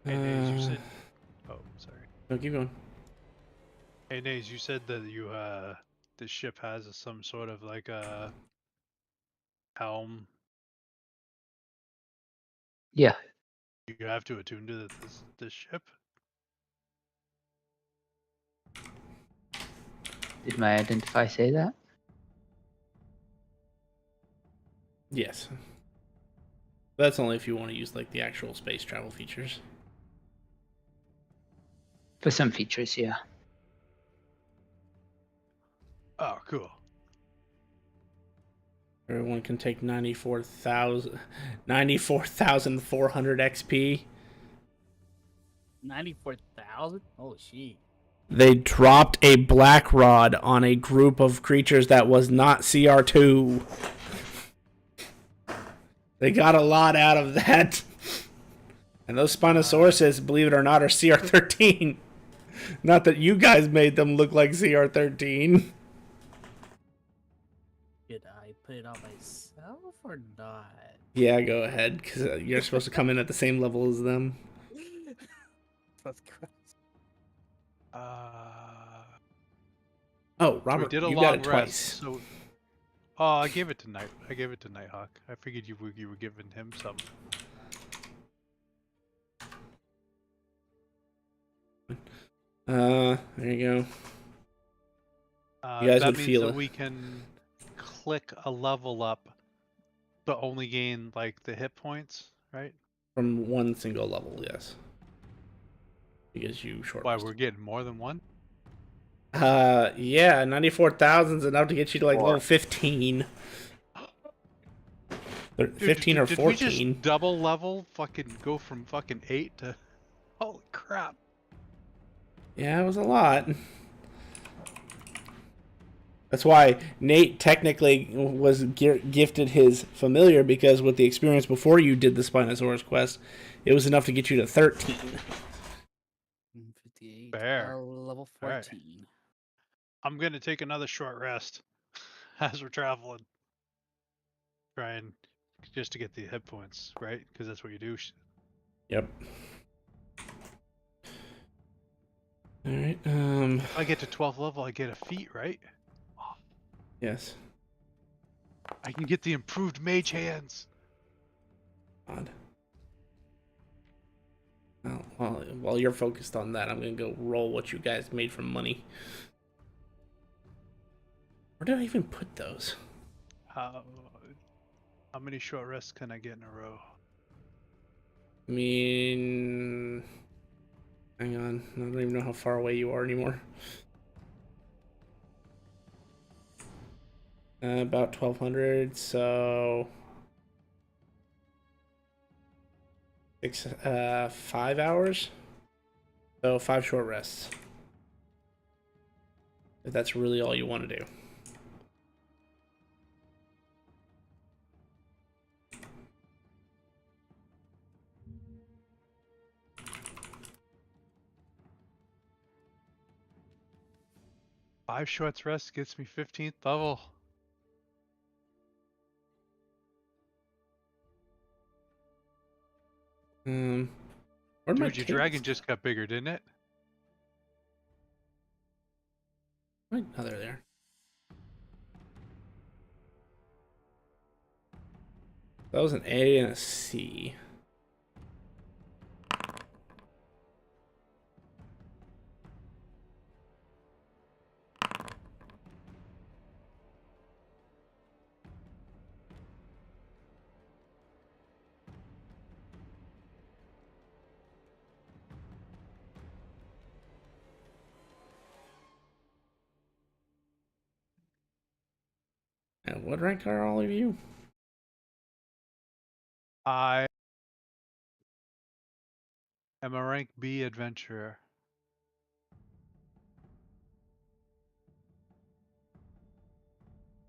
Hey, Naze, you said. Oh, sorry. No, keep going. Hey, Naze, you said that this ship has some sort of like a helm. Yeah. You have to attune to this ship. Did my identify say that? Yes. That's only if you want to use like the actual space travel features. For some features, yeah. Oh, cool. Everyone can take 94,400 XP. 94,000? Oh, shit. They dropped a black rod on a group of creatures that was not CR2. They got a lot out of that. And those Spinosauruses, believe it or not, are CR13. Not that you guys made them look like CR13. Did I put it on myself or not? Yeah, go ahead, because you're supposed to come in at the same level as them. That's gross. Oh, Robert, we did a you long got it rest, twice. so. Oh, I gave it to Nighthawk. I figured you were giving him some. There you go. You guys that would means feel that it. we can click a level up, but only gain like the hit points, right? From one single level, yes. Because you short Why rest. we're getting more than one? Yeah, 94,000 is enough to get you to like Four. level 15. Dude, 15 or did we 14. just double level? Fucking go from fucking 8 to. Holy crap! Yeah, it was a lot. That's why Nate technically was gifted his familiar, because with the experience before you did the Spinosaurus quest, it was enough to get you to 13. 58. Fair. Level All right. 14. I'm gonna take another short rest as we're traveling. Trying just to get the hit points, right? Because that's what you do. Yep. All right. If I get to 12th level, I get a feat, right? Yes. I can get the improved mage hands. Odd. Well, while you're focused on that, I'm gonna go roll what you guys made from money. Where did I even put those? How many short rests can I get in a row? I mean, hang on. I don't even know how far away you are anymore. About 1,200. So 5 hours. So 5 short rests. If that's really all you want to do. Five short rests gets me 15th level. Where'd my Dude, your dragon tables just got bigger, didn't it? go? Oh, they're there. That was an A and a C. And what rank are all of you? I am a rank B adventurer.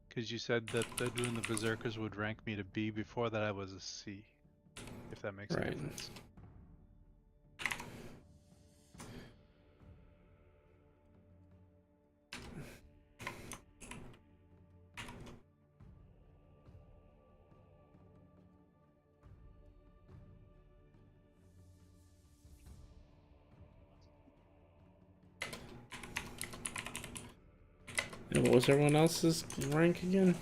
Because you said that doing the berserkers would rank me to B. Before that, I was a C. If that makes a Right. difference. And what was everyone else's rank again?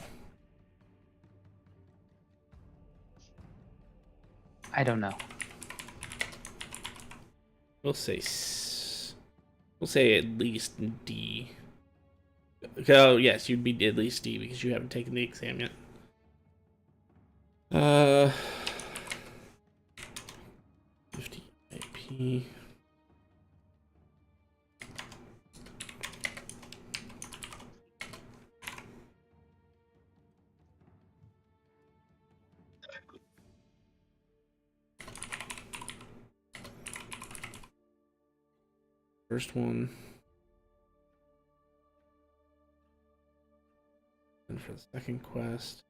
I don't know. We'll say at least D. Oh yes, you'd be at least D because you haven't taken the exam yet. 50 IP. First one. And for the second quest.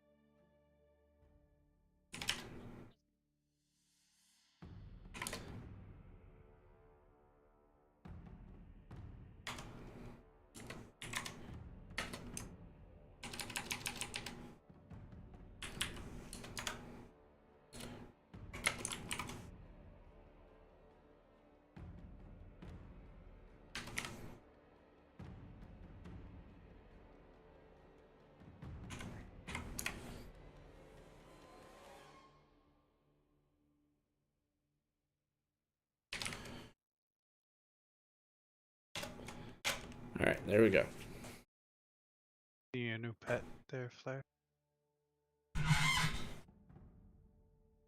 All right, there we go. See a new pet there, Flair.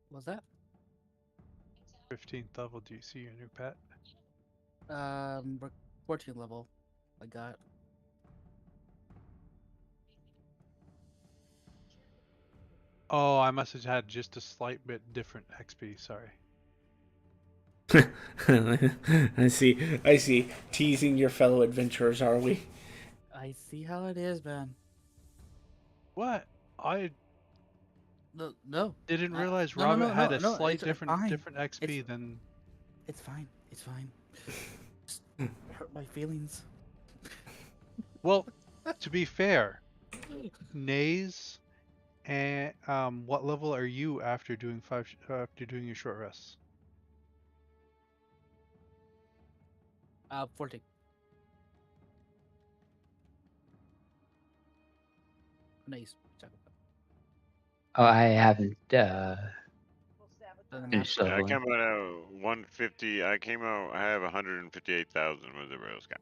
What's that? 15th level. Do you see your new pet? We're 14 level. I got. Oh, I must have had just a slight bit different XP. Sorry. I see. I see. Teasing your fellow adventurers, are we? I see how it is, man. What? I No. didn't Uh, realize no, no, Rabbit no, had no, a no, slight it's different fine. XP than. It's fine. It's fine. Just hurt my feelings. Well, to be fair, Nays, and what level are you after doing after doing your short rests? 14. Nice. Oh, I haven't Doesn't finished matter. Yeah, I leveling. came out at 150. I have 158,000 with the rails guy.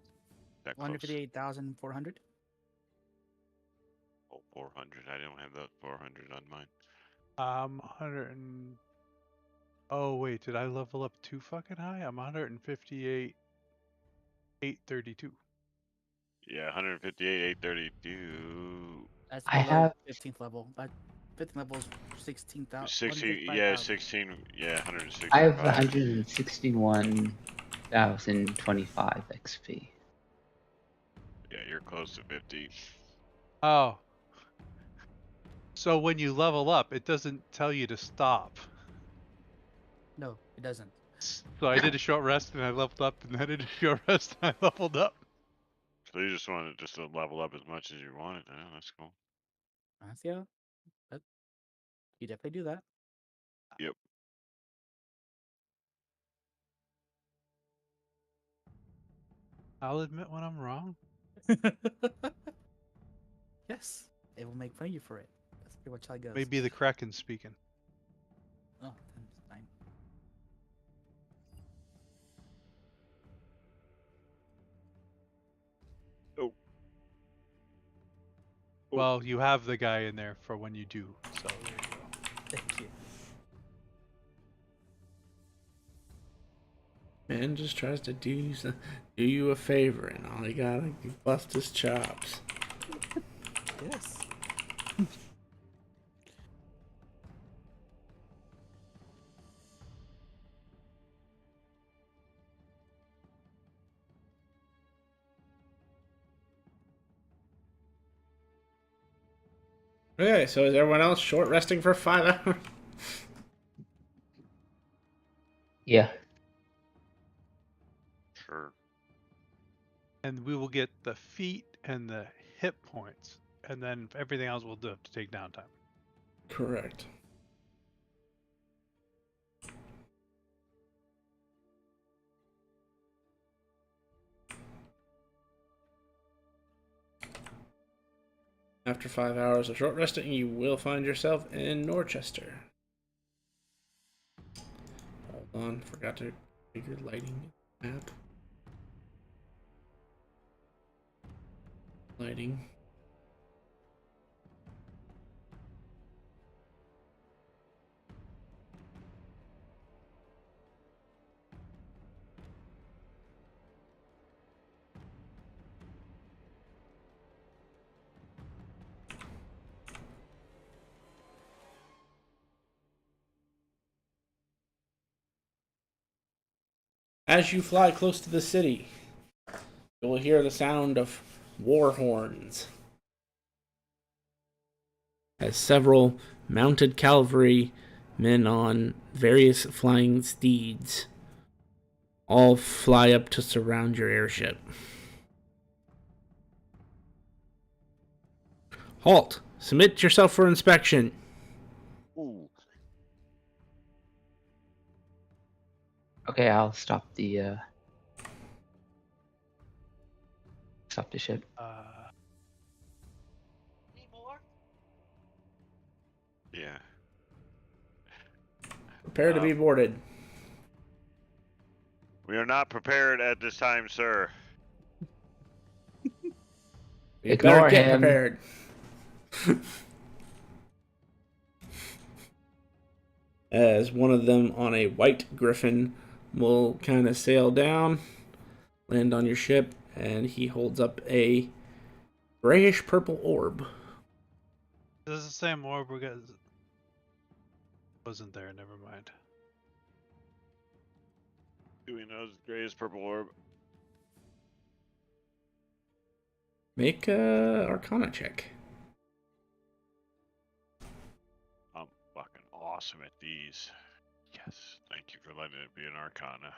That close. 158,400. Oh, 400. I don't have that 400 on mine. 100 and. Oh wait, did I level up too fucking high? I'm 158, 832. Yeah, 158, 832. That's I below have 15th level. But 15th level is 16,000. 60. Yeah, 16. Yeah, I 165. have 161,025 XP. Yeah, you're close to 50. Oh. So when you level up, it doesn't tell you to stop. No, it doesn't. So I did a short rest and I leveled up, and then I did a short rest and I leveled up. So you just wanted just to level up as much as you wanted. Yeah, that's cool. Yeah. But you definitely do that. Yep. I'll admit when I'm wrong. Yes. It will make fun of you for it. That's pretty much how it goes. Maybe the Kraken speaking. Oh, then it's fine. Oh. Oh. Well, you have the guy in there for when you do. So there you go. Thank you. Man just tries to do you a favor, and all you gotta bust his chops. Yes. Okay, so is everyone else short resting for 5 hours? Yeah. Sure. And we will get the feet and the hit points, and then everything else we'll do to take downtime. Correct. After 5 hours of short resting, you will find yourself in Norchester. Hold on, forgot to figure lighting map. Lighting. As you fly close to the city, you will hear the sound of war horns as several mounted cavalry men on various flying steeds all fly up to surround your airship. Halt! Submit yourself for inspection. Ooh. Okay, I'll stop the ship. Yeah. Prepare to be boarded. We are not prepared at this time, sir. You Ignore better get him. prepared. As one of them on a white griffin will kind of sail down, land on your ship, and he holds up a grayish purple orb. This is the same orb we got. Wasn't there? Never mind. Do we know it's gray as purple orb? Make a Arcana check. I'm fucking awesome at these. Yes. Thank you for letting it be an Arcana.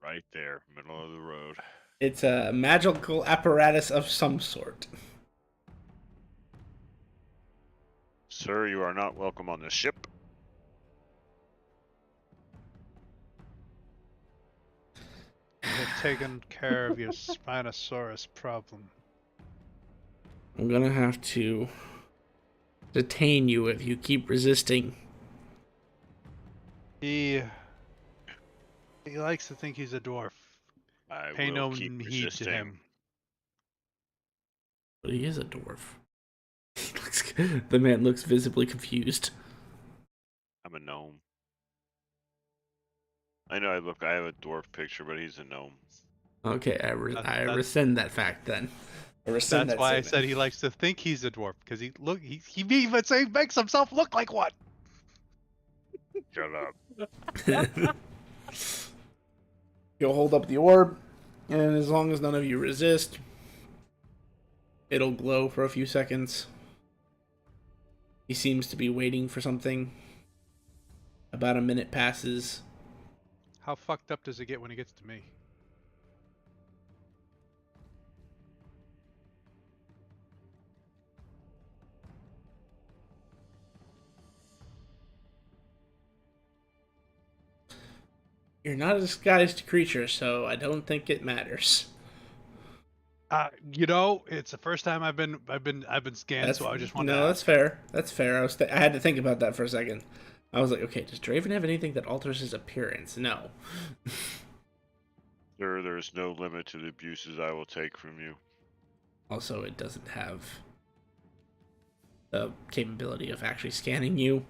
Right there, middle of the road. It's a magical apparatus of some sort. Sir, you are not welcome on the ship. You have taken care of your Spinosaurus problem. I'm gonna have to detain you if you keep resisting. He likes to think he's a dwarf. I Pay will no keep heed resisting. to him. But he is a dwarf. The man looks visibly confused. I'm a gnome. I know I have a dwarf picture, but he's a gnome. Okay, I That's- rescind that fact then. I rescind That's that why I statement. said he likes to think he's a dwarf, because he even say makes himself look like one. Shut up. He'll hold up the orb, and as long as none of you resist, it'll glow for a few seconds. He seems to be waiting for something. About a minute passes. How fucked up does it get when he gets to me? You're not a disguised creature, so I don't think it matters. It's the first time I've been scanned, so I just want to no, ask. that's fair. That's fair. I had to think about that for a second. I was like, okay, does Draven have anything that alters his appearance? No. Sir, there's no limit to the abuses I will take from you. Also, it doesn't have the capability of actually scanning you.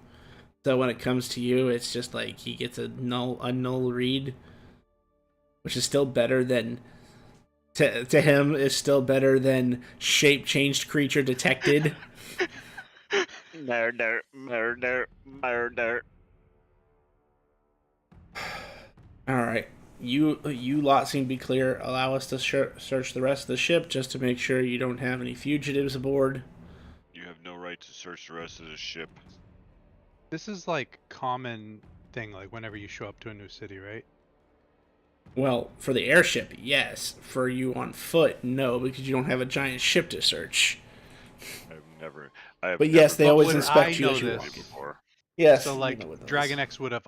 So when it comes to you, it's just like he gets a null read, which is still better than to him is still better than shape changed creature detected. Murder, murder, murder. All right, you lot seem to be clear. Allow us to search the rest of the ship just to make sure you don't have any fugitives aboard. You have no right to search the rest of the ship. This is like common thing, like whenever you show up to a new city, right? Well, for the airship, yes. For you on foot, no, because you don't have a giant ship to search. I have But yes, they never always would inspect I you know as you this? walk in. before. Yes. So you like know what that Dragon is. X would have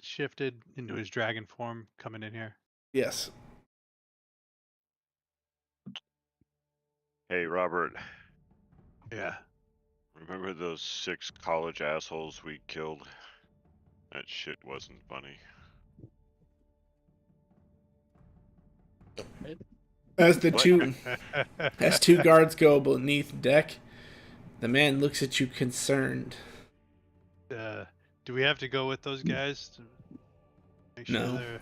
shifted into his dragon form coming in here. Yes. Hey, Robert. Yeah. Remember those 6 college assholes we killed? That shit wasn't funny. As the What? two guards go beneath deck, the man looks at you concerned. Do we have to go with those guys to make sure No. they're?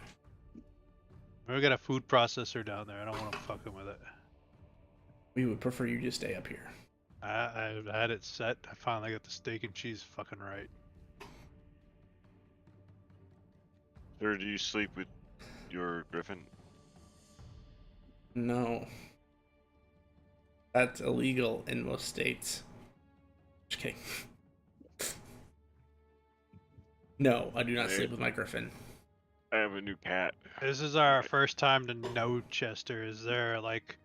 We got a food processor down there. I don't want to fuck them with it. We would prefer you to stay up here. I had it set. I finally got the steak and cheese fucking right. Sir, do you sleep with your griffin? No. That's illegal in most states. Just kidding. No, I do not sleep with my griffin. I have a new cat. This is our first time to know Chester. Is there like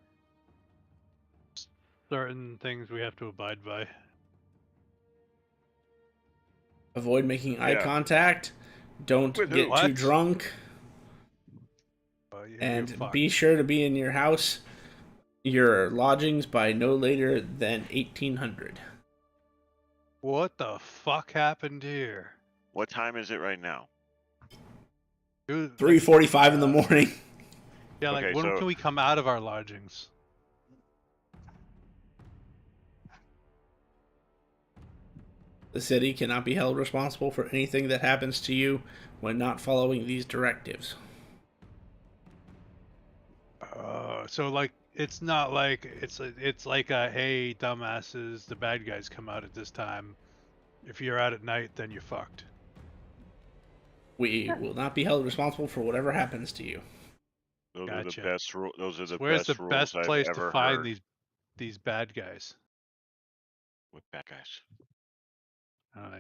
certain things we have to abide by? Avoid making eye Yeah. contact. Don't With who? get too What? drunk. You're And fucked. be sure to be in your house, your lodgings, by no later than 1800. What the fuck happened here? What time is it right now? Dude, 3:45 in the morning. Yeah, like Okay, when so- can we come out of our lodgings? The city cannot be held responsible for anything that happens to you when not following these directives. So like it's not like it's like a hey dumbasses, the bad guys come out at this time. If you're out at night, then you're fucked. We will not be held responsible for whatever happens to you. Those are the Gotcha. best rules. Those are the Where's the best rules best I've place ever to find heard. these bad guys? With bad guys.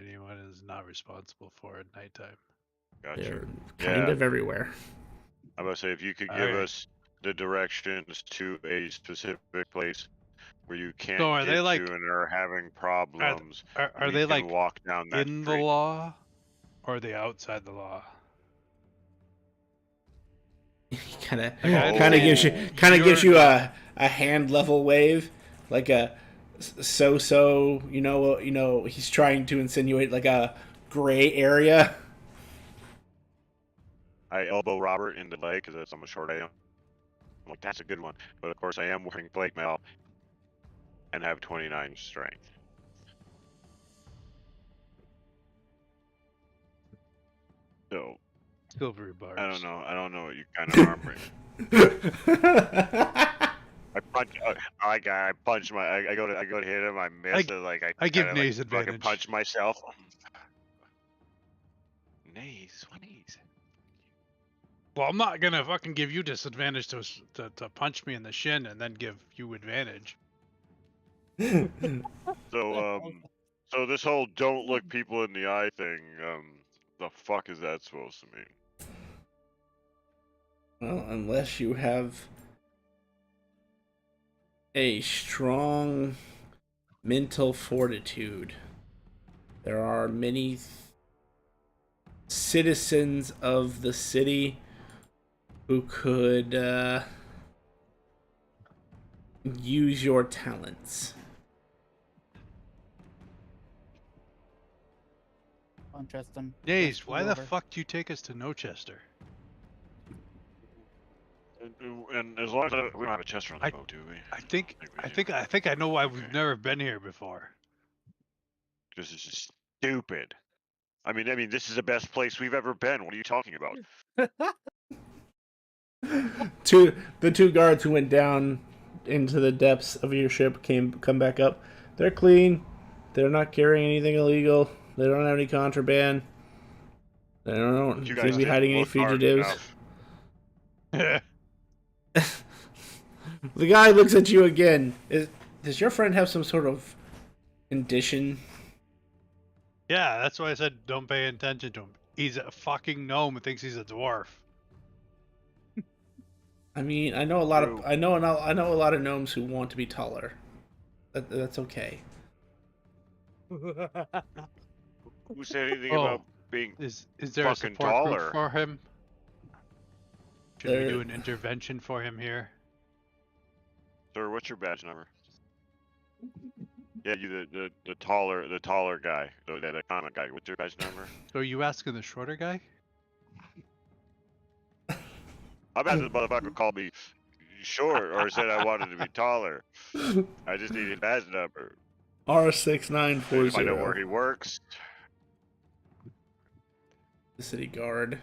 Anyone is not responsible for at nighttime. Gotcha. They're kind Yeah. of everywhere. I'm gonna say if you could give Okay. us the directions to a specific place where you can't So are get they like to and are having problems, are we they can like walk down that in the street. law or are they outside the law? kind of Like, I kind of gives you understand kind of gives you're you not- a hand level wave, like a so you know he's trying to insinuate like a gray area. I elbow Robert in the leg because that's how short I am. I'm like, that's a good one. But of course, I am wearing plate mail and have 29 strength. So silvery bars. I don't know. I don't know what you kind of arm bring. I punch. I punch my. I go to hit him. I miss. I give kinda, Nays fucking advantage. punch myself. Nays. What nays? Well, I'm not gonna fucking give you disadvantage to punch me in the shin and then give you advantage. So this whole don't look people in the eye thing. The fuck is that supposed to mean? Well, unless you have a strong mental fortitude, there are many citizens of the city who could use your talents. Don't trust them. Nays, Just why pull the over. fuck do you take us to Nochester? And as long as we don't have a Chester on the boat, do we? I think I know why we've never been here before. This is just stupid. I mean, this is the best place we've ever been. What are you talking about? The two guards who went down into the depths of your ship come back up. They're clean. They're not carrying anything illegal. They don't have any contraband. They don't You seem guys to be hiding any didn't look hard fugitives. enough. The guy looks at you again. Does your friend have some sort of condition? Yeah, that's why I said don't pay attention to him. He's a fucking gnome and thinks he's a dwarf. I mean, I know a lot of True. I know a lot of gnomes who want to be taller. That's okay. Who said anything Oh. about being? Is there a Fucking support taller. group for him? Should There- we do an intervention for him here? Sir, what's your badge number? Yeah, you the taller guy, the common guy. What's your badge number? So are you asking the shorter guy? I bet this motherfucker called me short or said I wanted to be taller. I just needed badge number. If I know where R6940. he works. The city guard.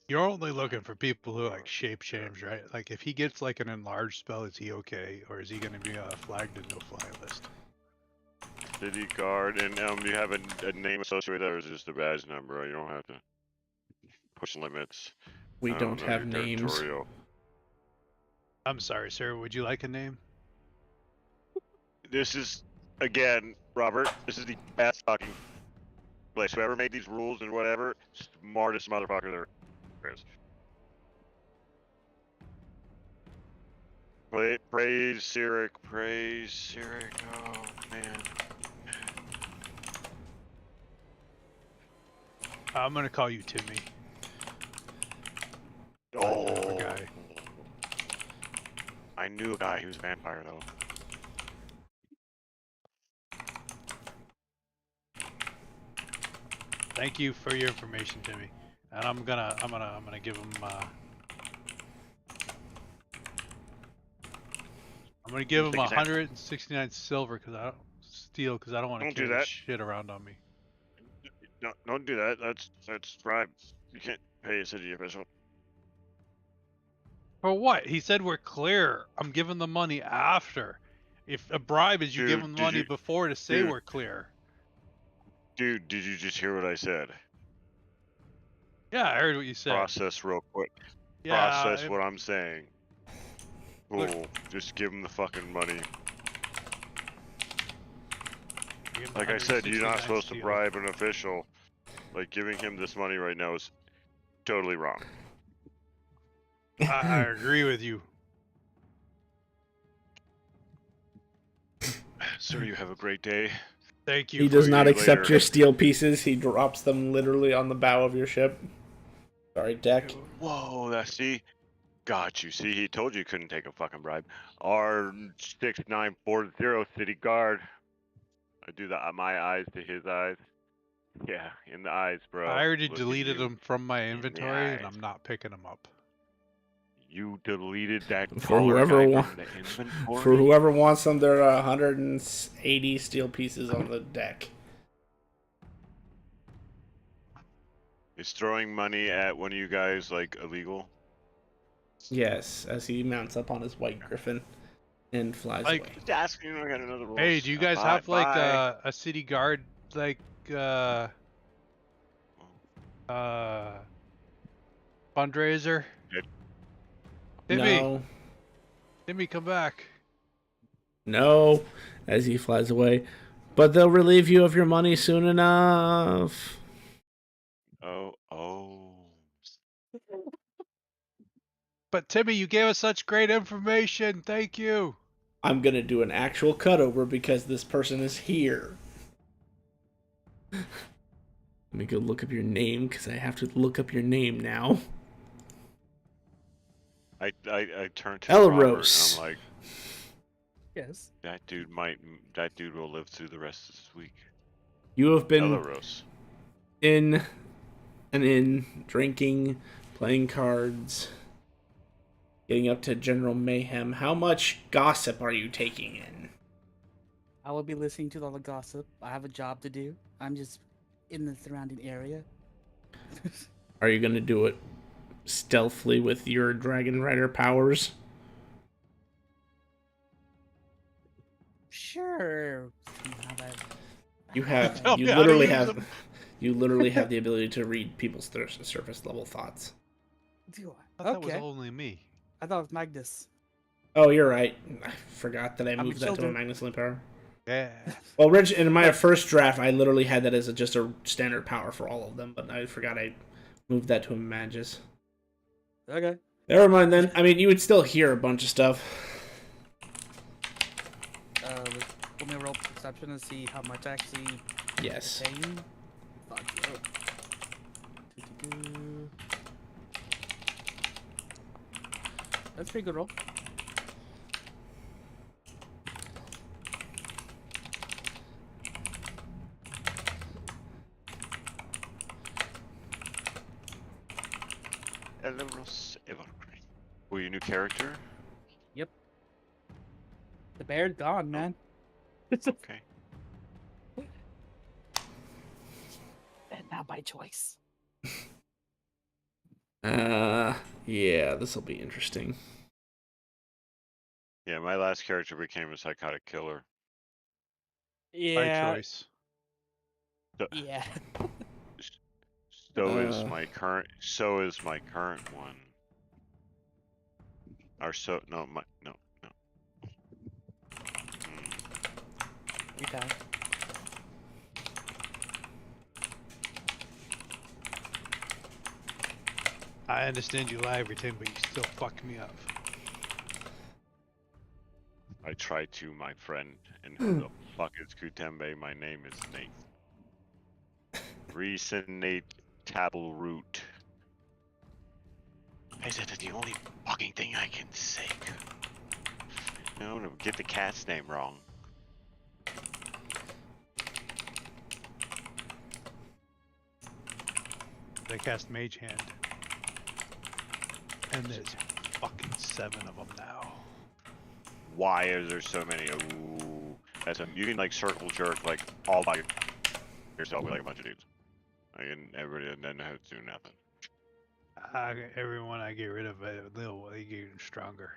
You're only looking for people who like shape change, right? Like if he gets like an enlarged spell, is he okay, or is he going to be flagged in no-fly list? City guard, and do you have a name associated with that, or is it just a badge number? You don't have to push limits. We I don't know have your names. territorial. I'm sorry, sir. Would you like a name? This is, again, Robert, this is the best fucking place. Whoever made these rules and whatever, smartest motherfucker there is. Praise Cyric, praise Cyric. Oh, man. I'm going to call you Timmy. Oh, guy. I knew a guy who was a vampire, though. Thank you for your information, Timmy. And I'm gonna give him I'm gonna give him Take his hand. 169 silver because I don't want to Don't do carry this that. shit around on me. No, don't do that. That's bribe. You can't pay a city official. For what? He said we're clear. I'm giving the money after. If a bribe is you give Dude, him the did money you- before to say dude. we're clear. Dude, did you just hear what I said? Yeah, I heard what you said. Process real quick. Yeah, Process what I'm saying. Look- Cool. Just give him the fucking money. give him Like I said, you're not 169 supposed to steel. bribe an official. Like giving him this money right now is totally wrong. I agree with you. Sir, you have a great day. Thank you. He does See not you accept later. your steel pieces. He drops them literally on the bow of your ship. Sorry, deck. Whoa, see? Got you. See, he told you couldn't take a fucking bribe. R6940 City Guard. I do that. My eyes to his eyes. Yeah, in the eyes, bro. I already Look at deleted you. them from my the inventory, and eyes. I'm not picking them up. You deleted that For taller whoever guy wa- from the inventory? For whoever wants them, there are 180 steel pieces on the deck. Is throwing money at one of you guys like illegal? Yes, as he mounts up on his white griffin and flies Like- away. Just asking. I got another rule. Hey, do you guys have like a city guard like fundraiser? Did- Timmy, No, Timmy, come back. no, as he flies away. But they'll relieve you of your money soon enough. Oh. But Timmy, you gave us such great information. Thank you. I'm gonna do an actual cutover because this person is here. Let me go look up your name because I have to look up your name now. I turned to Robert and Elros. I'm like, Yes. that dude will live through the rest of this week. You have been Elros. in, drinking, playing cards, getting up to general mayhem. How much gossip are you taking in? I will be listening to all the gossip. I have a job to do. I'm just in the surrounding area. Are you gonna do it stealthily with your Dragon Rider powers? Sure. Somehow that- You have, Tell you me how to literally use have, them. you literally have the ability to read people's surface level thoughts. Do I I? thought that was Okay. only me. I thought it was Magnus. Oh, you're right. I forgot that I I'm moved that to a children. Magnus Link power. Yeah. Well, Rich, in my first draft, I literally had that as just a standard power for all of them, but I forgot I moved that to a Magus. Okay. Never mind then. I mean, you would still hear a bunch of stuff. Let me roll perception and see how much I actually Yes. saying. Fuck. Doo-doo-doo. That's a pretty good roll. Elros Evergreen. Were you a new character? The bear's gone, man. Okay. And not by choice. Yeah, this will be interesting. Yeah, my last character became a psychotic killer. By Yeah. choice. Yeah. So is Uh. my current. So is my current one. Or so no my no. Okay. I understand you lie every time, but you still fuck me up. I try to, my friend. And who the fuck is Kutembe? My name is Nate. Resinate table root. Is that the only fucking thing I can say? No, get the cat's name wrong. They cast Mage Hand. And there's fucking 7 of them now. why is there so many? Ooh, you can like circle jerk like all by yourself with like a bunch of dudes. Like, and everybody and then have to do nothing. Everyone I get rid of, they get stronger.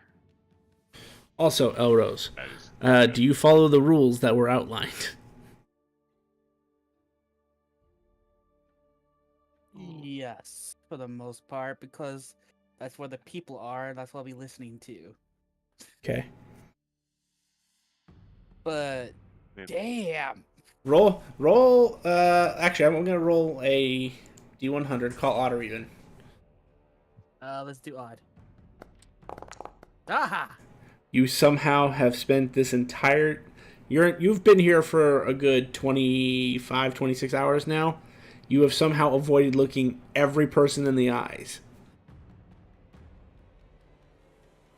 Also, Elrose, That is do you follow the rules that were outlined? Yes, for the most part, because that's where the people are. That's what I'll be listening to. Okay. But Yeah. damn, Roll. Actually, I'm gonna roll a D100. Call odd or even. let's do odd. Aha! You somehow have spent this entire. You've been here for a good 25, 26 hours now. You have somehow avoided looking every person in the eyes.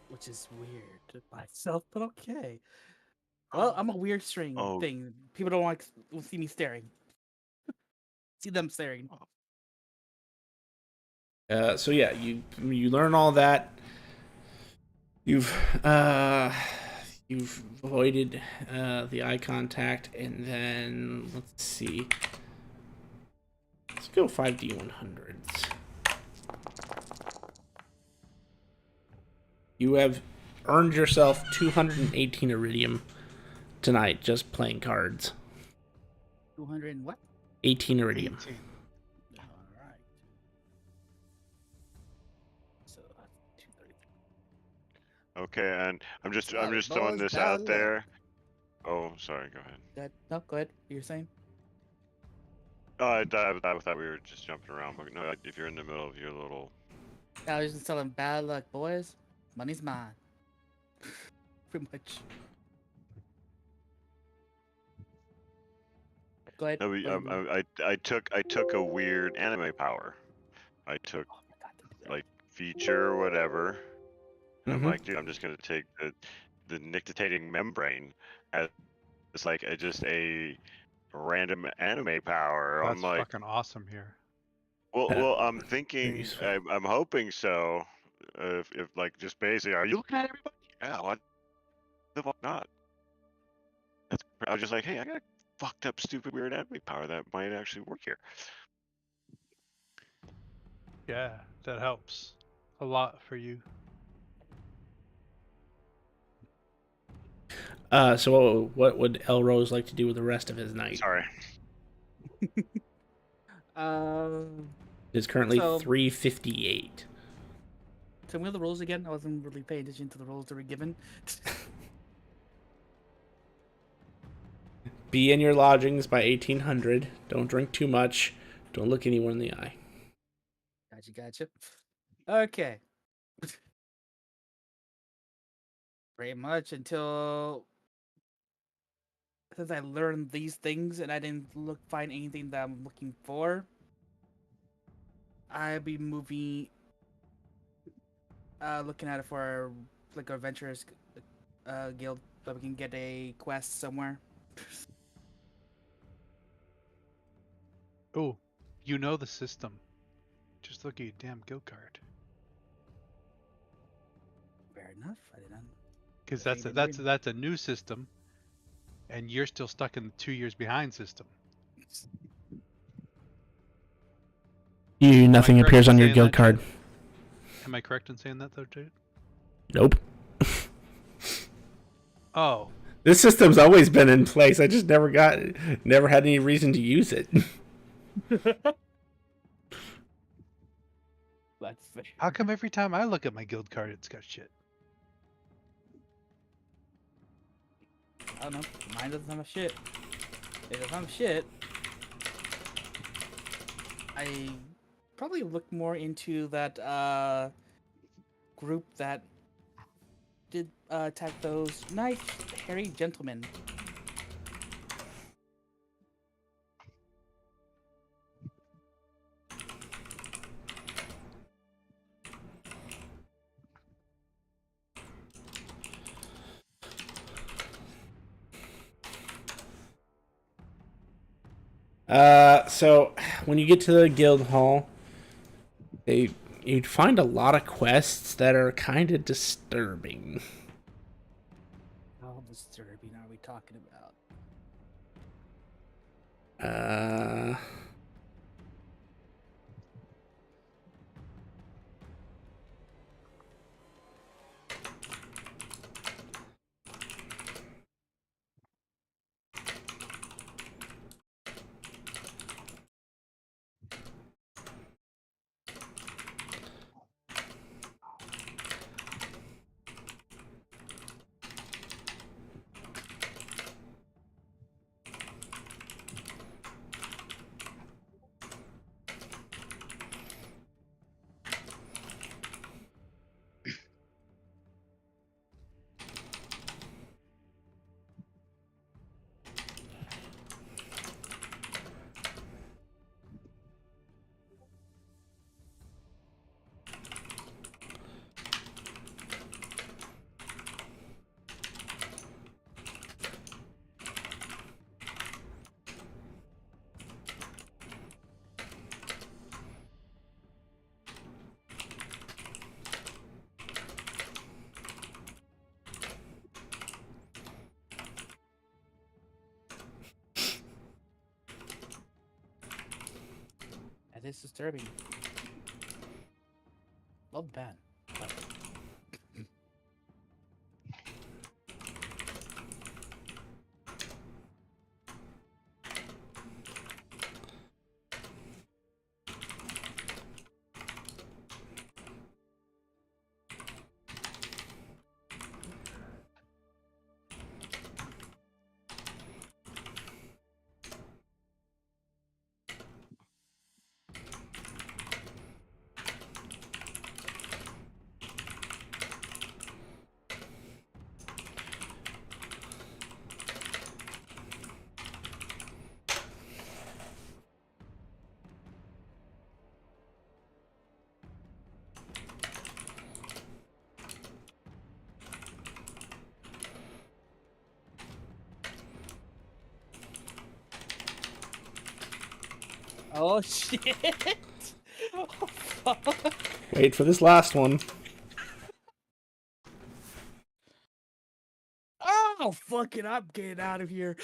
Which is weird to myself, but okay. Well, I'm a weird string Oh. thing. People don't want to see me staring. See them staring. So yeah, you learn all that. You've avoided the eye contact, and then let's see. Let's go 5D100s. You have earned yourself 218 iridium tonight just playing cards. 200 and what? 18 iridium. 18. Alright. So, 230. Okay, and I'm just Sorry, throwing boys, this bad out luck. there. Oh, sorry. Go ahead. No, go ahead. You're saying? Oh, I thought we were just jumping around, but no, if you're in the middle of your little. I was just telling bad luck, boys. Money's mine. Pretty much. Go ahead. No, what do you mean? I took a weird anime power. I took Oh, I forgot to do that. like feature or whatever. And I'm Mhm. like, dude, I'm just gonna take the nictitating membrane as like just a random anime power. That's I'm like, fucking awesome here. well, I'm Very thinking, useful. I'm hoping so. If like just basically, are you looking at everybody? Yeah, what the fuck not? I was just like, hey, I got a fucked up, stupid, weird anime power that might actually work here. Yeah, that helps a lot for you. So what would Elrose like to do with the rest of his night? Sorry. It's currently So- 3:58. Tell me the rules again. I wasn't really paying attention to the rules that were given. Be in your lodgings by 1800. Don't drink too much. Don't look anyone in the eye. Gotcha. Okay. Pretty much until since I learned these things and I didn't find anything that I'm looking for, I'll be moving looking at it for like a adventurous guild so we can get a quest somewhere. Oh, you know the system. Just look at your damn guild card. Fair enough. I didn't. Because Okay, that's a new system, and you're still stuck in the 2 years behind system. Nothing correct appears in on your saying guild that, card. Am I correct in saying that though, dude? Nope. Oh, This system's always been in place. I just never had any reason to use it. That's fair. how come every time I look at my guild card, it's got shit? I don't know. Mine doesn't have a shit. It doesn't have a shit. I probably look more into that group that did attack those nice hairy gentlemen. So when you get to the guild hall, you'd find a lot of quests that are kind of disturbing. disturbing are we talking about? That is disturbing. Love the band. Oh shit! Oh fuck! Wait for this last one. Oh fuck it! I'm getting out of here.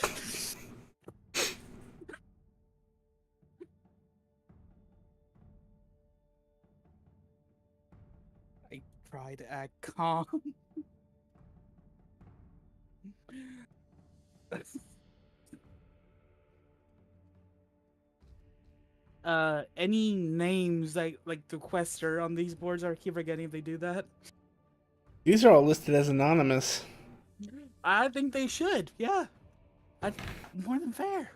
I try to act calm. Any names like the quester on these boards? I keep forgetting they do that. These are all listed as anonymous. I think they should. Yeah, more than fair.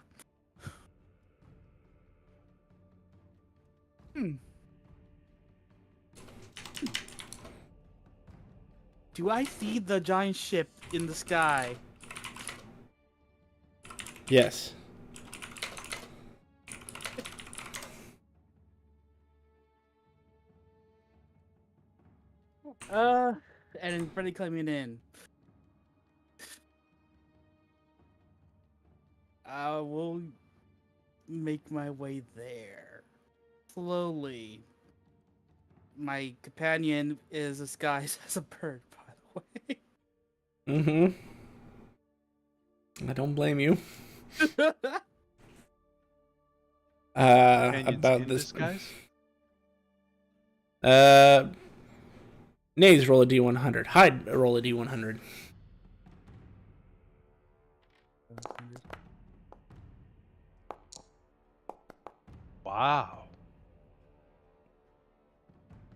Do I see the giant ship in the sky? Yes. And Freddy coming in. I will make my way there. Slowly. My companion is disguised as a bird, by the way. Mm-hmm. I don't blame you. Companions About in this. disguise? Nays roll a d100. Hyde roll a d100. Wow.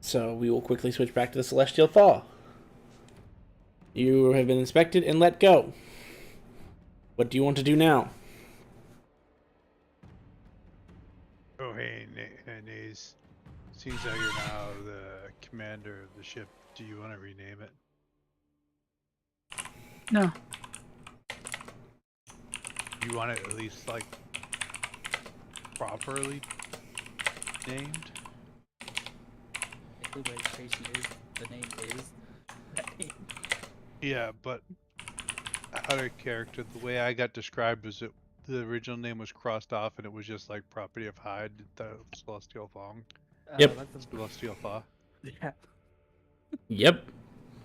So we will quickly switch back to the Celestial Thaw. You have been inspected and let go. What do you want to do now? Oh, hey, Nays. Seems how you're now the commander of the ship. Do you want to rename it? No. You want it at least, like, properly named? The registration is, the name is. Yeah, but out of character, the way I got described was it the original name was crossed off and it was just like property of Hyde, the Celestial Thong. Yep. That's a, Celestial Thaw. yeah. Yep.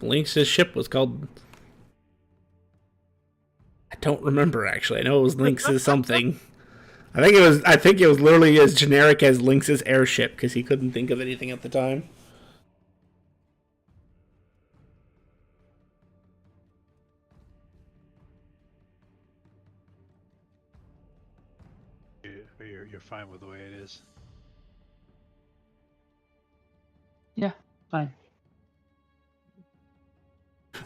Lynx's ship was called I don't remember actually. I know it was Lynx's something. I think it was literally as generic as Lynx's airship because he couldn't think of anything at the time. You're fine with the way it is. Yeah, fine.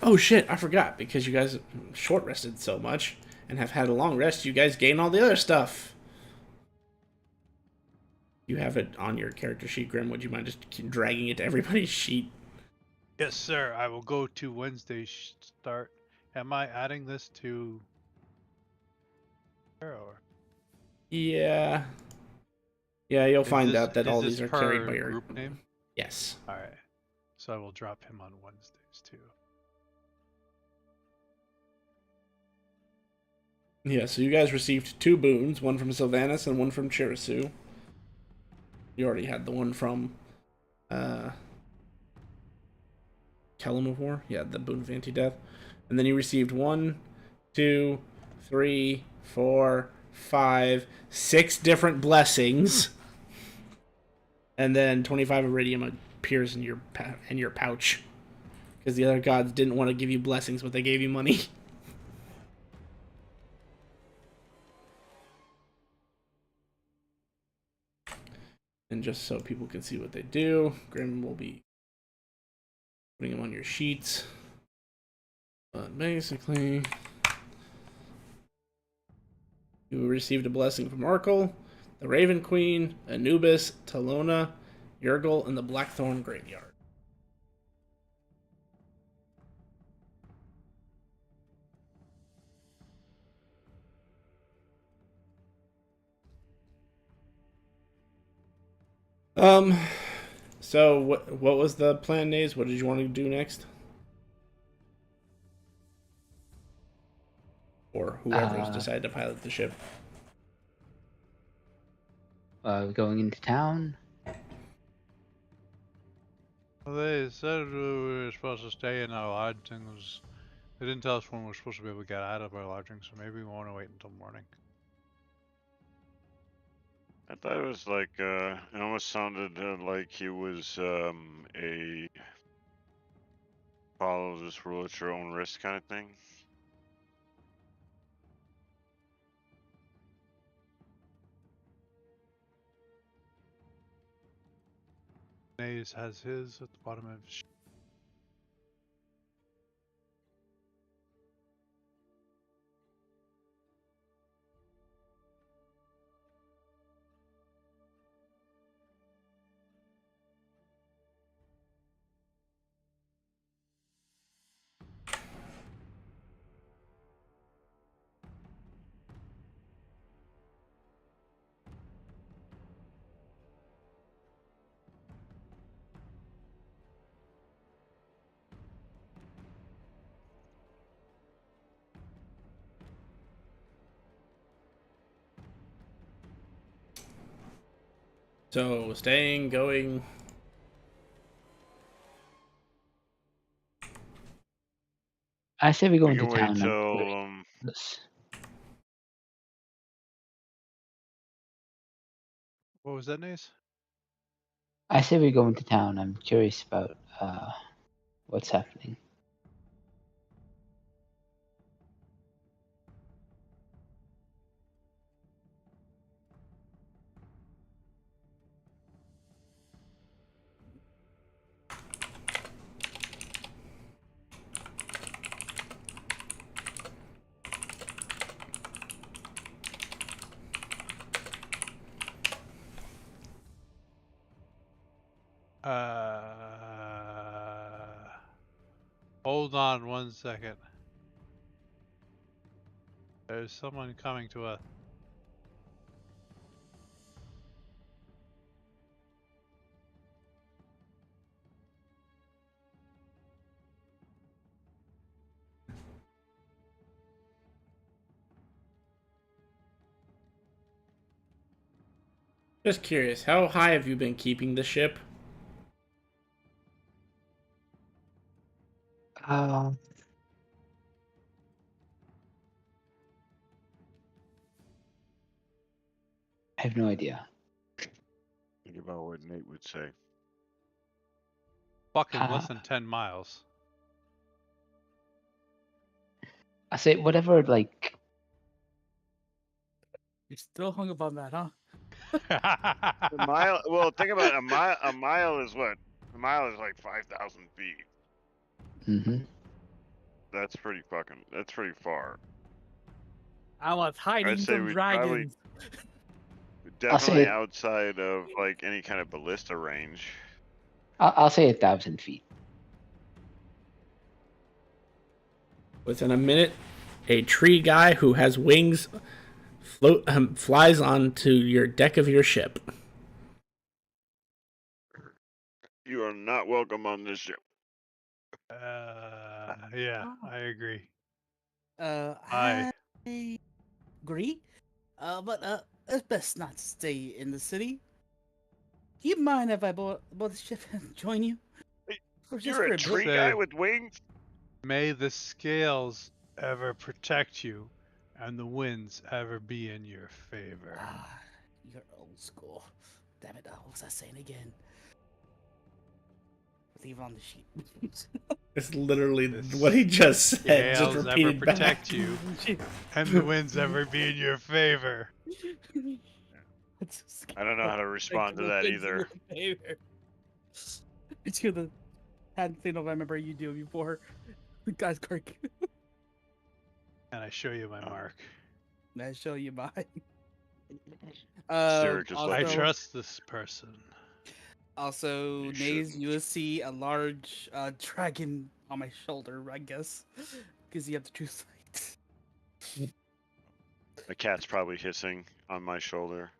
Oh shit, I forgot because you guys short rested so much and have had a long rest, you guys gain all the other stuff. You have it on your character sheet, Grim. Would you mind just keep dragging it to everybody's sheet? Yes, sir. I will go to Wednesday's start. Am I adding this to? Or Yeah. Yeah, you'll find this, out that is all this these are per carried by your group name? Yes. All right. So I will drop him on Wednesdays too. Yeah, so you guys received 2 boons, one from Sylvanas and one from Chirisu. You already had the one from Kalimavor. Yeah, the boon of anti-death. And then you received 1, 2, 3, 4, 5, 6 different blessings. And then 25 iridium appears in your pouch. Because the other gods didn't want to give you blessings, but they gave you money. And just so people can see what they do, Grim will be putting them on your sheets. But basically, you received a blessing from Oracle, the Raven Queen, Anubis, Talona, Yurgle, and the Blackthorn Graveyard. So what was the plan, Naze? What did you want to do next? Or whoever's decided to pilot the ship. Going into town. Well, they said we were supposed to stay in our lodgings. They didn't tell us when we're supposed to be able to get out of our lodging, so maybe we want to wait until morning. I thought it was like, it almost sounded like he was a follow this rule at your own risk kind of thing. Naze has his at the bottom of his. So staying, going. I say we go We into can wait town. till What was that, Naze? I say we go into town. I'm curious about what's happening. Hold on 1 second. There's someone coming to us. Just curious, how high have you been keeping the ship? Uh, I have no idea. Think about what Nate would say. Fucking Uh, less than 10 miles. I say whatever, like, You're still hung up on that, huh? A mile. Well, think about it, a mile. A mile is what? A mile is like 5,000 feet. mhm. That's pretty fucking. That's pretty far. I was hiding I'd say from we'd probably dragons. I'll say definitely it. outside of like any kind of ballista range. I'll say 1,000 feet. Within a minute, a tree guy who has wings flies onto your deck of your ship. You are not welcome on this ship. Yeah, Oh. I agree. I agree. But it's best not to stay in the city. Do you mind if I board the ship and join you? Or just You're for a bit? tree Say- guy with wings. May the scales ever protect you and the winds ever be in your favor. Ah, you're old school. Damn it, what was I saying again? Leave it on the sheet. It's literally This what he just said, just Scales ever repeated back. protect you and the winds ever be in your favor. I don't know how to respond to that either. It's you the hadn't thing I remember you do before. Guys, Kirk. And I show you my mark. I show you mine. Cyril just I Also- trust this person. Also, You Nays, shouldn't. you see a large dragon on my shoulder, I guess, because you have the true sight. The cat's probably hissing on my shoulder.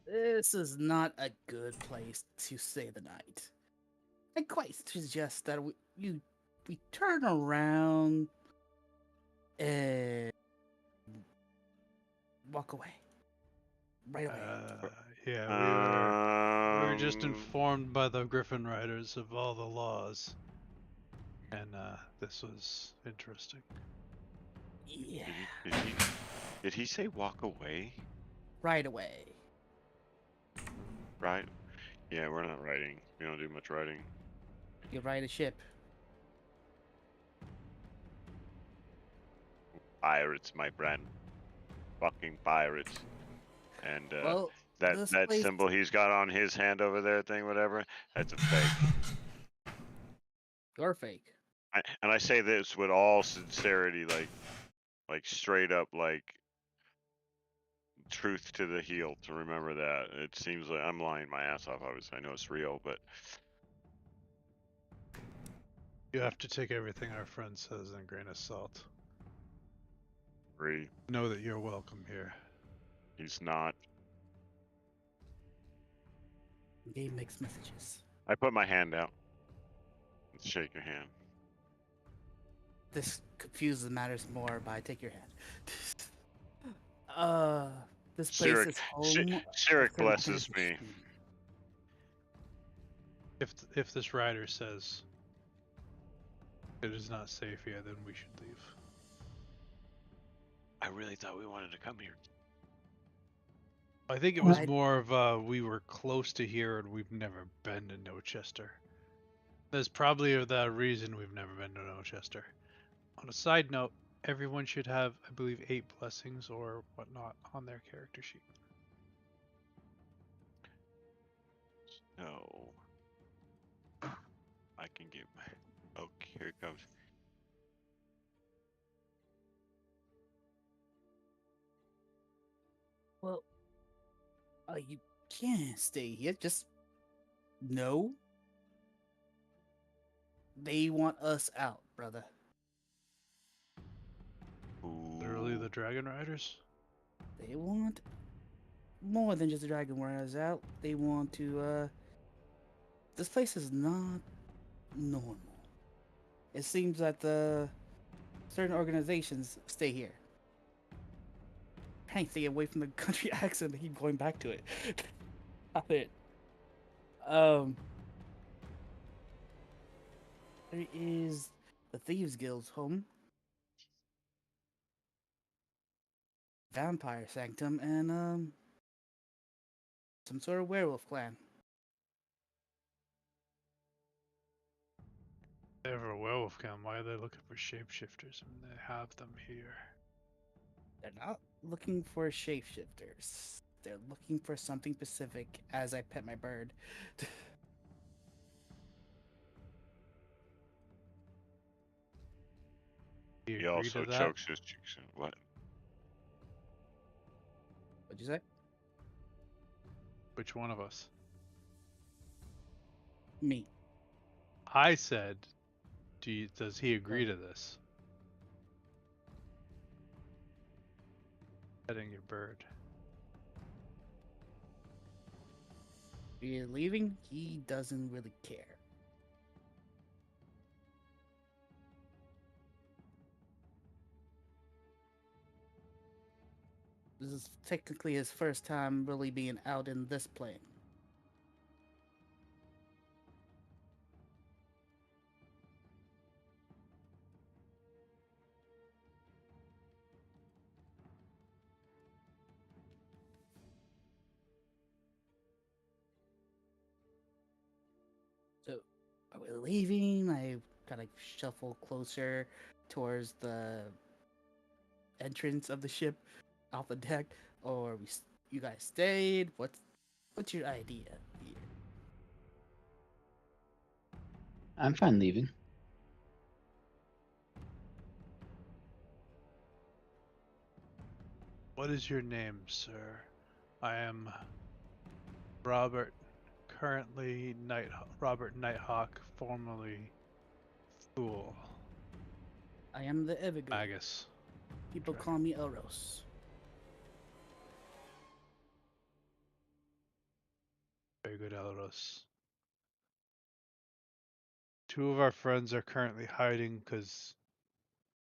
This is not a good place to stay the night. I quite suggest that we turn around and walk away. Right away. Yeah, we were just Um, informed by the Griffin Riders of all the laws. And this was interesting. Yeah. Did he say walk away? Right away. Right? Yeah, we're not riding. We don't do much riding. You ride a ship. Pirates, my friend. Fucking pirates. And Well, that this that place- symbol he's got on his hand over there, thing, whatever, that's a fake. You're fake. And I say this with all sincerity, like straight up, like truth to the heel. To remember that it seems like I'm lying my ass off. Obviously, I know it's real, but You have to take everything our friend says in a grain of salt. free. Know that you're welcome here. He's not. Game mixed messages. I put my hand out. Let's shake your hand. This confuses matters more by take your hand. This place Sirik, is home. Sirik of an blesses me. organization. If this rider says it is not safe here, then we should leave. I really thought we wanted to come here. I think it was Right. more of we were close to here and we've never been to Nochester. There's probably that reason we've never been to Nochester. On a side note, everyone should have, I believe, 8 blessings or whatnot on their character sheet. No. I can get my. Oh, here it comes. Well, you can't stay here. Just no. They want us out, brother. Literally Ooh. the Dragon Riders? They want more than just the dragon warriors out. They want to. This place is not normal. It seems that certain organizations stay here. Trying to stay away from the country accent. I keep going back to it. Stop it. There is the Thieves Guild's home. vampire sanctum and some sort of werewolf clan. They have a werewolf camp. Why are they looking for shapeshifters when they have them here? They're not looking for shapeshifters. They're looking for something specific as I pet my bird. Do you He agree to also that? chokes his cheeks. What? What'd you say? Which one of us? Me. I said, does he agree to this? Petting your bird. We're leaving. He doesn't really care. This is technically his first time really being out in this plane. So, are we leaving? I kind of shuffle closer towards the entrance of the ship, off the deck, or you guys stayed. What's your idea here? I'm fine leaving. What is your name, sir? I am Robert, currently Robert Nighthawk, formerly Fool. I am the Evergreen. Magus. People Okay. call me Eros. Very good, Elros. Two of our friends are currently hiding because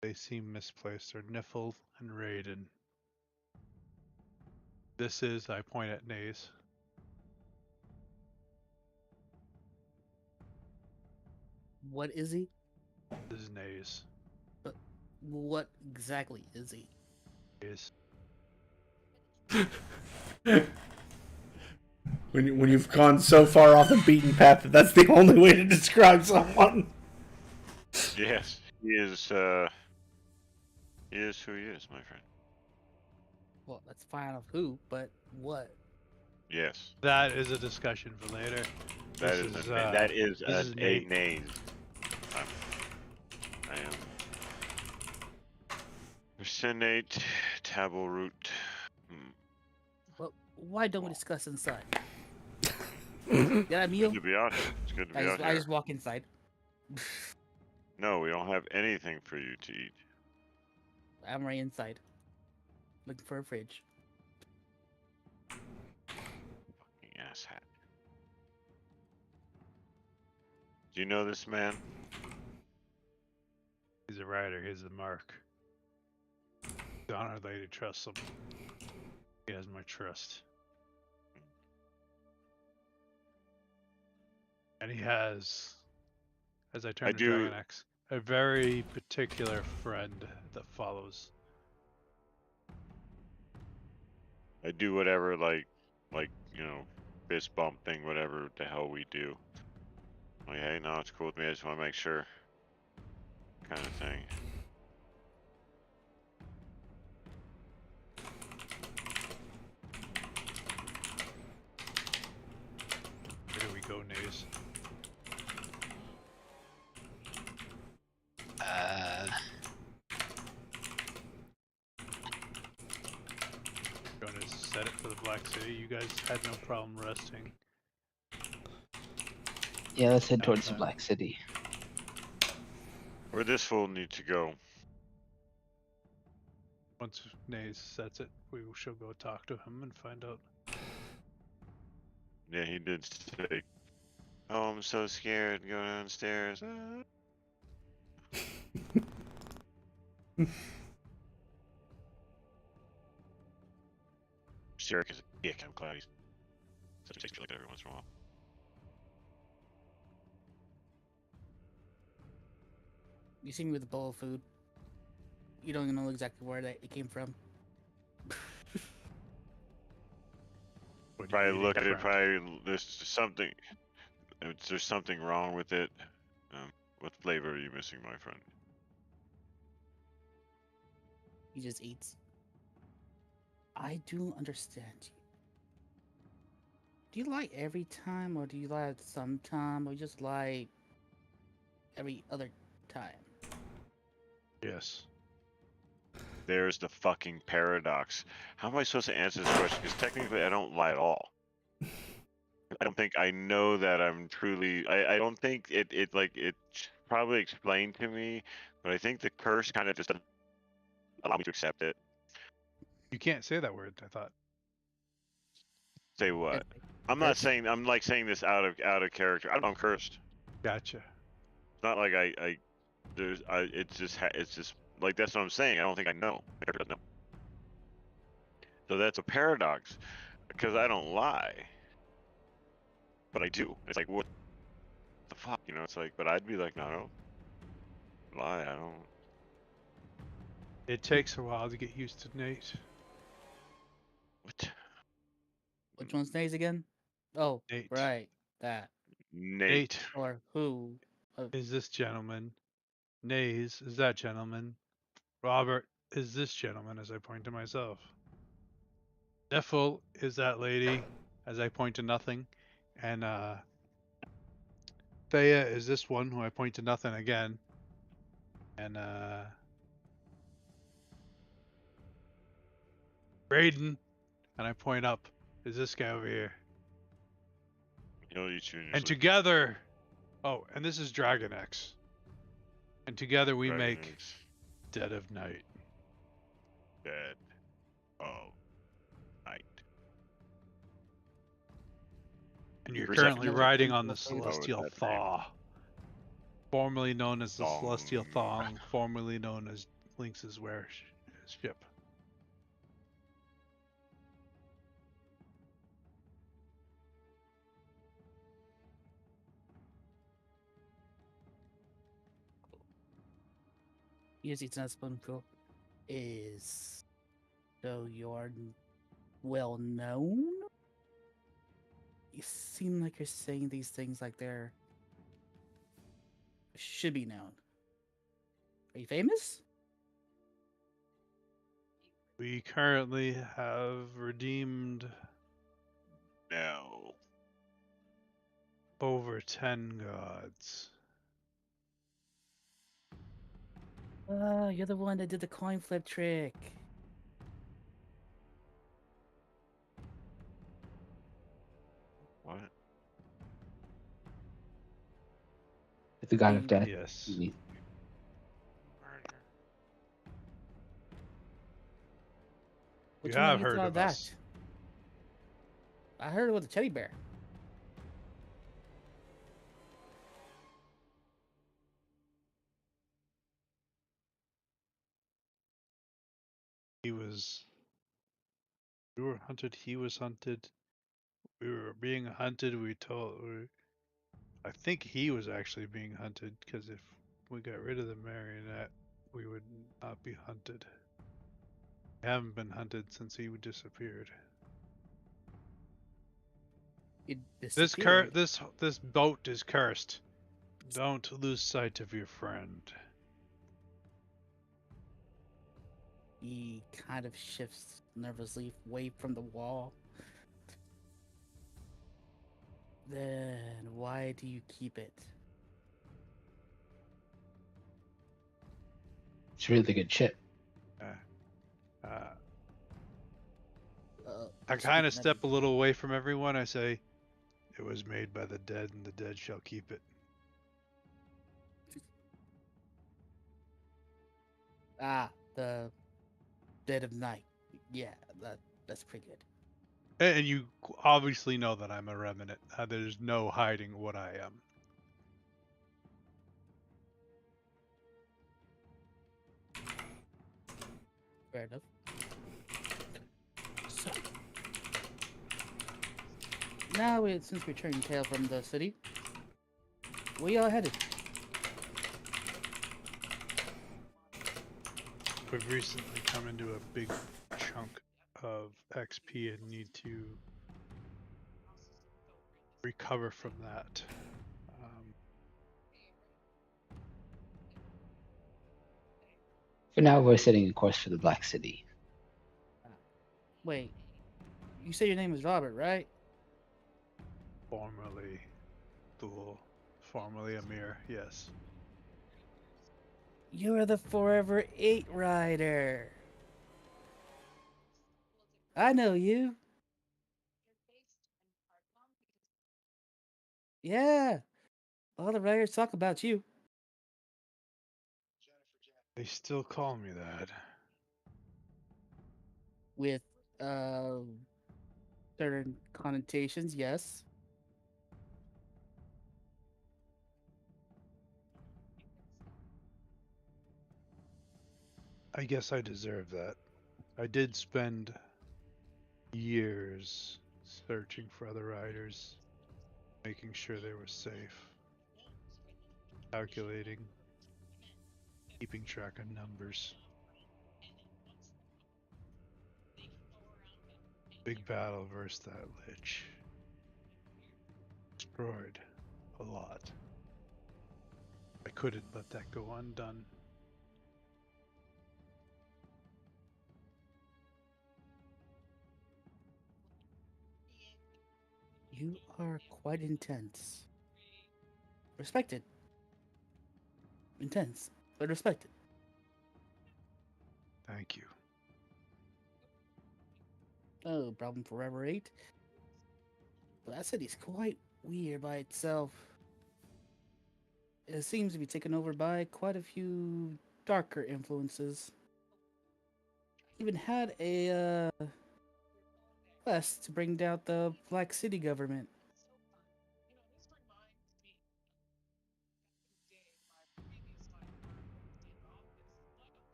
they seem misplaced. They're Niffle and Raiden. This is, I point at Naze. What is he? This is Naze. What exactly is he? Naze. When you've gone so far off the beaten path that that's the only way to describe someone. Yes, he is. He is who he is, my friend. Well, that's fine of who, but what? Yes, That is a discussion for later. that This is is, that is this is a Nate. name. I am Senate Table Root. Well, why don't we discuss inside? Get a meal? Good to be out here. It's good to be out I here. just walk inside. No, we don't have anything for you to eat. I'm right inside, looking for a fridge. Fucking asshat. Do you know this man? He's a rider. He's a mark. The honored lady trusts him. He has my trust. And he has, as I turn I to do- Dragon X, a very particular friend that follows. I do whatever, like you know, fist bump thing, whatever the hell we do. Like, hey, no, it's cool with me. I just want to make sure, kind of thing. Here we go, Naze. Going to set it for the Black City. You guys had no problem resting. Yeah, let's head towards the Downtime. Black City. Where this fool need to go? Once Naze sets it, we shall go talk to him and find out. Yeah, he did say, "Oh, I'm so scared. Go downstairs." Siric is a dick. I'm glad he's such a takes me like that every once in a while. You see me with a bowl of food. You don't even know exactly where it came from. What are you Probably eating, look at it. friend? Probably there's something. There's something wrong with it. What flavor are you missing, my friend? He just eats. I do understand you. Do you like every time, or do you like sometime, or just like every other time? Yes. There's the fucking paradox. How am I supposed to answer this question? Because technically, I don't lie at all. I don't think I know that I'm truly. I don't think it's probably explained to me, but I think the curse kind of just doesn't allow me to accept it. You can't say that word, I thought. Say what? It's I'm not curse? saying I'm like saying this out of character. I'm cursed. Gotcha. It's not like it's just like that's what I'm saying. I don't think I know. My character doesn't know. So that's a paradox, because I don't lie, but I do. It's like what the fuck, you know? It's like, but I'd be like, no, I don't lie. I don't. It takes a while to get used to Nate. What? Which one's Nays again? Oh, Nate. right, that. Nate. Or who? Is this gentleman. Nays is that gentleman. Robert is this gentleman, as I point to myself. Neffel is that lady, as I point to nothing. And Thea is this one, who I point to nothing again. And Braden, and I point up, is this guy over here. He'll eat you in your And sleep. together, oh, and this is Dragon X. And together we Dragon make is Dead of Night. dead of night. And you're Perception currently check. riding on the Oh, with Celestial that name. Thaw. Formerly known as the Thong. Celestial Thong, formerly known as Lynx's ship. Yes, it's not spoonful. Is so you're well known? You seem like you're saying these things like they're should be known. Are you famous? We currently have redeemed No. over 10 gods. You're the one that did the coin flip trick. What? The god of death. Yes. You- Murder. Which You one have you heard thought of that? us. I heard it with the teddy bear. We were hunted, he was hunted. We were being hunted, I think he was actually being hunted, because if we got rid of the marionette, we would not be hunted. We haven't been hunted since he disappeared. It This disappeared. this boat is cursed. Don't lose sight of your friend. He kind of shifts nervously away from the wall. Then why do you keep it? It's a really good ship. I kind of step a little away from everyone. I say, it was made by the dead, and the dead shall keep it. The Dead of Night. Yeah, that's pretty good. And you obviously know that I'm a remnant. There's no hiding what I am. Fair enough. So now, since we're turning tail from the city, where y'all headed? We've recently come into a big chunk of XP and need to recover from that. For now, we're setting a course for the Black City. Wait, you say your name is Robert, right? Formerly Thule, formerly Amir, yes. You're the Forever 8 rider. I know you. Yeah. All the writers talk about you. They still call me that. With certain connotations, yes. I guess I deserve that. I did spend years searching for other riders, making sure they were safe, calculating, keeping track of numbers. Big battle versus that lich. Destroyed a lot. I couldn't let that go undone. You are quite intense. Respected. Intense, but respected. Thank you. Oh, problem Forever 8. But that city's quite weird by itself. It seems to be taken over by quite a few darker influences. Even had a quest to bring down the Black City government.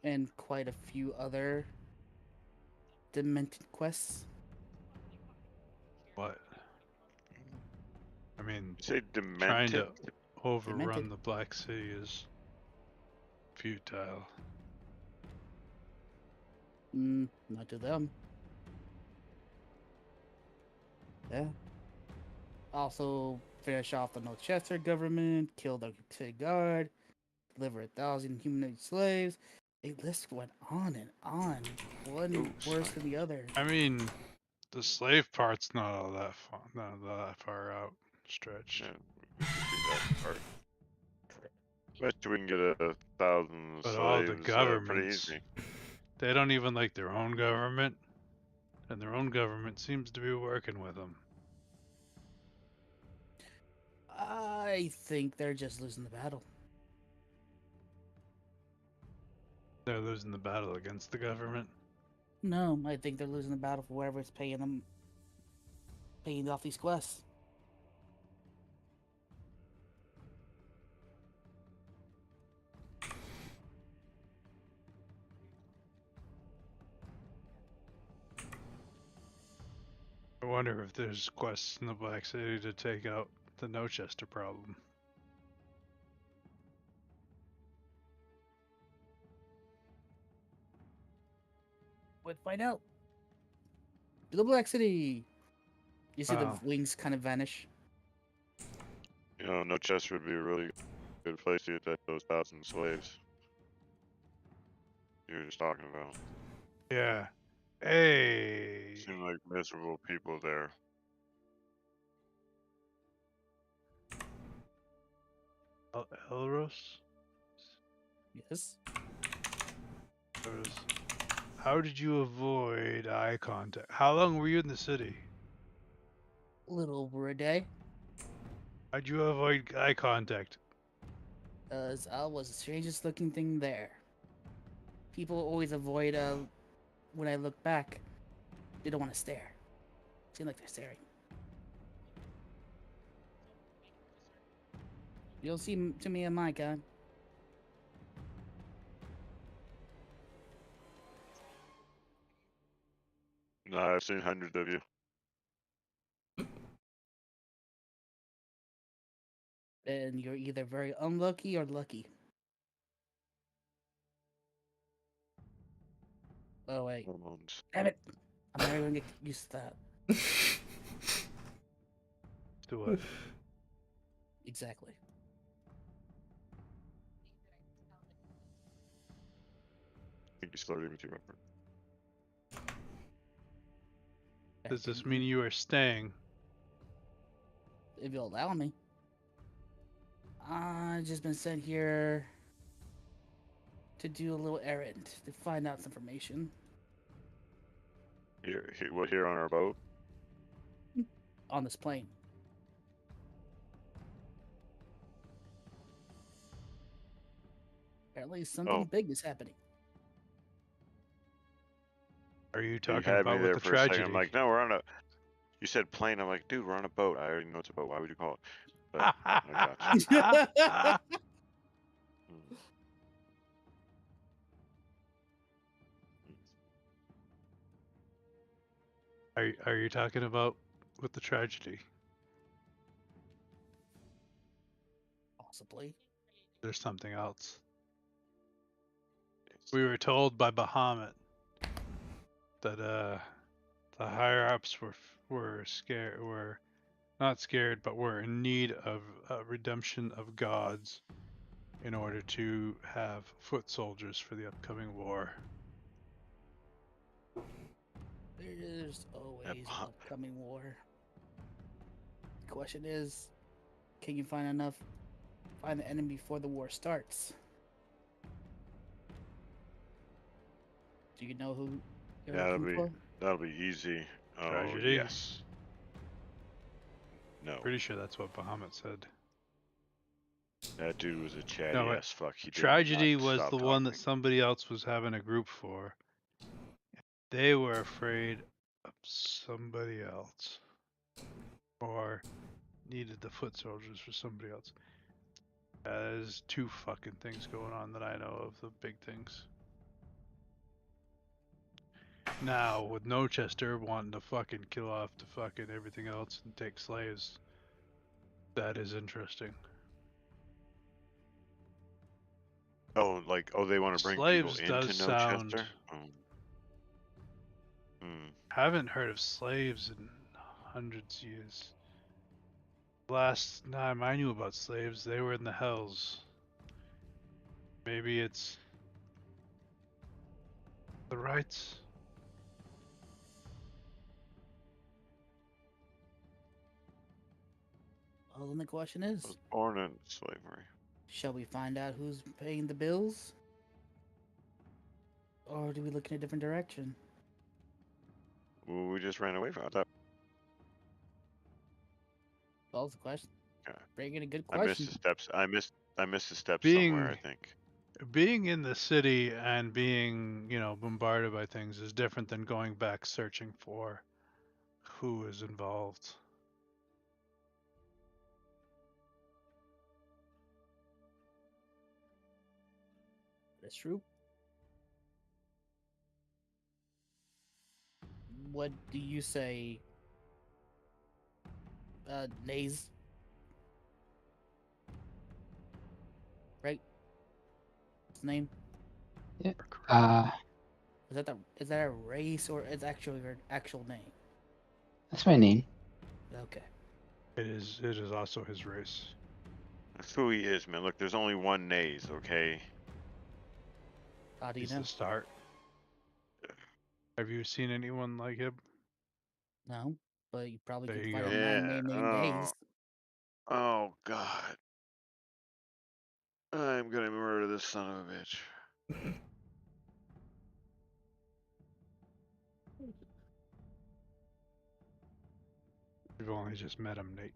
And quite a few other demented quests. What? I mean, You say trying demented? to overrun Demented. the Black City is futile. Not to them. Yeah. Also, finish off the North Chester government, kill the city guard, deliver 1,000 humanoid slaves. A list went on and on, one Ooh, worse sorry. than the other. I mean, the slave part's not all that far, not that far out stretched. Yeah, we can do that part. Bet you we can get 1,000 But all the slaves pretty governments, easy. they don't even like their own government, and their own government seems to be working with them. I think they're just losing the battle. They're losing the battle against the government. No, I think they're losing the battle for whoever is paying off these quests. I wonder if there's quests in the Black City to take out the No Chester problem. Let's find out. To the Black City. You see Wow. the wings kind of vanish. You know, No Chester would be a really good place to get those 1,000 slaves you were just talking about. Yeah. Hey. Seem like miserable people there. Elros? Yes. Elros. How did you avoid eye contact? How long were you in the city? A little over a day. How'd you avoid eye contact? As I was the strangest looking thing there. People always avoid when I look back. They don't want to stare. Seem like they're staring. You'll see to me in my gun. No, I've seen hundreds of you. And you're either very unlucky or lucky. Oh wait. Hormones. Damn it. I'm never gonna get used to that. To what? Exactly. I think you slowed me too, Robert. Does this mean you are staying? If you'll allow me. I've just been sent here to do a little errand to find out some information Here on our boat? on this plane. Apparently, something Oh. big is happening. Are you You talking had me about there with the for a second. tragedy? I'm like, no, we're on a. You said plane. I'm like, dude, we're on a boat. I already know it's a boat. Why would you call it? But I got you. Mm. Are you talking about with the tragedy? Possibly. There's something else. We were told by Bahamut that the higher ups were scared, were not scared, but were in need of redemption of gods in order to have foot soldiers for the upcoming war. There's always an Bah- upcoming war. The question is, can you find the enemy before the war starts? Do you know who you're Yeah, looking for? that'll be easy. Oh Tragedy? yes. No, Pretty sure that's what Bahamut said. that dude was a chatty No, ass fuck. He did Tragedy not was stop the one that talking. somebody else was having a group for. They were afraid of somebody else. Or needed the foot soldiers for somebody else. There's two fucking things going on that I know of, the big things. Now, with Nochester wanting to fucking kill off the fucking everything else and take slaves, that is interesting. Oh, like, they want to bring people Slaves into does sound. Nochester? Hmm. Haven't heard of slaves in hundreds of years. Last time I knew about slaves, they were in the hells. Maybe it's the rights. Well, then the question I is, was born in slavery. shall we find out who's paying the bills? Or do we look in a different direction? Well, we just ran away from that. Well, the question. Yeah. Bring in a good I missed question. the steps. I missed the steps Being- somewhere, I think. Being in the city and being, bombarded by things is different than going back searching for who is involved. That's true. What do you say, Nays? Right? His name? Uh, Is that a race or is actually your actual name? that's my name. Okay. It is also his race. That's who he is, man. Look, there's only one Nays, okay? How do you He's know? the start. Have you seen anyone like him? No, but you probably There could you find go. a Yeah. man named Nays. Oh God. I'm gonna murder this son of a bitch. You've only just met him, Nate.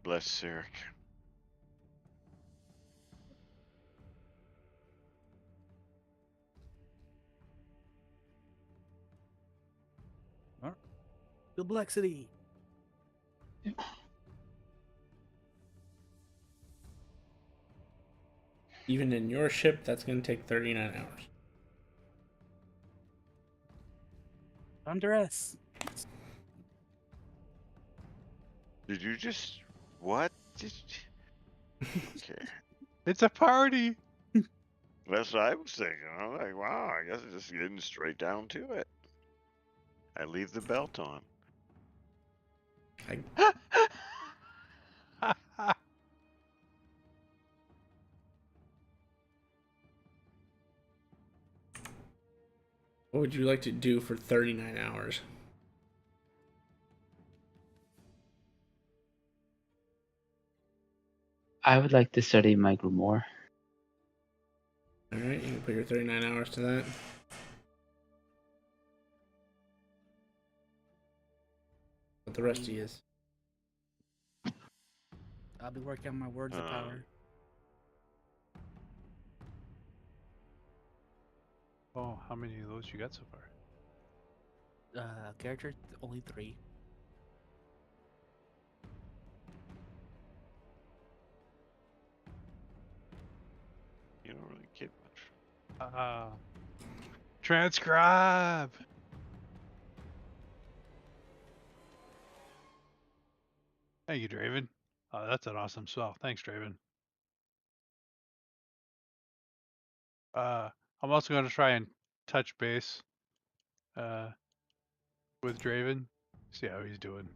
Bless Sirik. The Black City. Even in your ship, that's going to take 39 hours. Under us. Did you just what? Okay. It's a party. That's what I was thinking. I'm like, wow, I guess it's just getting straight down to it. I leave the belt on. What would you like to do for 39 hours? I would like to study my grimoire. Alright, you can put your 39 hours to that. What the rest of you is. I'll be working on my words of power. Oh, how many of those you got so far? Character only 3. You don't really get much. Transcribe. Thank you, Draven. Oh, that's an awesome spell. Thanks, Draven. I'm also going to try and touch base with Draven. See how he's doing.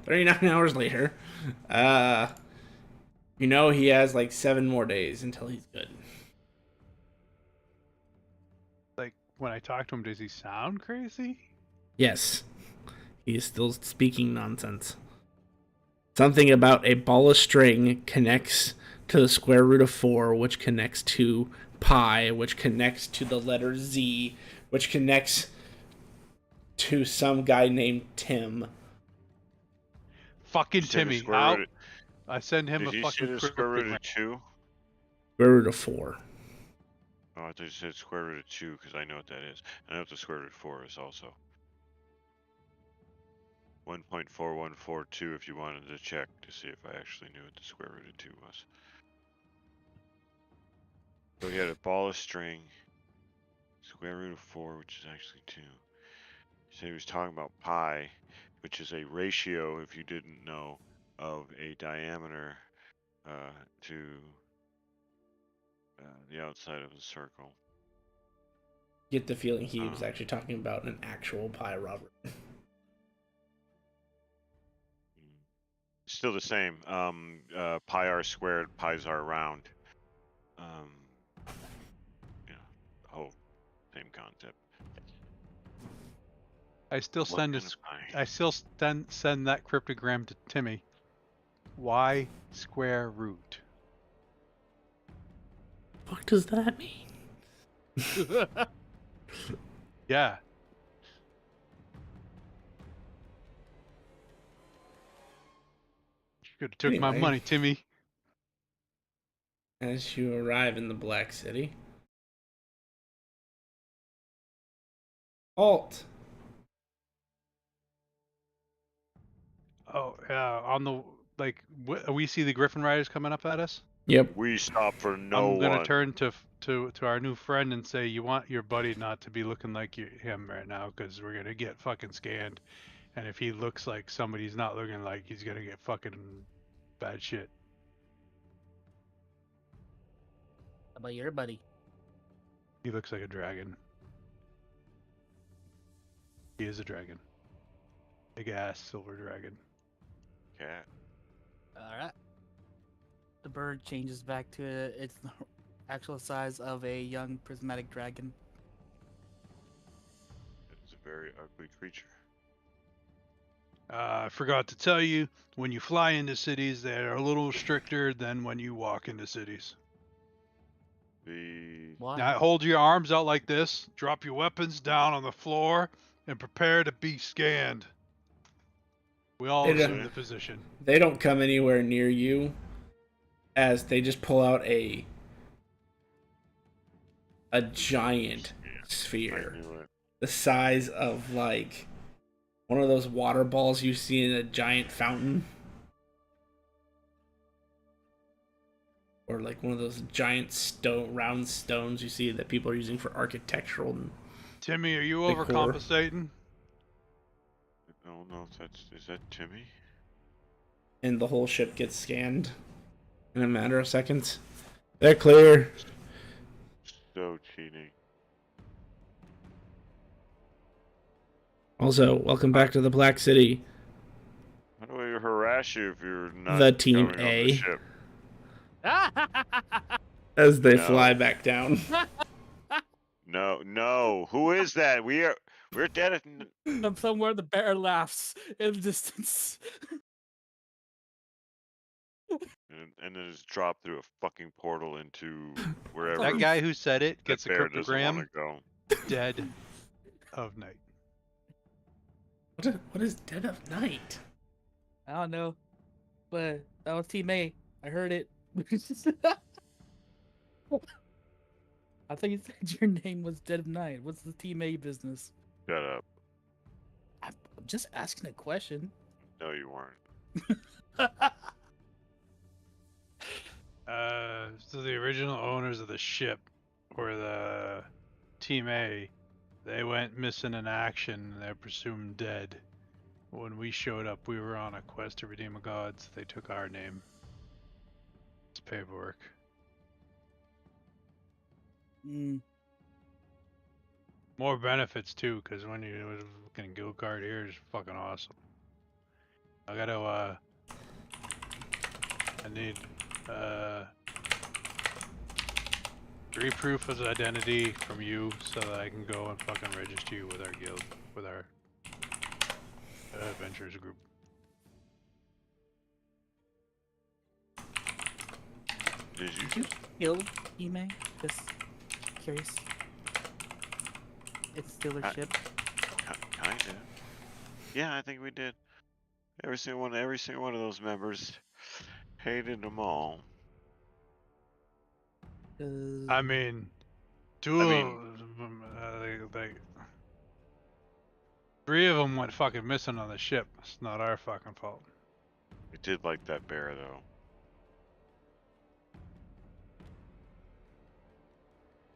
"39 hours later. You know he has like 7 more days until he's good." Like, when I talk to him, does he sound crazy? Yes. He is still speaking nonsense. Something about a ball of string connects to the square root of 4, which connects to pi, which connects to the letter Z, which connects to some guy named Tim. Fucking You said the Timmy. square Out. root I send him Did a you say fucking the square root cryptogram. of 2? Square root of 4. Oh, I thought you said square root of 2 because I know what that is. I know what the square root of 4 is also. 1.4142 if you wanted to check to see if I actually knew what the square root of 2 was. So he had a ball of string, square root of 4, which is actually 2. So he was talking about pi, which is a ratio, if you didn't know, of a diameter to the outside of the circle. Get the feeling he was actually talking about an actual pi, Robert. Still the same. Pi r squared, pi's r round. Yeah, the whole same concept. I still What send kind this. of pi? I still send that cryptogram to Timmy. Why square root? What does that mean? Yeah. Could have took my Anyway. money, Timmy. As you arrive in the Black City. Halt! Oh, on the we see the Griffin Riders coming up at us. Yep. We stop for no I'm gonna one. turn to our new friend and say, you want your buddy not to be looking like him right now, because we're gonna get fucking scanned, and if he looks like somebody's not looking like, he's gonna get fucking bad shit. How about your buddy? He looks like a dragon. He is a dragon. Big ass silver dragon. Cat. Alright. The bird changes back to its actual size of a young prismatic dragon. It's a very ugly creature. I forgot to tell you, when you fly into cities, they're a little stricter than when you walk into cities. Why? Now hold your arms out like this, drop your weapons down on the floor, and prepare to be scanned. We all They assume don't- the position. They don't come anywhere near you, as they just pull out a giant I sphere, knew it. the size of like one of those water balls you see in a giant fountain, or like one of those giant round stones you see that people are using for architectural. Timmy, are you Decor. overcompensating? I don't know if is that Timmy? And the whole ship gets scanned in a matter of seconds. They're clear. So cheating. Also, welcome back to the Black City, How do we harass you if you're not the Team coming on the A, ship? as they No. fly back down. No. Who is that? We're dead at. From somewhere, the bear laughs in the distance. And then just drop through a fucking portal into wherever That guy who said it that gets a bear doesn't want cryptogram. to go. Dead of night. What is Dead of Night? I don't know, but that was Team A. I heard it. I thought you said your name was Dead of Night. What's the Team A business? Shut up. I'm just asking a question. No, you weren't. So the original owners of the ship were the Team A. They went missing in action. They're presumed dead. When we showed up, we were on a quest to redeem a god, so they took our name. It's paperwork. Mm, More benefits too, because when you fucking guild card here is fucking awesome. I gotta I need 3 proof of identity from you so that I can go and fucking register you with our guild, with our adventurers group. Did you? did you kill Team A? Just curious. It's still their ship. Kinda. Yeah, I think we did. Every single one of those members hated them all. I mean, two I of mean- them, they 3 of them went fucking missing on the ship. It's not our fucking fault. We did like that bear though.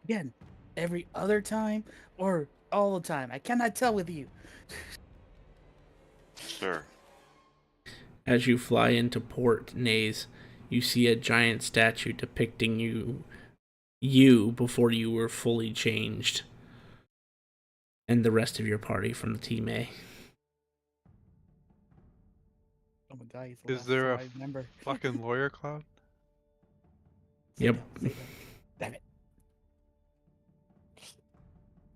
Again, every other time or all the time. I cannot tell with you. Sir. As you fly into Port Nays, you see a giant statue depicting you before you were fully changed, and the rest of your party from the Team A. Oh my god, he's the Is last there a one I remember. Fucking lawyer cloud? Yep. Say that. Damn it.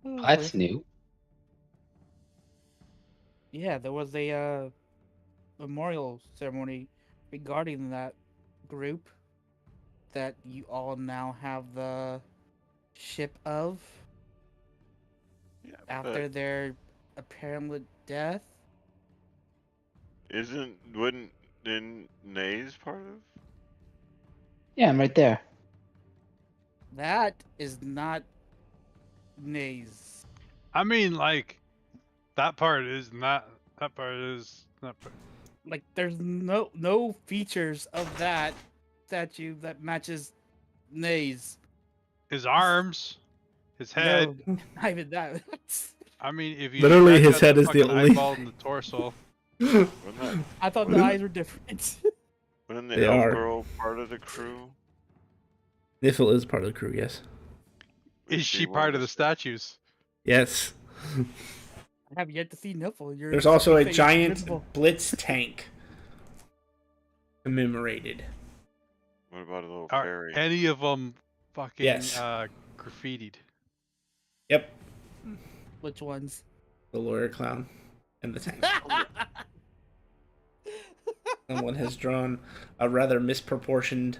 Oh, That's boy. new. Yeah, there was a memorial ceremony regarding that group that you all now have the ship of Yeah, after their apparent death. wouldn't Nays part of? Yeah, I'm right there. That is not Nays. I mean, like, that part is not. That part is not. Like, there's no features of that statue that matches Nays. His arms, his head. No, not even that. I mean, if you Literally, scratch his out head is the fucking only- eyeball and the torso. Wasn't that I thought the eyes were different. wasn't the They elf are. girl part of the crew? Nifl is part of the crew, yes. Is she part of the statues? Yes. I have yet to see Niffle. There's also a face giant visible. Blitz tank commemorated. What about a little Are fairy? any of them fucking Yes. graffitied? Yep. Which ones? The lawyer clown and the tank. Someone has drawn a rather misproportioned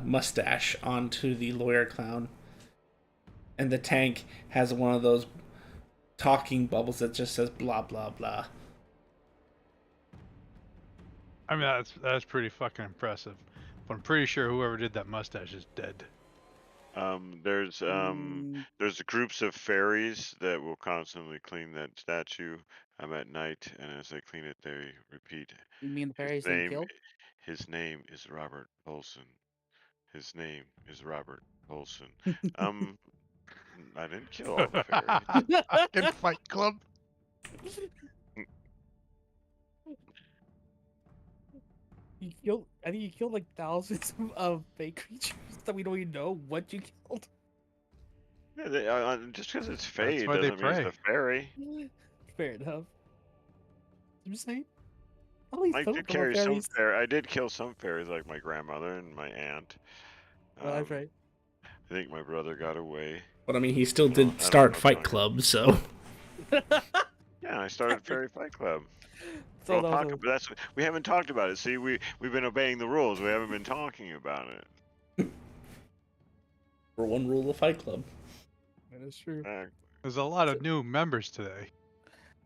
mustache onto the lawyer clown. And the tank has one of those talking bubbles that just says blah blah blah. I mean, that's pretty fucking impressive. But I'm pretty sure whoever did that mustache is dead. There's groups of fairies that will constantly clean that statue at night, and as they clean it, they repeat. You mean the fairies His didn't name, kill? his name is Robert Olson. His name is Robert Olson. I didn't kill all the fairies. Fucking Fight Club. You killed. I think you killed like thousands of fake creatures that we don't even know what you killed. Yeah, just because it's fey why they doesn't mean it's a fairy. Fair enough. I'm just saying. At least I some did of them are carry some fairies. fairy. I did kill some fairies, like my grandmother and my aunt. Oh, that's right. I think my brother got away. But I mean, he still I did don't start know if Fight I- Club, so. Yeah, I started Fairy Fight Club. So We'll talk, also, but that's we haven't talked about it. See, we've been obeying the rules. We haven't been talking about it. For one rule of Fight Club. that is true. There's a lot of new members today.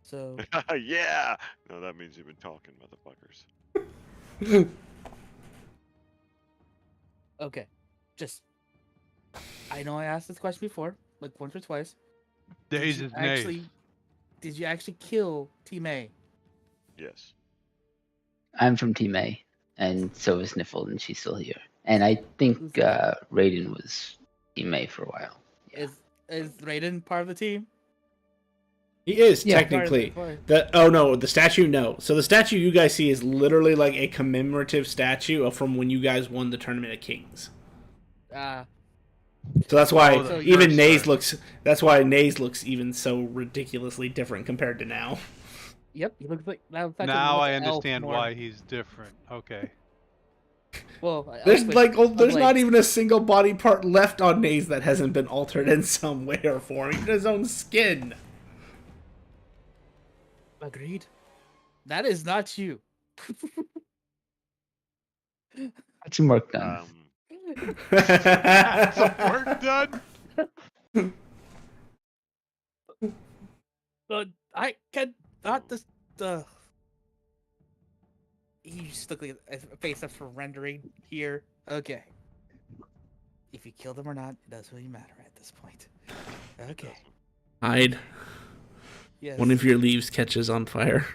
So Yeah. No, that means you've been talking, motherfuckers. okay, just I know I asked this question before, like once or twice. Days is nays. Did you actually kill Team A? Yes. I'm from Team A, and so is Sniffle, and she's still here. And I think Who's that? Raiden was Team A for a while. Yeah. Is Raiden part of the team? He is, Yeah. technically. Part- The statue, no. So the statue you guys see is literally like a commemorative statue from when you guys won the Tournament of Kings. So that's why Oh, the even first Naze time. looks. That's why Naze looks even so ridiculously different compared to now. Yep, he looks like that. Now I understand why he's different. Okay. Well, There's there's not even a single body part left on Naze that hasn't been altered in some way or form. Even his own skin. Agreed. That is not you. Got some work done. Some work done. But I can not this. You just look like a face up for rendering here. Okay. If you kill them or not, it doesn't really matter at this point. Okay. Hide. Yes. One of your leaves catches on fire.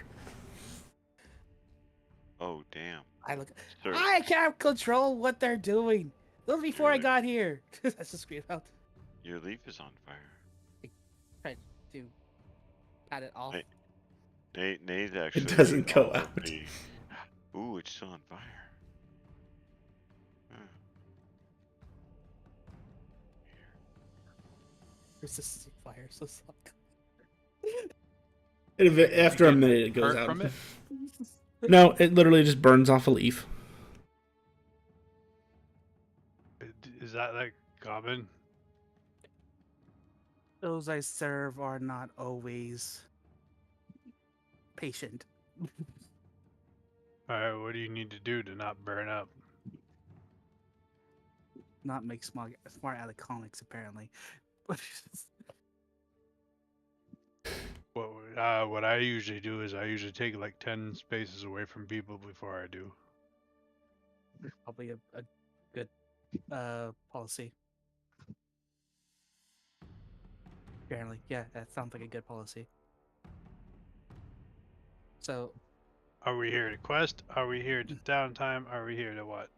Oh damn. I look. Sir, I can't control what they're doing. That was before I Really? got here. That's just scream out. your leaf is on fire. Tried to pat it off. Hey, Nate's actually. doesn't go all of out. the- Ooh, it's still on fire. Huh. Resisting fire, so suck. After a get minute, it goes hurt out. from it? No, it literally just burns off a leaf. Is that like common? Those I serve are not always patient. All right. What do you need to do to not burn up? Not make smart iconics apparently. What I usually do is I usually take like 10 spaces away from people before I do. Probably a good policy. Apparently, yeah, that sounds like a good policy. So, Are we here to quest? Are we here to downtime? Are we here to what?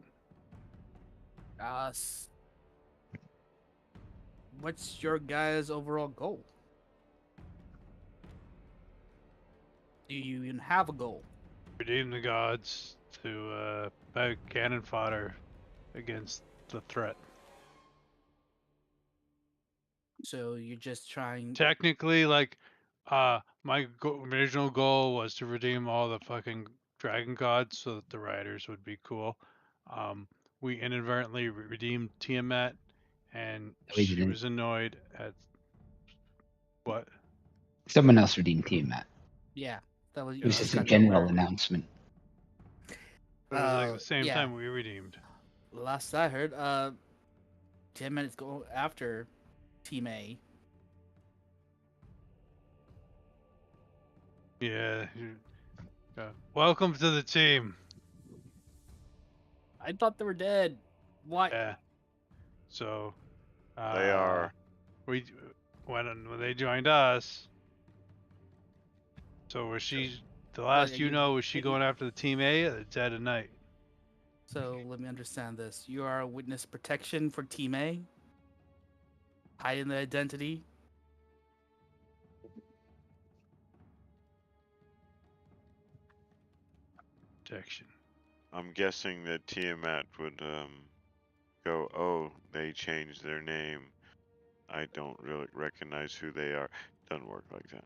what's your guys' overall goal? Do you even have a goal? Redeem the gods to bag cannon fodder against the threat. So you're just trying. Technically, like, my original goal was to redeem all the fucking dragon gods so that the riders would be cool. We inadvertently redeemed Tiamat, and We she didn't. was annoyed at what? Someone else redeemed Tiamat. Yeah, that was. It was you just a got general nowhere. announcement. But it was like the same yeah. time we redeemed. Last I heard, 10 minutes go after Team A. Yeah. Welcome to the team. I thought they were dead. What? Yeah. So. They are. We when they joined us. So was she? The last you know, was she going after the Team A or the Dead of Night? So let me understand this. You are a witness protection for Team A? Hiding the identity? Protection. I'm guessing that Tiamat would go, oh, they changed their name. I don't really recognize who they are. Doesn't work like that.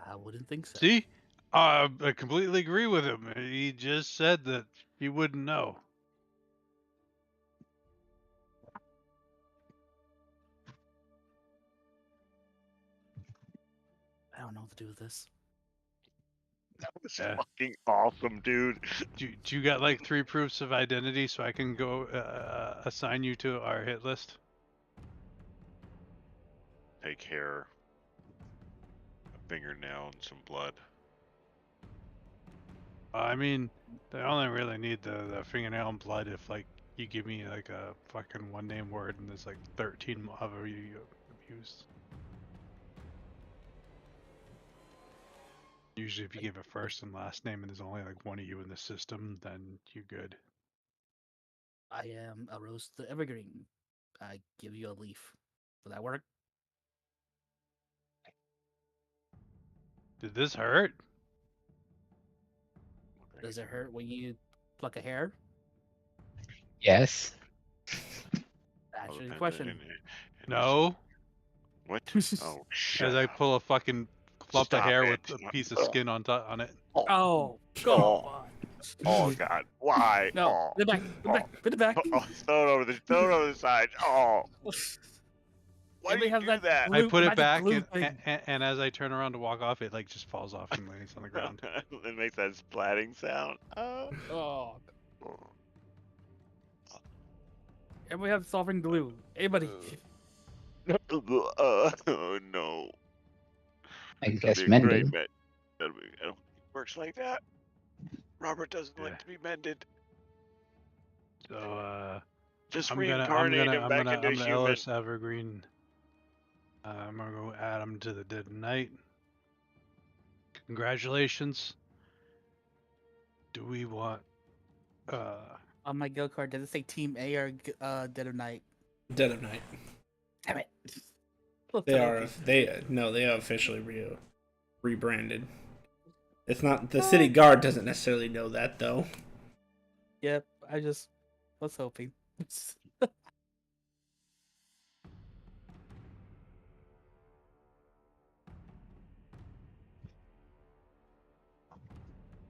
I wouldn't think so. See? I completely agree with him. He just said that he wouldn't know. I don't know what to do with this. That was Yeah. fucking awesome, dude. Do you got like 3 proofs of identity so I can go assign you to our hit list? Take hair, a fingernail, and some blood. I mean, they only really need the fingernail and blood if like you give me like a fucking one name word and there's like 13 of you used. Usually if you give a first and last name and there's only like one of you in the system, then you're good. I am a rose the evergreen. I give you a leaf. Will that work? Did this hurt? Does it hurt when you pluck a hair? Yes. Answer the depends question. in- No. What? Oh, As shut I up. pull a fucking clump of Stop hair it. with a piece of skin on top on it. Oh, come Oh. on. Oh God! Why? No, Oh. put it back. Put it back. Put it back. Oh, throw it over the side. Oh. Why do Everybody you has do that that? I glue- put it magic back glue and, thing. and as I turn around to walk off, it like just falls off and lands on the ground. It makes that splatting sound. Oh. Everybody has solving glue. Anybody. Oh no. I That'd guess be a mending. great met. I don't think it works like that. Robert doesn't Yeah. like to be mended. So Just I'm reincarnate him back into a human. Ellis Evergreen. I'm gonna go add him to the Dead of Night. Congratulations. Do we want On my go card, does it say Team A or Dead of Night? Dead of Night. Damn it. They are they are officially rebranded. It's not the city guard doesn't necessarily know that though. Yep, I just was hoping.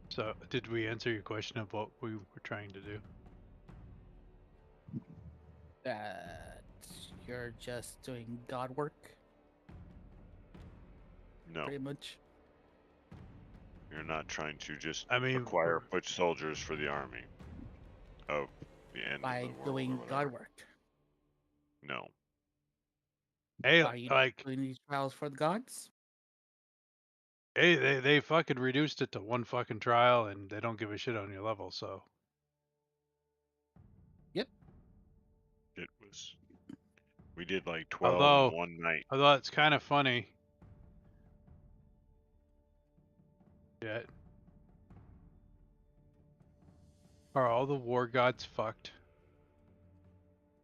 so did we answer your question of what we were trying to do? That you're just doing God work, No, pretty much. you're not trying to just I mean, acquire foot soldiers for the army of the end By of the world doing or whatever. God work. No. hey, Are you like doing these trials for the gods? hey, they fucking reduced it to one fucking trial and they don't give a shit on your level, so It was. We did like 12 although in one night. it's kind of funny. Yeah. Are all the war gods fucked?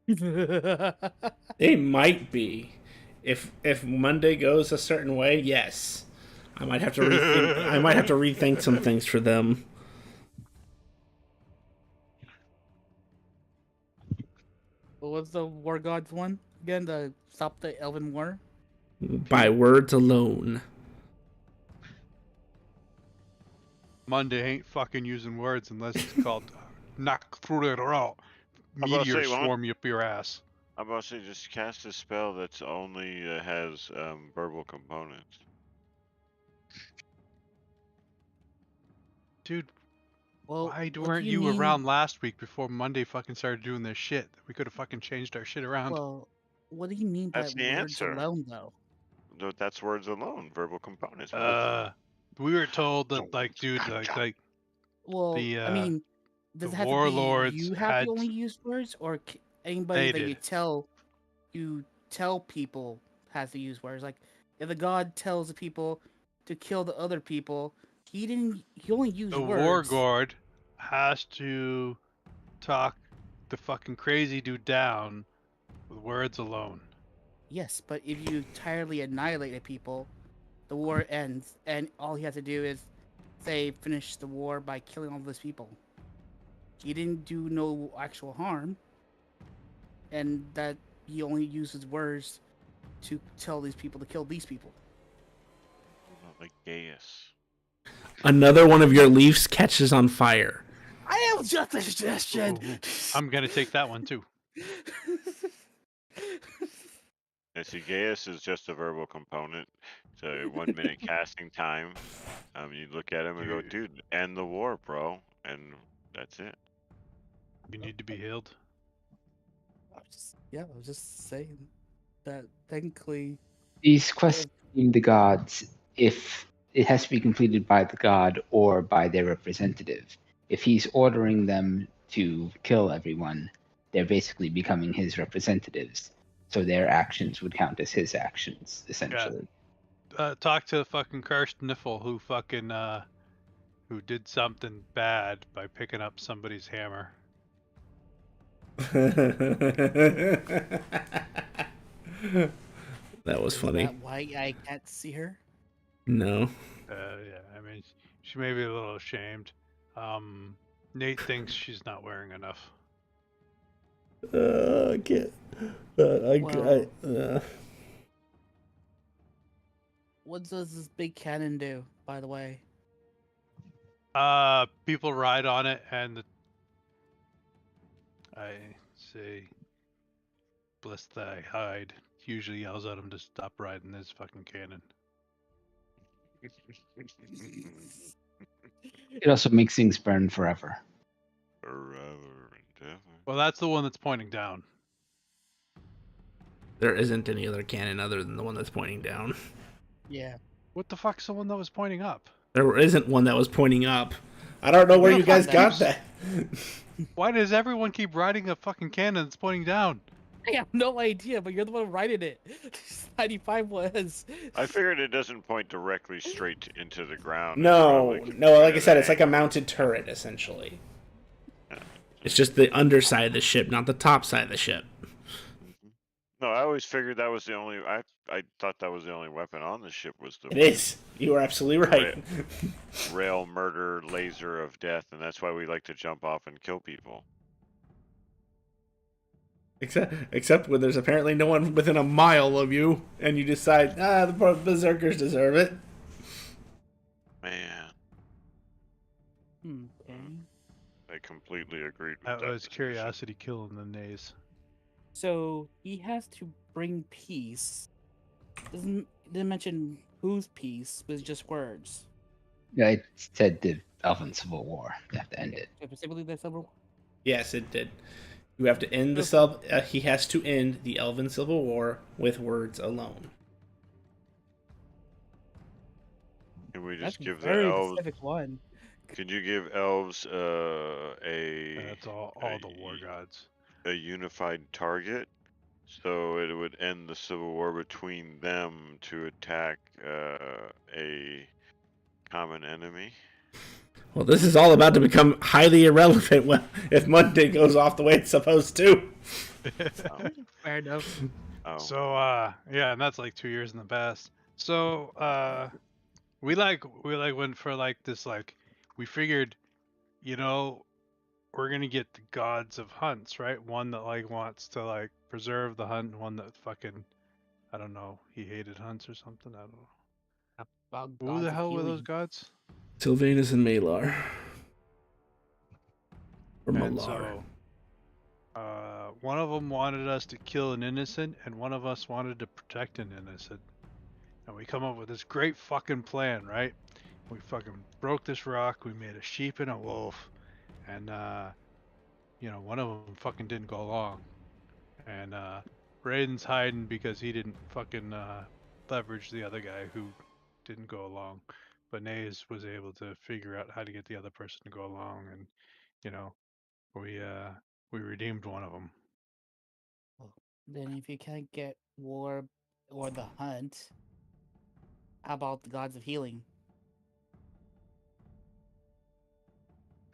They might be. If Monday goes a certain way, yes. I might have to rethink some things for them. What was the war gods one again? The stop the Elven War. By words alone. Monday ain't fucking using words unless it's called knock through it out. I'm about to Meteor say, why don't- swarm you up your ass. I'm about to say, just cast a spell that's only has verbal components. Dude, Well, why what do weren't you you mean- around last week before Monday fucking started doing this shit? We could have fucking changed our shit around. Well, what do you mean by That's the words answer. alone, though? That's words alone. Verbal components. We were told that like, dude, like Well, The, I mean, does the it have warlords to be you have had- to only use words, or anybody They that did. you tell people has to use words? Like, if the god tells the people to kill the other people, he only used the words. war guard has to talk the fucking crazy dude down with words alone. Yes, but if you entirely annihilated people, the war ends, and all he has to do is say finish the war by killing all those people. He didn't do no actual harm, and that he only uses words to tell these people to kill these people. Like Gaius. Another one of your leaves catches on fire. I have just a suggestion. Ooh, I'm gonna take that one too. And see, Gaius is just a verbal component. So 1 minute casting time. You look at him and go, dude, end the war, bro. And that's it. You need to be healed. I was just saying that technically. These quests between the gods, if it has to be completed by the god or by their representative. If he's ordering them to kill everyone, they're basically becoming his representatives. So their actions would count as his actions, essentially. Talk to fucking Karstniffle who did something bad by picking up somebody's hammer. That was funny. Is that why I can't see her? No. Yeah, I mean, she may be a little ashamed. Nate thinks she's not wearing enough. I can't. What does this big cannon do, by the way? People ride on it, and I say, "Bless thy hide." Usually yells at him to stop riding this fucking cannon. It also makes things burn forever. Forever and ever. Well, that's the one that's pointing down. There isn't any other cannon other than the one that's pointing down. Yeah. What the fuck's the one that was pointing up? There isn't one that was pointing up. I don't know where you guys got that. Why does everyone keep riding a fucking cannon that's pointing down? I have no idea, but you're the one writing it. 95 was. I figured it doesn't point directly straight into the ground. No, It's probably no. Like I said, at it's like a mounted turret, essentially. It's just the underside of the ship, not the top side of the ship. No, I always figured that was the only. I thought that was the only weapon on the ship was the It is. You are absolutely right. rail murder laser of death, and that's why we like to jump off and kill people. Except when there's apparently no one within a mile of you, and you decide, the berserkers deserve it. Man, Okay. I completely agreed with That that. was decision. curiosity killing the nays. So he has to bring peace. Didn't mention whose peace, but it's just words. Yeah, it said the Elven Civil War. They have to end it. Specifically, the Civil War. Yes, it did. You have to end the he has to end the Elven Civil War with words alone. Can we That's just a give the very elves? specific one. Could you give elves That's all the war gods. a unified target, so it would end the civil war between them to attack a common enemy? Well, this is all about to become highly irrelevant if Monday goes off the way it's supposed to. Fair enough. Oh, So yeah, and that's like 2 years in the past. So we went for like this, like we figured, we're gonna get the gods of hunts, right? One that like wants to like preserve the hunt, and one that fucking, I don't know, he hated hunts or something. I don't know. About Who gods the of hell were those healing. gods? Sylvanus and Malar. Or And Malar. so, one of them wanted us to kill an innocent, and one of us wanted to protect an innocent. And we come up with this great fucking plan, right? We fucking broke this rock. We made a sheep and a wolf, and one of them fucking didn't go along. And Raiden's hiding because he didn't fucking leverage the other guy who didn't go along. But Naze was able to figure out how to get the other person to go along, and we redeemed one of them. Then if you can't get war or the hunt, how about the gods of healing?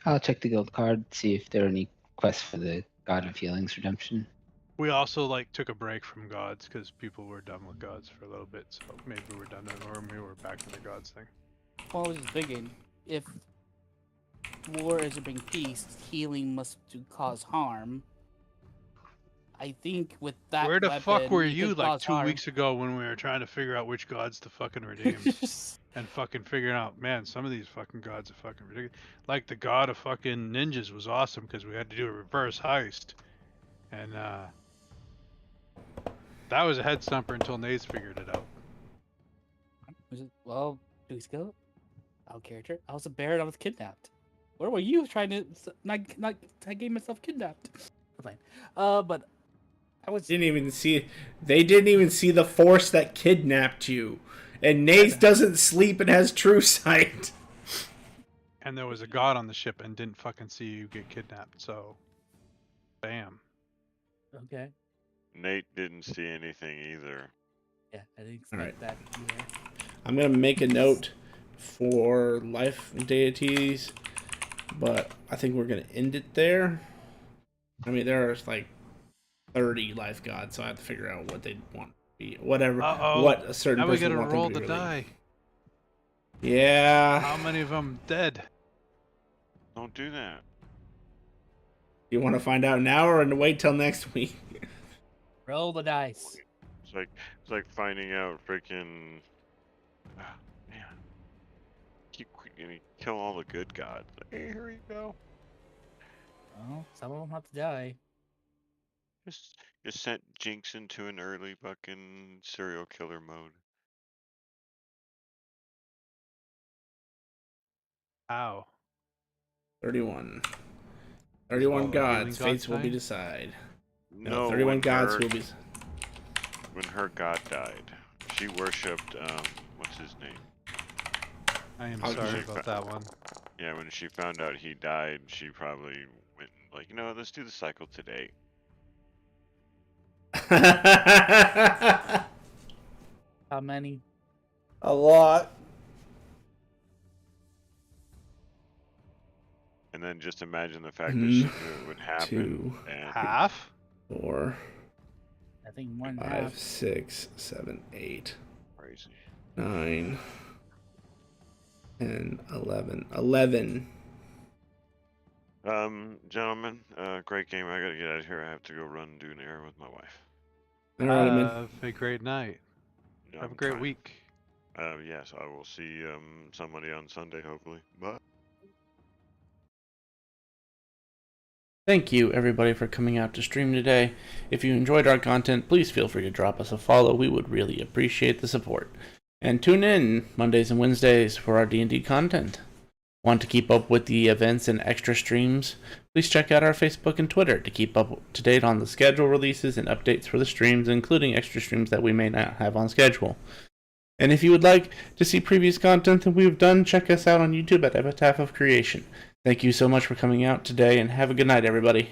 I'll check the guild card, see if there are any quests for the God of Healing's redemption. We also like took a break from gods because people were done with gods for a little bit, so maybe we're done, or maybe we're back to the gods thing. Well, I was just thinking, if war is to bring peace, healing must to cause harm. I think with that Where the weapon, fuck were you you could like cause 2 harm. weeks ago when we were trying to figure out which gods to fucking redeem? And fucking figuring out, man, some of these fucking gods are fucking ridiculous. Like the god of fucking ninjas was awesome because we had to do a reverse heist. And that was a head stumper until Nate's figured it out. Well, 2 weeks ago, out of character, I was a bear and I was kidnapped. Where were you trying to not I gave myself kidnapped? Fine. But I was They didn't even see the force that kidnapped you. And Nace doesn't sleep and has true sight. And there was a god on the ship and didn't fucking see you get kidnapped, so bam. okay. Nate didn't see anything either. Yeah, I didn't expect Alright. that either. I'm gonna make a note for life deities, but I think we're gonna end it there. I mean, there are like 30 life gods, so I have to figure out what they want to be. Whatever. Uh-oh. What a certain Now we person gotta want them roll to the be die. Yeah. How many of them dead? Don't do that. You want to find out now or wait till next week? Roll the dice. It's like finding out freaking. Ah, man. Gonna kill all the good gods. Like, hey, here you go. Well, some of them have to die. Just sent Jinx into an early fucking serial killer mode. Ow. 31. 31 Oh, gods. healing Fates gods will be die? decided. No, 31 when gods her, will be. when her god died, she worshipped what's his name? I am Okay. sorry about that one. Yeah, when she found out he died, she probably went like, you know, let's do the cycle today. A How many? lot. And then just imagine the fact that she knew it would happen. 2, And Half? 4, I think more than 5, half. 6, 7, 8, crazy. 9, 10, 11. 11. Gentlemen, great game. I gotta get out of here. I have to go run and do an errand with my wife. All right, man. Have a great night. Have a I'm great trying. week. Yes, I will see somebody on Sunday, hopefully. Bye. Thank you, everybody, for coming out to stream today. If you enjoyed our content, please feel free to drop us a follow. We would really appreciate the support. And tune in Mondays and Wednesdays for our D&D content. Want to keep up with the events and extra streams? Please check out our Facebook and Twitter to keep up to date on the schedule releases and updates for the streams, including extra streams that we may not have on schedule. And if you would like to see previous content that we've done, check us out on YouTube at Epitaph of Creation. Thank you so much for coming out today, and have a good night, everybody.